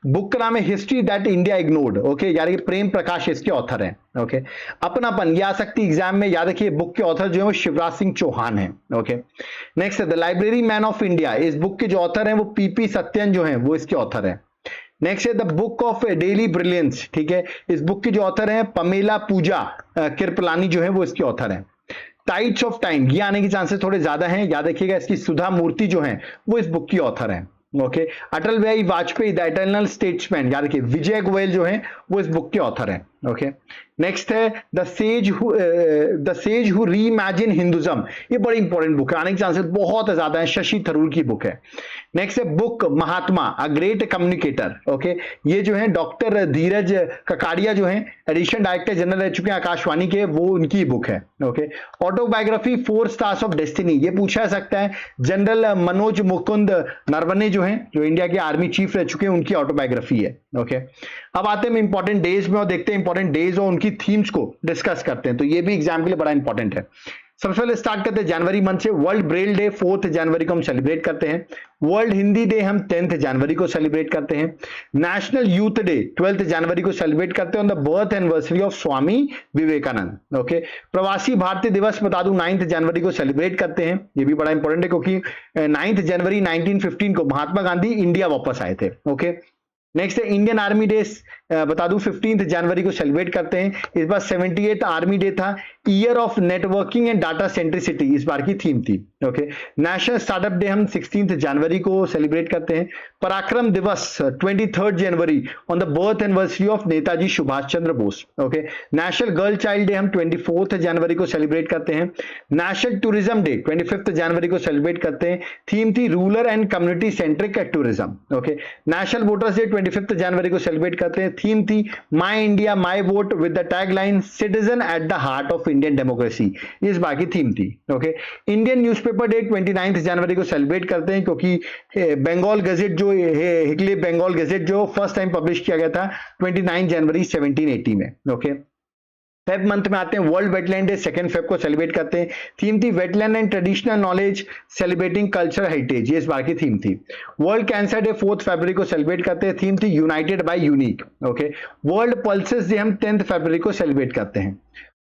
बुक का नाम है history that India ignored. Okay, यानी प्रेम प्रकाश इसके ऑथर हैं। ओके, अपनापन, ये आ सकती एग्जाम में, याद रखिए बुक के ऑथर जो है वो शिवराज सिंह चौहान है। Okay, next the library man of India, इस बुक के जो ऑथर हैं वो पीपी सत्यन जो है वो इसके ऑथर है। नेक्स्ट है the book of daily brilliance. ठीक है, इस बुक की जो ऑथर है पमेला पूजा कृपलानी जो है वो इसके ऑथर है। टाइड्स ऑफ टाइम, ये आने के चांसेस थोड़े ज्यादा हैं, याद रखिएगा इसकी सुधा मूर्ति जो है वो इस बुक की ऑथर है। Okay, Atal Bihari Vajpayee the eternal statesman, याद रखिए विजय गोयल जो है वो इस बुक के ऑथर है। ओके, नेक्स्ट है the sage who reimagine Hinduism, ये बड़ी इंपॉर्टेंट बुक है, आने के चांसेस बहुत ज्यादा है, शशि थरूर की बुक है। नेक्स्ट है book Mahatma a great communicator. Okay, ये जो है डॉक्टर धीरज ककाड़िया जो है एडिशन डायरेक्टर जनरल रह चुके हैं आकाशवाणी के, वो उनकी बुक है। Okay, autobiography 4 stars of destiny, ये पूछा जा सकता है, जनरल मनोज मुकुंद नरवणे जो है जो इंडिया के आर्मी चीफ रह चुके हैं, उनकी ऑटोबायोग्राफी है। ओके, अब आते हैं इंपॉर्टेंट डेज में और देखते हैं इंपॉर्टेंट डेज और उनकी थीम्स को डिस्कस करते हैं, तो ये भी एग्जाम के लिए बड़ा इंपॉर्टेंट है। सबसे पहले स्टार्ट करते हैं जनवरी मंथ से। वर्ल्ड ब्रेल डे 4 जनवरी को हम सेलिब्रेट करते हैं। वर्ल्ड हिंदी डे हम 10 जनवरी को सेलिब्रेट करते हैं। नेशनल यूथ डे 12 जनवरी को सेलिब्रेट करते हैं on the birth anniversary of Swami Vivekananda. Okay, Pravasi Bharatiya दिवस बता दूं 9 जनवरी को सेलिब्रेट करते हैं, ये भी बड़ा इंपॉर्टेंट है क्योंकि 9 जनवरी 1915 को महात्मा गांधी इंडिया वापस आए थे। ओके, नेक्स्ट है इंडियन आर्मी डे, बता दूं 15 जनवरी को सेलिब्रेट करते हैं। इस बार 78th आर्मी डे था। Year of networking and data centricity इस बार की थीम थी। ओके। नेशनल स्टार्टअप डे हम 16 जनवरी को सेलिब्रेट करते हैं। पराक्रम दिवस 23 जनवरी on the birth anniversary of Netaji Subhash Chandra Bose. Okay. National girl child day हम 24 जनवरी को सेलिब्रेट करते हैं। नेशनल टूरिज्म डे 25 जनवरी को सेलिब्रेट करते हैं। थीम थी rural and community centric tourism. Okay. National voters day 25 जनवरी को सेलिब्रेट करते हैं। थीम थी my India my vote with the tagline citizen at the heart of Indian democracy. ये इस बार की थीम थी। ओके। इंडियन न्यूज़पेपर डे 29 जनवरी को सेलिब्रेट करते हैं, क्योंकि बंगाल गजेट जो हिकले बंगाल गजेट जो फर्स्ट टाइम पब्लिश किया गया था 29 जनवरी 1780 में। ओके। फेब मंथ में आते हैं, वर्ल्ड वेटलैंड डे 2 फेब को सेलिब्रेट करते हैं। थीम थी wetland and traditional knowledge celebrating cultural heritage. ये इस बार की थीम थी। वर्ल्ड कैंसर डे 4 फरवरी को सेलिब्रेट करते हैं। थीम थी united by unique. Okay. World pulses day हम 10 फरवरी को सेलिब्रेट करते हैं।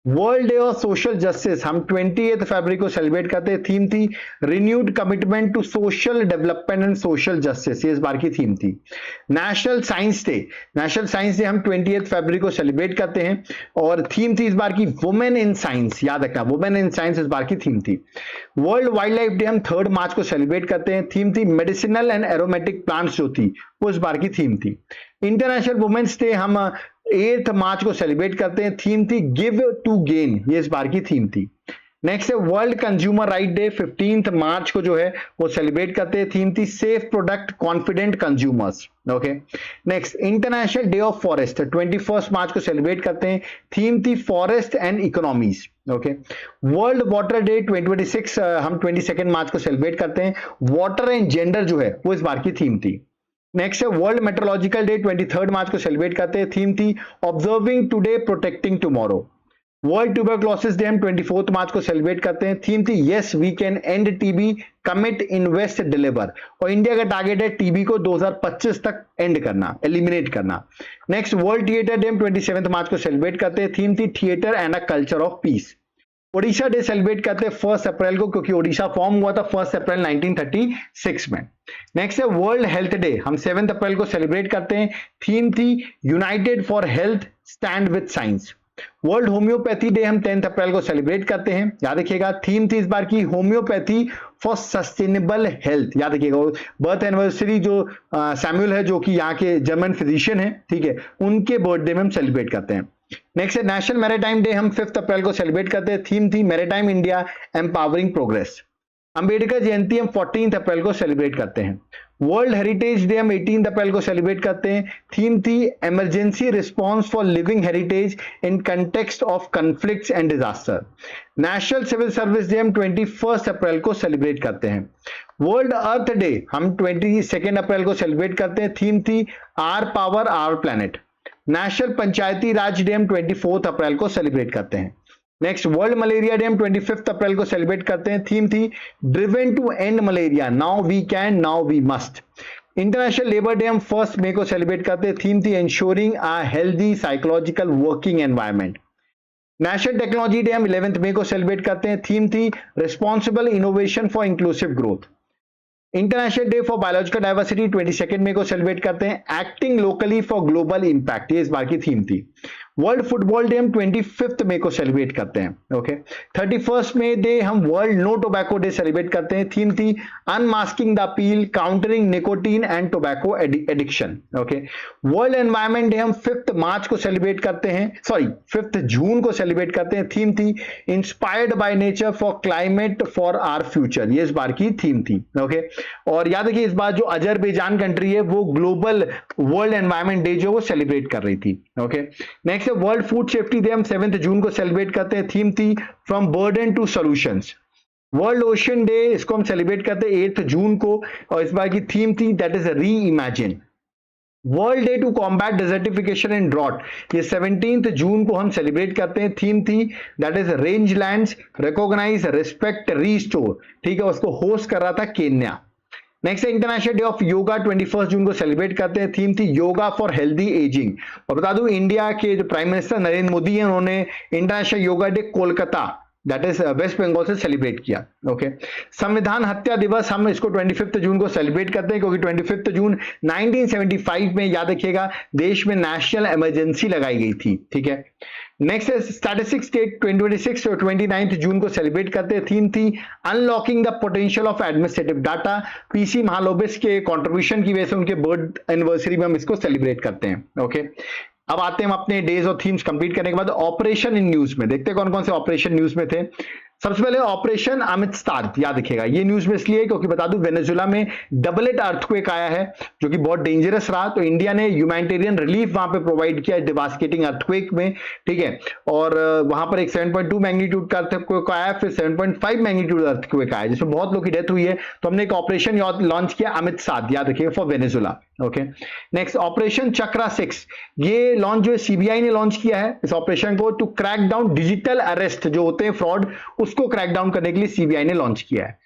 World day of social justice हम 28 फरवरी को सेलिब्रेट करते हैं। थीम थी renewed commitment to social development and social justice. ये इस बार की थीम थी। नेशनल साइंस डे हम 28 फरवरी को सेलिब्रेट करते हैं और थीम थी इस बार की वुमेन इन साइंस। याद रखना, वुमेन इन साइंस इस बार की थीम थी। वर्ल्ड वाइल्ड लाइफ डे हम 3 मार्च को सेलिब्रेट करते हैं। थीम थी मेडिसिनल एंड एरोमेटिक प्लांट्स जो थी वो इस बार की थीम थी। इंटरनेशनल वुमेन्स डे हम 8 मार्च को सेलिब्रेट करते हैं। थीम थी गिव टू गेन। ये इस बार की थीम थी। नेक्स्ट है वर्ल्ड कंज्यूमर राइट डे 15 मार्च को जो है वो सेलिब्रेट करते हैं। थीम थी safe product confident consumers. Okay. Next international day of forest 21 मार्च को सेलिब्रेट करते हैं। थीम थी forest and economies. Okay. World water day 2026 हम 22 मार्च को सेलिब्रेट करते हैं। वाटर एंड जेंडर जो है वो इस बार की थीम थी। नेक्स्ट है वर्ल्ड मेट्रोलॉजिकल डे 23 मार्च को सेलिब्रेट करते हैं। थीम थी observing today protecting tomorrow. World tuberculosis day हम 24 मार्च को सेलिब्रेट करते हैं। थीम थी yes we can end TB commit invest deliver. और इंडिया का टारगेट है टीबी को 2025 तक एंड करना, एलिमिनेट करना। नेक्स्ट वर्ल्ड थिएटर डे हम 27 मार्च को सेलिब्रेट करते हैं। थीम थी theatre and a culture of peace. Odisha day celebrate करते हैं 1 अप्रैल को, क्योंकि ओडिशा फॉर्म हुआ था 1 अप्रैल 1936 में। नेक्स्ट है वर्ल्ड हेल्थ डे हम 7 अप्रैल को सेलिब्रेट करते हैं। थीम थी United for health stand with science. World homeopathy day हम 10 अप्रैल को सेलिब्रेट करते हैं। याद रखिएगा थीम थी इस बार की होम्योपैथी फॉर सस्टेनेबल हेल्थ। याद रखिएगा बर्थ एनिवर्सरी जो सैमुअल है जो कि यहाँ के जर्मन फिजिशियन है, ठीक है, उनके बर्थडे में हम सेलिब्रेट करते हैं। नेक्स्ट है नेशनल मैरीटाइम डे हम 5 अप्रैल को सेलिब्रेट करते हैं। थीम थी maritime India empowering progress. Ambedkar Jayanti हम 14 अप्रैल को सेलिब्रेट करते हैं। वर्ल्ड हेरिटेज डे हम 18 अप्रैल को सेलिब्रेट करते हैं। थीम थी emergency response for living heritage in context of conflicts and disaster. National civil service day हम 21 अप्रैल को सेलिब्रेट करते हैं। वर्ल्ड अर्थ डे हम 22 अप्रैल को सेलिब्रेट करते हैं। थीम थी our power our planet. National panchayati raj day हम 24 अप्रैल को सेलिब्रेट करते हैं। नेक्स्ट वर्ल्ड मलेरिया डे हम 25 अप्रैल को सेलिब्रेट करते हैं। थीम थी driven to end malaria now we can now we must. International labour day हम 1 मई को सेलिब्रेट करते हैं। थीम थी ensuring a healthy psychological working environment. National technology day हम 11 मई को सेलिब्रेट करते हैं। थीम थी responsible innovation for inclusive growth. International day for biological diversity 22 मई को सेलिब्रेट करते हैं। Acting locally for global impact, ये इस बार की थीम थी। वर्ल्ड फुटबॉल डे हम 25 मई को सेलिब्रेट करते हैं। ओके। 31 मई डे हम world no tobacco day celebrate करते हैं। थीम थी unmasking the appeal countering nicotine and tobacco addiction. Okay. World environment day हम 5 मार्च को सेलिब्रेट करते हैं, 5 जून को सेलिब्रेट करते हैं। थीम थी inspired by nature for climate for our future, ये इस बार की थीम थी। ओके। और याद रखिए इस बार जो अजरबैजान कंट्री है वो ग्लोबल वर्ल्ड एनवायरनमेंट डे जो वो सेलिब्रेट कर रही थी। Okay. Next world food safety day हम 7 जून को सेलिब्रेट करते हैं। थीम थी from burden to solutions. World ocean day इसको हम सेलिब्रेट करते हैं 8 जून को और इस बार की थीम थी that is reimagine. World day to combat desertification and drought, ये 17 जून को हम सेलिब्रेट करते हैं। थीम थी that is rangelands recognise respect restore, ठीक है, उसको होस्ट कर रहा था Kenya. Next international day of yoga 21 June को सेलिब्रेट करते हैं। थीम थी योगा फॉर हेल्दी एजिंग। और बता दूं इंडिया के जो प्राइम मिनिस्टर नरेंद्र मोदी हैं उन्होंने international yoga day Kolkata that is West Bengal से सेलिब्रेट किया। ओके। संविधान हत्या दिवस हम इसको 25 जून को सेलिब्रेट करते हैं क्योंकि 25 जून 1975 में, याद रखिएगा, देश में नेशनल इमरजेंसी लगाई गई थी, ठीक है। नेक्स्ट है स्टैटिस्टिक्स डेट 2026 और 29 जून को सेलिब्रेट करते हैं। थीम थी unlocking the potential of administrative data. PC Mahalanobis के कंट्रीब्यूशन की वजह से उनके बर्थ एनिवर्सरी में हम इसको सेलिब्रेट करते हैं। ओके, अब आते हैं हम अपने डेज और थीम्स कंप्लीट करने के बाद ऑपरेशन इन न्यूज में। देखते हैं कौन कौन से ऑपरेशन न्यूज में थे। सबसे पहले ऑपरेशन अमितस्तार, याद रखिएगा ये न्यूज में इसलिए क्योंकि बता दूं वेनेजुला में डबल इट अर्थक्वेक आया है जो कि बहुत डेंजरस रहा, तो इंडिया ने ह्यूमैनिटेरियन रिलीफ वहां पे प्रोवाइड किया डिवास्टेटिंग अर्थक्वेक में, ठीक है। और वहां पर एक 7.2 मैग्नीट्यूड का अर्थक्वेक आया, फिर 7.5 मैग्नीट्यूड अर्थक्वेक आया जिसमें बहुत लोगों की डेथ हुई है। तो हमने एक ऑपरेशन लॉन्च किया अमितस्तार, याद रखिएगा, for Venezuela. Okay, next operation Chakra 6, ये लॉन्च जो है सीबीआई ने लॉन्च किया है इस ऑपरेशन को to crack down digital arrest जो होते हैं फ्रॉड, उसको क्रैक डाउन करने के लिए सीबीआई ने लॉन्च किया है।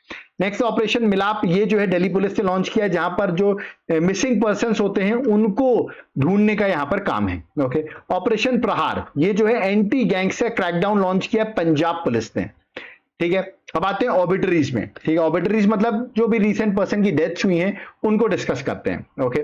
नेक्स्ट ऑपरेशन मिलाप, ये जो है दिल्ली पुलिस ने लॉन्च किया है जहां पर जो मिसिंग पर्संस होते हैं उनको ढूंढने का यहां पर काम है। ओके, ऑपरेशन प्रहार, ये जो है एंटी गैंगस्टर क्रैकडाउन लॉन्च किया पंजाब पुलिस ने, ठीक है। अब आते हैं ऑबिटरीज में, ठीक है। ऑबिटरीज मतलब जो भी रिसेंट पर्सन की डेथ्स हुई हैं उनको डिस्कस करते हैं। ओके,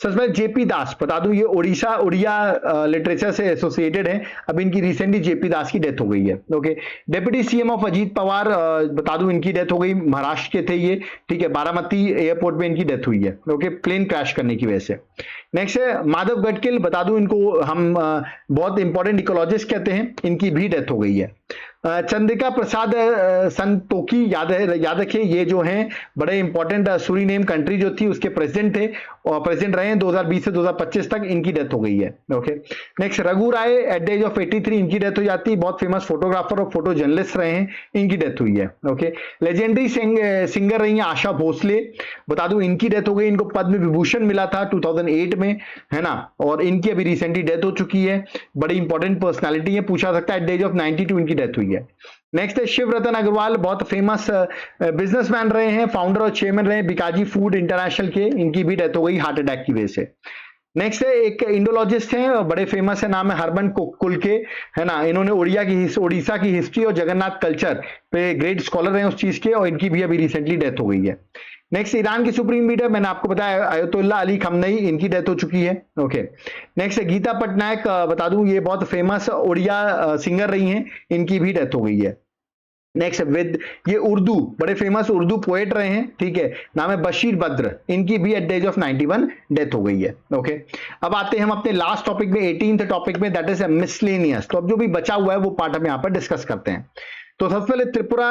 सबसे पहले जेपी दास, बता दूं ये उड़िया लिटरेचर से एसोसिएटेड है। अब इनकी रिसेंटली जेपी दास की डेथ हो गई है। Okay, deputy CM of Ajit Pawar, बता दूं इनकी डेथ हो गई, महाराष्ट्र के थे ये, ठीक है। बारामती एयरपोर्ट पे इनकी डेथ हुई है, ओके, प्लेन क्रैश करने की वजह से। नेक्स्ट है माधव गडकिल, बता दूं इनको हम बहुत इंपॉर्टेंट इकोलॉजिस्ट कहते हैं, इनकी भी डेथ हो गई है। चंद्रिका प्रसाद संतोखी, याद रखिए ये जो हैं बड़े इंपॉर्टेंट सूरीनेम कंट्री जो थी उसके प्रेसिडेंट थे और प्रेसिडेंट रहे 2020 से 2025 तक, इनकी डेथ हो गई है। Okay, next Raghu Rai at the age of 83 इनकी डेथ हो जाती है, बहुत फेमस फोटोग्राफर और फोटो जर्नलिस्ट रहे हैं, इनकी डेथ हुई है। ओके, लेजेंडरी सिंगर रही है आशा भोसले, बता दूं इनकी डेथ हो गई, इनको पद्म विभूषण मिला था 2008 में, है ना, और इनकी अभी रिसेंटली डेथ हो चुकी है। बड़ी इंपॉर्टेंट पर्सनैलिटी है, पूछा सकता है, एट द एज ऑफ 92 इनकी डेथ हुई है। नेक्स्ट है शिव रतन अग्रवाल, बहुत फेमस बिजनेसमैन रहे हैं, फाउंडर और चेयरमैन रहे बीकाजी फूड इंटरनेशनल के, इनकी भी डेथ हो गई हार्ट अटैक की वजह से। नेक्स्ट है एक इंडोलॉजिस्ट हैं, बड़े फेमस है, नाम है हरबन कुलके, है ना, इन्होंने उड़ीसा की हिस्ट्री और जगन्नाथ कल्चर पे ग्रेट स्कॉलर हैं उस चीज के, और इनकी भी अभी रिसेंटली डेथ हो गई है। नेक्स्ट ईरान की सुप्रीम लीडर, मैंने आपको बताया अयतुल्ला अली खमनई, इनकी डेथ हो चुकी है। ओके, नेक्स्ट है गीता पटनायक, बता दूं ये बहुत फेमस उड़िया सिंगर रही हैं, इनकी भी डेथ हो गई है। नेक्स्ट विद, ये उर्दू बड़े फेमस उर्दू पोएट रहे हैं, ठीक है, नाम है बशीर बद्र, इनकी भी at the age of 91 death हो गई है। ओके, अब आते हैं हम अपने लास्ट टॉपिक में, 18th टॉपिक में, दैट इज मिसलेनियस। तो अब जो भी बचा हुआ है वो पार्ट हम यहाँ पर डिस्कस करते हैं। तो सबसे पहले त्रिपुरा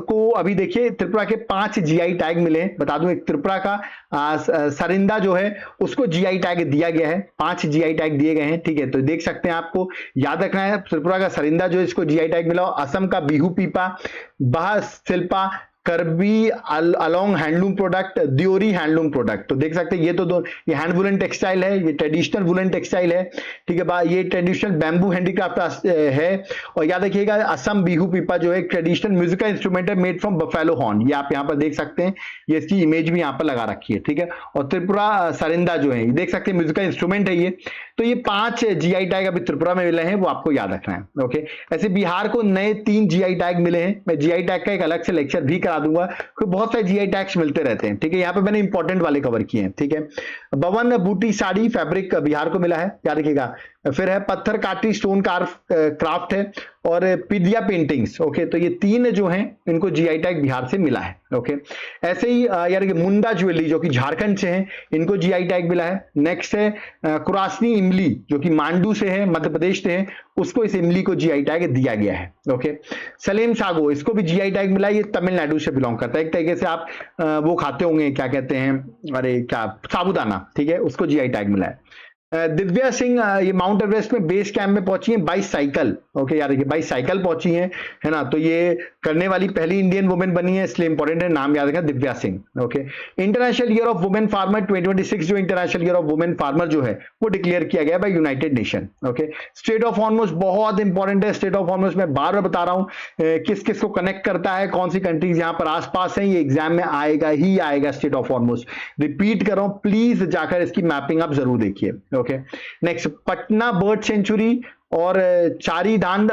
को अभी देखिए, त्रिपुरा के 5 जीआई टैग मिले हैं, बता दूं एक त्रिपुरा का सरिंदा जो है उसको जीआई टैग दिया गया है, 5 जीआई टैग दिए गए हैं, ठीक है। तो देख सकते हैं, आपको याद रखना है त्रिपुरा का सरिंदा जो है इसको जीआई टैग मिला, असम का बिहू पीपा, बाह शिल्पा, Karbi Anglong handloom product, Deori handloom product. तो देख सकते हैं ये तो ये हैंड वुलन टेक्सटाइल है, ये ट्रेडिशनल वुलन टेक्सटाइल है, ठीक है। ये ट्रेडिशनल बैम्बू हैंडीक्राफ्ट है। और याद रखिएगा असम बिहू पीपा जो है ट्रेडिशनल म्यूजिकल इंस्ट्रूमेंट है मेड फ्रॉम बफेलो हॉर्न, ये आप यहाँ पर देख सकते हैं, ये इसकी इमेज भी यहाँ पर लगा रखी है, ठीक है। और त्रिपुरा सरिंदा जो है देख सकते हैं म्यूजिकल इंस्ट्रूमेंट है ये। तो ये 5 जीआई टैग अभी त्रिपुरा में मिले हैं, वो आपको याद रखना है। ओके, ऐसे बिहार को नए 3 जीआई टैग मिले हैं, मैं जीआई टैग का एक अलग से लेक्चर भी करा दूंगा क्योंकि बहुत सारे जीआई टैग्स मिलते रहते हैं, ठीक है। यहाँ पे मैंने इंपॉर्टेंट वाले कवर किए हैं, ठीक है। बवन बूटी साड़ी फैब्रिक बिहार को मिला है, याद रखिएगा। फिर है पत्थर काटी स्टोन क्राफ्ट है, और पिदिया पेंटिंग्स। ओके, तो ये 3 जो हैं इनको जीआई टैग बिहार से मिला है। ओके, ऐसे ही यार मुंडा ज्वेलरी जो कि झारखंड से है, इनको जीआई टैग मिला है। नेक्स्ट है कुरासनी इमली जो कि मांडू से है, मध्य प्रदेश से है, उसको इस इमली को जीआई टैग दिया गया है। ओके, सलेम सागो, इसको भी जीआई टैग मिला है, ये तमिलनाडु से बिलोंग करता है। एक तरीके से आप वो खाते होंगे, क्या कहते हैं, अरे क्या, साबूदाना, ठीक है, उसको जीआई टैग मिला है। दिव्या सिंह ये माउंट एवरेस्ट में बेस कैंप में पहुंची हैं बाइसाइकिल। ओके यार, ये बाइसाइकिल पहुंची हैं, है ना, तो ये करने वाली पहली इंडियन वुमेन बनी है, इसलिए इंपॉर्टेंट है, नाम याद रखना Divya Singh. Okay, international year of women farmer 2026 जो international year of women farmer जो है वो डिक्लेयर किया गया by united nation. Okay, state of Hormuz बहुत इंपॉर्टेंट है, स्टेट ऑफ हॉर्मुज मैं बार बार बता रहा हूं किस किस को कनेक्ट करता है, कौन सी कंट्रीज यहाँ पर आसपास है, ये एग्जाम में आएगा ही आएगा। स्टेट ऑफ हॉर्मुज रिपीट कर रहा हूं, प्लीज जाकर इसकी मैपिंग आप जरूर देखिए। Okay, next Patna bird sanctuary और चारीदांड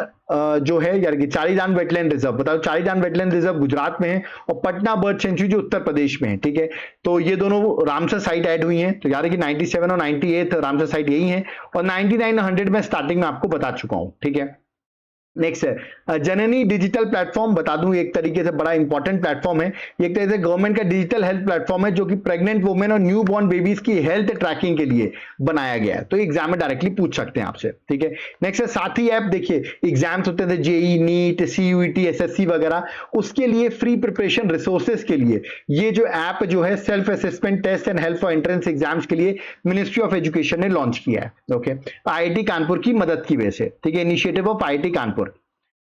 जो है यार कि चारीदांड वेटलैंड रिजर्व, बताओ चारीदांड वेटलैंड रिजर्व गुजरात में है, और पटना बर्ड सेंचुरी जो उत्तर प्रदेश में है, ठीक है। तो ये दोनों रामसर साइट ऐड हुई हैं, तो यार कि 97 और 98 रामसर साइट यही है, और 99 और 100 में स्टार्टिंग में आपको बता चुका हूं, ठीक है। नेक्स्ट है जननी डिजिटल प्लेटफॉर्म, बता दूं एक तरीके से बड़ा इंपॉर्टेंट प्लेटफॉर्म है। ये एक तरीके से गवर्नमेंट का डिजिटल हेल्थ प्लेटफॉर्म है जो कि प्रेग्नेंट वुमेन और न्यू बॉर्न बेबीज की हेल्थ ट्रैकिंग के लिए बनाया गया है। तो एग्जाम में डायरेक्टली पूछ सकते हैं आपसे, ठीक है। नेक्स्ट है साथी ऐप, देखिए एग्जाम्स होते थे जेई, नीट, सीयूईटी, एसएससी वगैरह, उसके लिए फ्री प्रिपरेशन रिसोर्सेज के लिए ये जो ऐप जो है self assessment test and help for entrance exams के लिए मिनिस्ट्री ऑफ एजुकेशन ने लॉन्च किया है। ओके, आईआईटी कानपुर की मदद की वजह से, ठीक है, initiative of IIT Kanpur.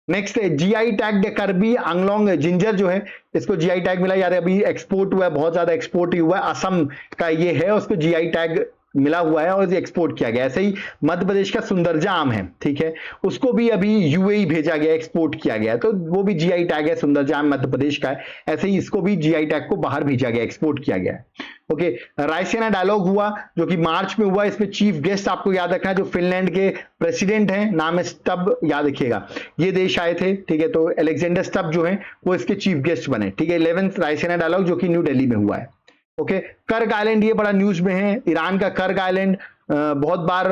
Next है जीआई टैग करबी आंगलोंग जिंजर जो है, इसको जीआई टैग मिला यार, अभी एक्सपोर्ट हुआ है, बहुत ज्यादा एक्सपोर्ट ही हुआ है, असम का ये है, उसको जीआई टैग मिला हुआ है और एक्सपोर्ट किया गया। ऐसे ही मध्य प्रदेश का सुंदरजा आम है, ठीक है, उसको भी अभी यूएई भेजा गया, एक्सपोर्ट किया गया, तो वो भी जीआई टैग है, सुंदरजा आम मध्य प्रदेश का है। ऐसे ही इसको भी जीआई टैग को बाहर भेजा गया, एक्सपोर्ट किया गया है। ओके, रायसेना डायलॉग हुआ जो कि मार्च में हुआ, इसमें चीफ गेस्ट आपको याद रखना है जो फिनलैंड के प्रेसिडेंट हैं, नाम है स्टब, याद रखिएगा, ये देश आए थे, ठीक है, तो अलेक्जेंडर स्टब जो है वो इसके चीफ गेस्ट बने, ठीक है। 11th रायसेना डायलॉग जो कि न्यू दिल्ली में हुआ है। ओके, कर्ग आइलैंड ये बड़ा न्यूज में है, ईरान का कर्ग आइलैंड, बहुत बार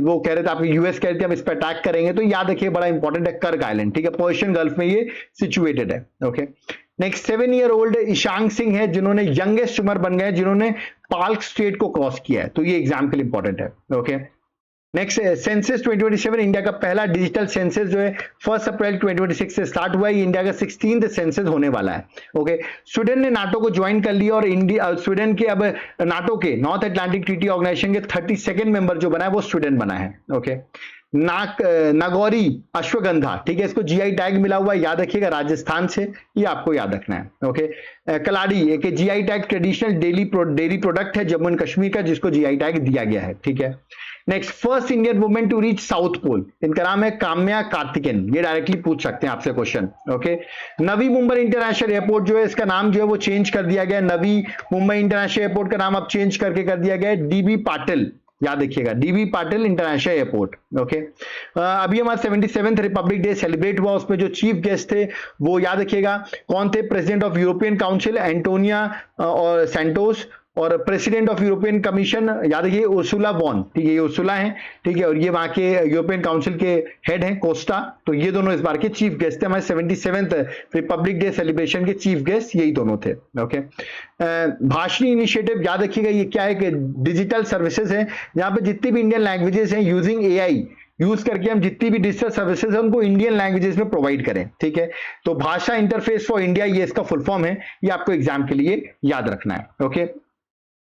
वो कह रहे थे, आप यूएस कह रहे थे हम इस पर अटैक करेंगे, तो याद रखिए बड़ा इंपॉर्टेंट है कर्ग आइलैंड, ठीक है, पर्शियन गल्फ में ये सिचुएटेड है। Okay, next 7 year old Ishang Singh है जिन्होंने यंगेस्ट स्विमर बन गए जिन्होंने पाल्क स्ट्रेट को क्रॉस किया है, तो ये एग्जाम के लिए इंपॉर्टेंट है। ओके, नेक्स्ट सेंसस 2027, इंडिया का पहला डिजिटल सेंसस जो है 1 अप्रैल 2026 से स्टार्ट हुआ है, ये इंडिया का 16th सेंसस होने वाला है। ओके, स्वीडन ने नाटो को ज्वाइन कर लिया और इंडिया स्वीडन के अब नाटो के नॉर्थ अटलांटिक ट्रीटी ऑर्गेनाइजेशन के 32nd मेंबर जो बना है वो स्वीडन बना है। ओके, नागौरी अश्वगंधा, ठीक है, इसको जीआई टैग मिला हुआ है, याद रखिएगा, राजस्थान से, ये आपको याद रखना है। ओके, कलाड़ी एक GI tag traditional dairy product है जम्मू एंड कश्मीर का जिसको जीआई टैग दिया गया है, ठीक है। Next, first Indian women to reach south pole, इनका नाम है काम्या कार्तिकेन, ये डायरेक्टली पूछ सकते हैं आपसे question. Okay, Navi Mumbai international airport जो है इसका नाम जो है वो चेंज कर दिया गया, नवी मुंबई इंटरनेशनल एयरपोर्ट का नाम अब चेंज करके कर दिया गया है डीबी पाटिल, याद रखिएगा, dB Patil international airport. Okay, अभी हमारा 77th रिपब्लिक डे सेलिब्रेट हुआ, उसमें जो चीफ गेस्ट थे वो याद रखिएगा कौन थे, president of European council Antonia और सैंटोस, और प्रेसिडेंट ऑफ यूरोपियन कमीशन याद रखिए उर्सुला वॉन, ठीक है, ये उर्सुला है, ठीक है, और ये वहां के यूरोपियन काउंसिल के हेड हैं कोस्टा, तो ये दोनों इस बार के चीफ गेस्ट थे, हमारे 77th रिपब्लिक डे सेलिब्रेशन के चीफ गेस्ट यही दोनों थे। ओके, भाषणी इनिशिएटिव याद रखिएगा, ये क्या है कि डिजिटल सर्विसेज है जहां पे जितनी भी इंडियन लैंग्वेजेस हैं यूजिंग एआई यूज करके हम जितनी भी डिजिटल सर्विसेज है उनको इंडियन लैंग्वेजेस में प्रोवाइड करें, ठीक है। तो भाषा इंटरफेस फॉर इंडिया ये इसका फुल फॉर्म है, ये आपको एग्जाम के लिए याद रखना है। ओके,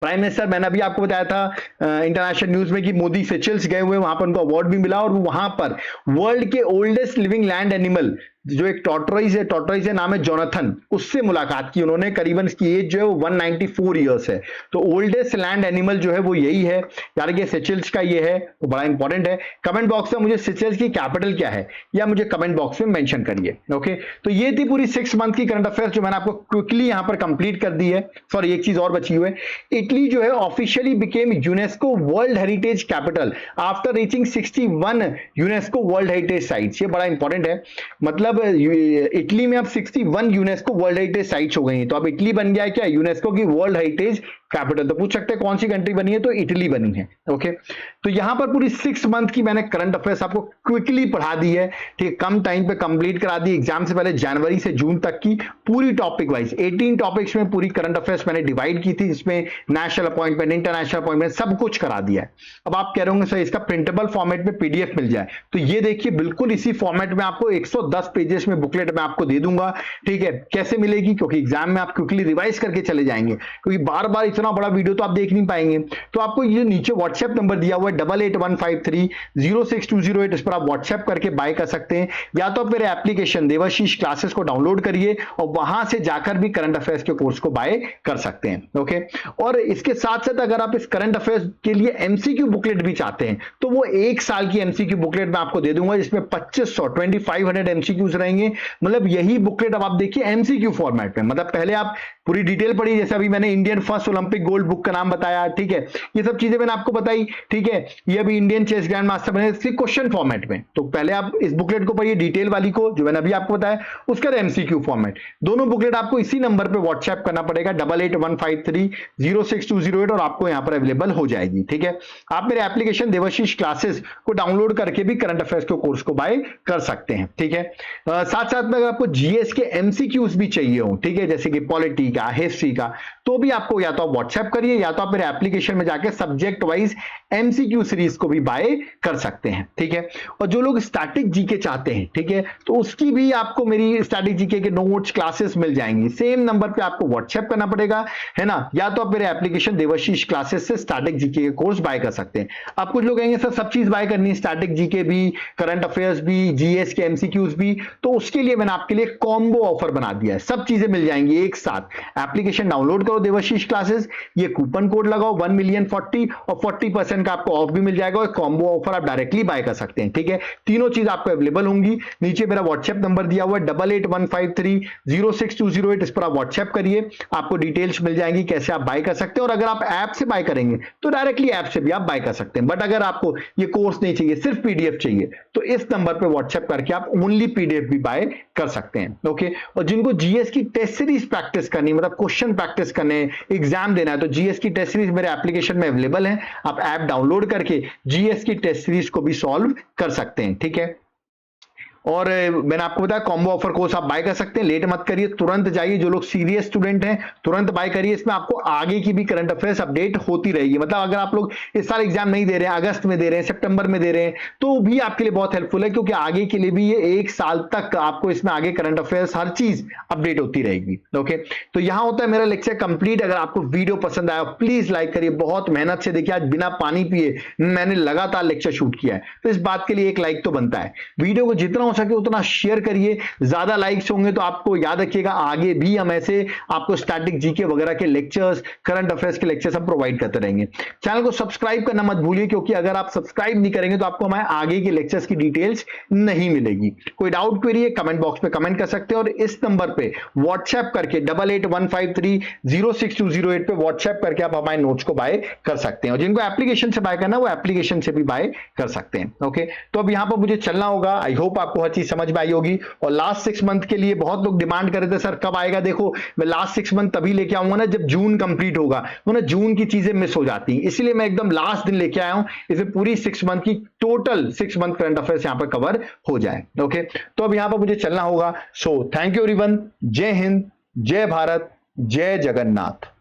प्राइम मिनिस्टर, मैंने अभी आपको बताया था इंटरनेशनल न्यूज में कि मोदी सेचेल्स गए हुए, वहां पर उनको अवार्ड भी मिला और वहां पर वर्ल्ड के ओल्डेस्ट लिविंग लैंड एनिमल जो एक टॉर्टोइज है, नाम है जोनाथन, उससे मुलाकात की उन्होंने, करीबन इसकी एज जो है वो 194 ईयर्स है, तो ओल्डेस्ट लैंड एनिमल जो है वो यही है, यार ये सेचेल्स का ये है, तो बड़ा इंपॉर्टेंट है। कमेंट बॉक्स में मुझे सेचेल्स की कैपिटल क्या है या मुझे कमेंट बॉक्स में मेंशन करिए। ओके, तो ये थी पूरी 6 मंथ की करंट अफेयर्स जो मैंने आपको क्विकली यहां पर कंप्लीट कर दी है। सॉरी, एक चीज और बची हुई है, इटली जो है officially became UNESCO world heritage capital after reaching 61 UNESCO world heritage sites, ये बड़ा इंपॉर्टेंट है, मतलब इटली में अब 61 यूनेस्को वर्ल्ड हेरिटेज साइट्स हो गई हैं, तो अब इटली बन गया है क्या यूनेस्को की वर्ल्ड हेरिटेज कैपिटल। तो पूछ सकते हैं कौन सी कंट्री बनी है, तो इटली बनी है। ओके, तो यहां पर पूरी 6 मंथ की मैंने करंट अफेयर्स आपको क्विकली पढ़ा दी है, ठीक है, कम टाइम पे कंप्लीट करा दी, एग्जाम से पहले जनवरी से जून तक की पूरी टॉपिक वाइज 18 टॉपिक्स में पूरी करंट अफेयर्स मैंने डिवाइड की थी, जिसमें नेशनल अपॉइंटमेंट, इंटरनेशनल अपॉइंटमेंट सब कुछ करा दिया है। अब आप कह रहे होंगे सर इसका प्रिंटेबल फॉर्मेट में पीडीएफ मिल जाए, तो ये देखिए बिल्कुल इसी फॉर्मेट में आपको 110 पेजेस में बुकलेट में आपको दे दूंगा, ठीक है। कैसे मिलेगी, क्योंकि एग्जाम में आप क्विकली रिवाइज करके चले जाएंगे, क्योंकि बार बार इतना बड़ा वीडियो तो आप देख नहीं पाएंगे, तो आपको ये नीचे व्हाट्सएप नंबर दिया हुआ है 8815306208, इस पर आप व्हाट्सएप करके बाय कर सकते हैं, या तो आप मेरे एप्लीकेशन देवाशीष क्लासेस को डाउनलोड करिए और वहां से जाकर भी करंट अफेयर्स के कोर्स को बाय कर सकते हैं। ओके, और इसके साथ साथ अगर आप इस करंट अफेयर्स के लिए एमसीक्यू बुकलेट भी चाहते हैं तो वो 1 साल की एमसीक्यू बुकलेट मैं आपको दे दूंगा, जिसमें 2500 एमसीक्यूज रहेंगे, मतलब यही बुकलेट अब आप देखिए एमसीक्यू फॉर्मेट में, मतलब पहले आप पूरी डिटेल पढ़िए, जैसे अभी मैंने Indian first Olympic gold book का नाम बताया, ठीक है, ये सब चीजें मैंने आपको बताई, ठीक है। ये अभी इंडियन चेस ग्रैंड मास्टर बने क्वेश्चन फॉर्मेट में, तो पहले आप इस बुकलेट को पढ़िए, डिटेल वाली को जो मैंने अभी आपको बताया, उसका एमसीक्यू फॉर्मेट। दोनों बुकलेट आपको इसी नंबर पे व्हाट्सएप करना पड़ेगा 8815306208 और आपको यहां पर अवेलेबल हो जाएगी, ठीक है। आप मेरे एप्लीकेशन देवाशीष क्लासेस को डाउनलोड करके भी करंट अफेयर्स के कोर्स को बाय कर सकते हैं, ठीक है। साथ साथ में अगर आपको जीएस के एमसीक्यूज भी चाहिए हो, ठीक है, जैसे कि पॉलिटी का, हिस्ट्री का, तो भी आपको या तो आप व्हाट्सएप करिए या तो आप मेरे एप्लीकेशन में जाके सब्जेक्ट वाइज एमसीक्यू सीरीज को भी बाय कर सकते हैं, ठीक है। और जो लोग स्टैटिक जीके चाहते हैं, ठीक है, तो उसकी भी आपको मेरी स्टैटिक जीके के नोट्स क्लासेस मिल जाएंगी, सेम नंबर पे आपको व्हाट्सएप करना पड़ेगा, है ना, या तो आप मेरे एप्लीकेशन देवाशीष क्लासेस से स्टैटिक जीके के कोर्स बाय कर सकते हैं। अब कुछ लोग कहेंगे सर सब चीज बाय करनी है, स्टैटिक जीके भी, करंट अफेयर्स भी, जीएस के एमसीक्यूज भी, तो उसके लिए मैंने आपके लिए कॉम्बो ऑफर बना दिया है, सब चीजें मिल जाएंगी एक साथ। एप्लीकेशन डाउनलोड करो देवाशीष क्लासेस, ये कूपन कोड लगाओ 1,000,040 और 40% का आपको ऑफ भी मिल जाएगा, और कॉम्बो ऑफर आप डायरेक्टली बाय कर सकते हैं, ठीक है। तीनों चीज आपको अवेलेबल होंगी। नीचे मेरा व्हाट्सएप नंबर दिया हुआ है 8815306208, इस पर आप व्हाट्सएप करिए, आपको डिटेल्स मिल जाएंगी कैसे आप बाय कर सकते हैं। और अगर आप ऐप से बाय करेंगे तो डायरेक्टली ऐप से भी आप बाय कर सकते हैं, बट अगर आपको ये कोर्स नहीं चाहिए, सिर्फ पीडीएफ चाहिए, तो इस नंबर पे व्हाट्सएप करके आप ओनली पीडीएफ भी बाय कर सकते हैं, ओके। और जिनको जीएस की टेस्ट सीरीज प्रैक्टिस करनी, मतलब क्वेश्चन प्रैक्टिस करने, एग्जाम देना है, तो जीएस की टेस्ट सीरीज मेरे एप्लीकेशन में अवेलेबल है, आप ऐप डाउनलोड करके जीएस की टेस्ट सीरीज को भी सॉल्व कर सकते हैं, ठीक है। और मैंने आपको बताया कॉम्बो ऑफर कोर्स आप बाय कर सकते हैं, लेट मत करिए, तुरंत जाइए, जो लोग सीरियस स्टूडेंट हैं तुरंत बाय करिए, इसमें आपको आगे की भी करंट अफेयर्स अपडेट होती रहेगी। मतलब अगर आप लोग इस साल एग्जाम नहीं दे रहे हैं, अगस्त में दे रहे हैं, सितंबर में दे रहे हैं, तो भी आपके लिए बहुत हेल्पफुल है, क्योंकि आगे के लिए भी ये एक साल तक आपको इसमें आगे करंट अफेयर्स हर चीज अपडेट होती रहेगी, ओके। तो यहां होता है मेरा लेक्चर कंप्लीट। अगर आपको वीडियो पसंद आया प्लीज लाइक करिए, बहुत मेहनत से देखिए, आज बिना पानी पिए मैंने लगातार लेक्चर शूट किया है, तो इस बात के लिए एक लाइक तो बनता है। वीडियो को जितना हो सके उतना शेयर करिए, ज्यादा लाइक्स होंगे तो आपको याद रखिएगा आगे भी हम ऐसे आपको स्टैटिक जीके वगैरह के लेक्चर्स, करंट अफेयर्स के लेक्चर्स हम प्रोवाइड करते रहेंगे। चैनल को सब्सक्राइब करना मत भूलिए, क्योंकि अगर आप सब्सक्राइब नहीं करेंगे तो आपको हमारे आगे के लेक्चर्स की डिटेल्स नहीं मिलेगी। कोई डाउट क्वेरी है कमेंट बॉक्स में कमेंट कर सकते हैं, और इस नंबर पे व्हाट्सएप करके 8815306208 पे व्हाट्सएप करके आप हमारे नोट्स को बाय कर सकते हैं, और जिनको एप्लीकेशन से बाय करना है वो एप्लीकेशन से भी बाय कर सकते हैं, ओके। तो अब यहां पर मुझे चलना होगा, आई होप आपको हर चीज समझ में आई होगी। और लास्ट 6 मंथ के लिए बहुत लोग डिमांड कर रहे थे सर कब आएगा, देखो मैं लास्ट 6 मंथ तभी लेके आऊंगा ना जब जून कंप्लीट होगा, तो ना जून की चीजें मिस हो जाती हैं, इसलिए मैं एकदम लास्ट दिन लेके आया हूं, इसे पूरी 6 मंथ की टोटल 6 मंथ करंट अफेयर्स यहां पर कवर हो जाए, ओके। तो अब यहां पर मुझे चलना होगा, सो थैंक यू एवरीवन, जय हिंद, जय भारत, जय जगन्नाथ।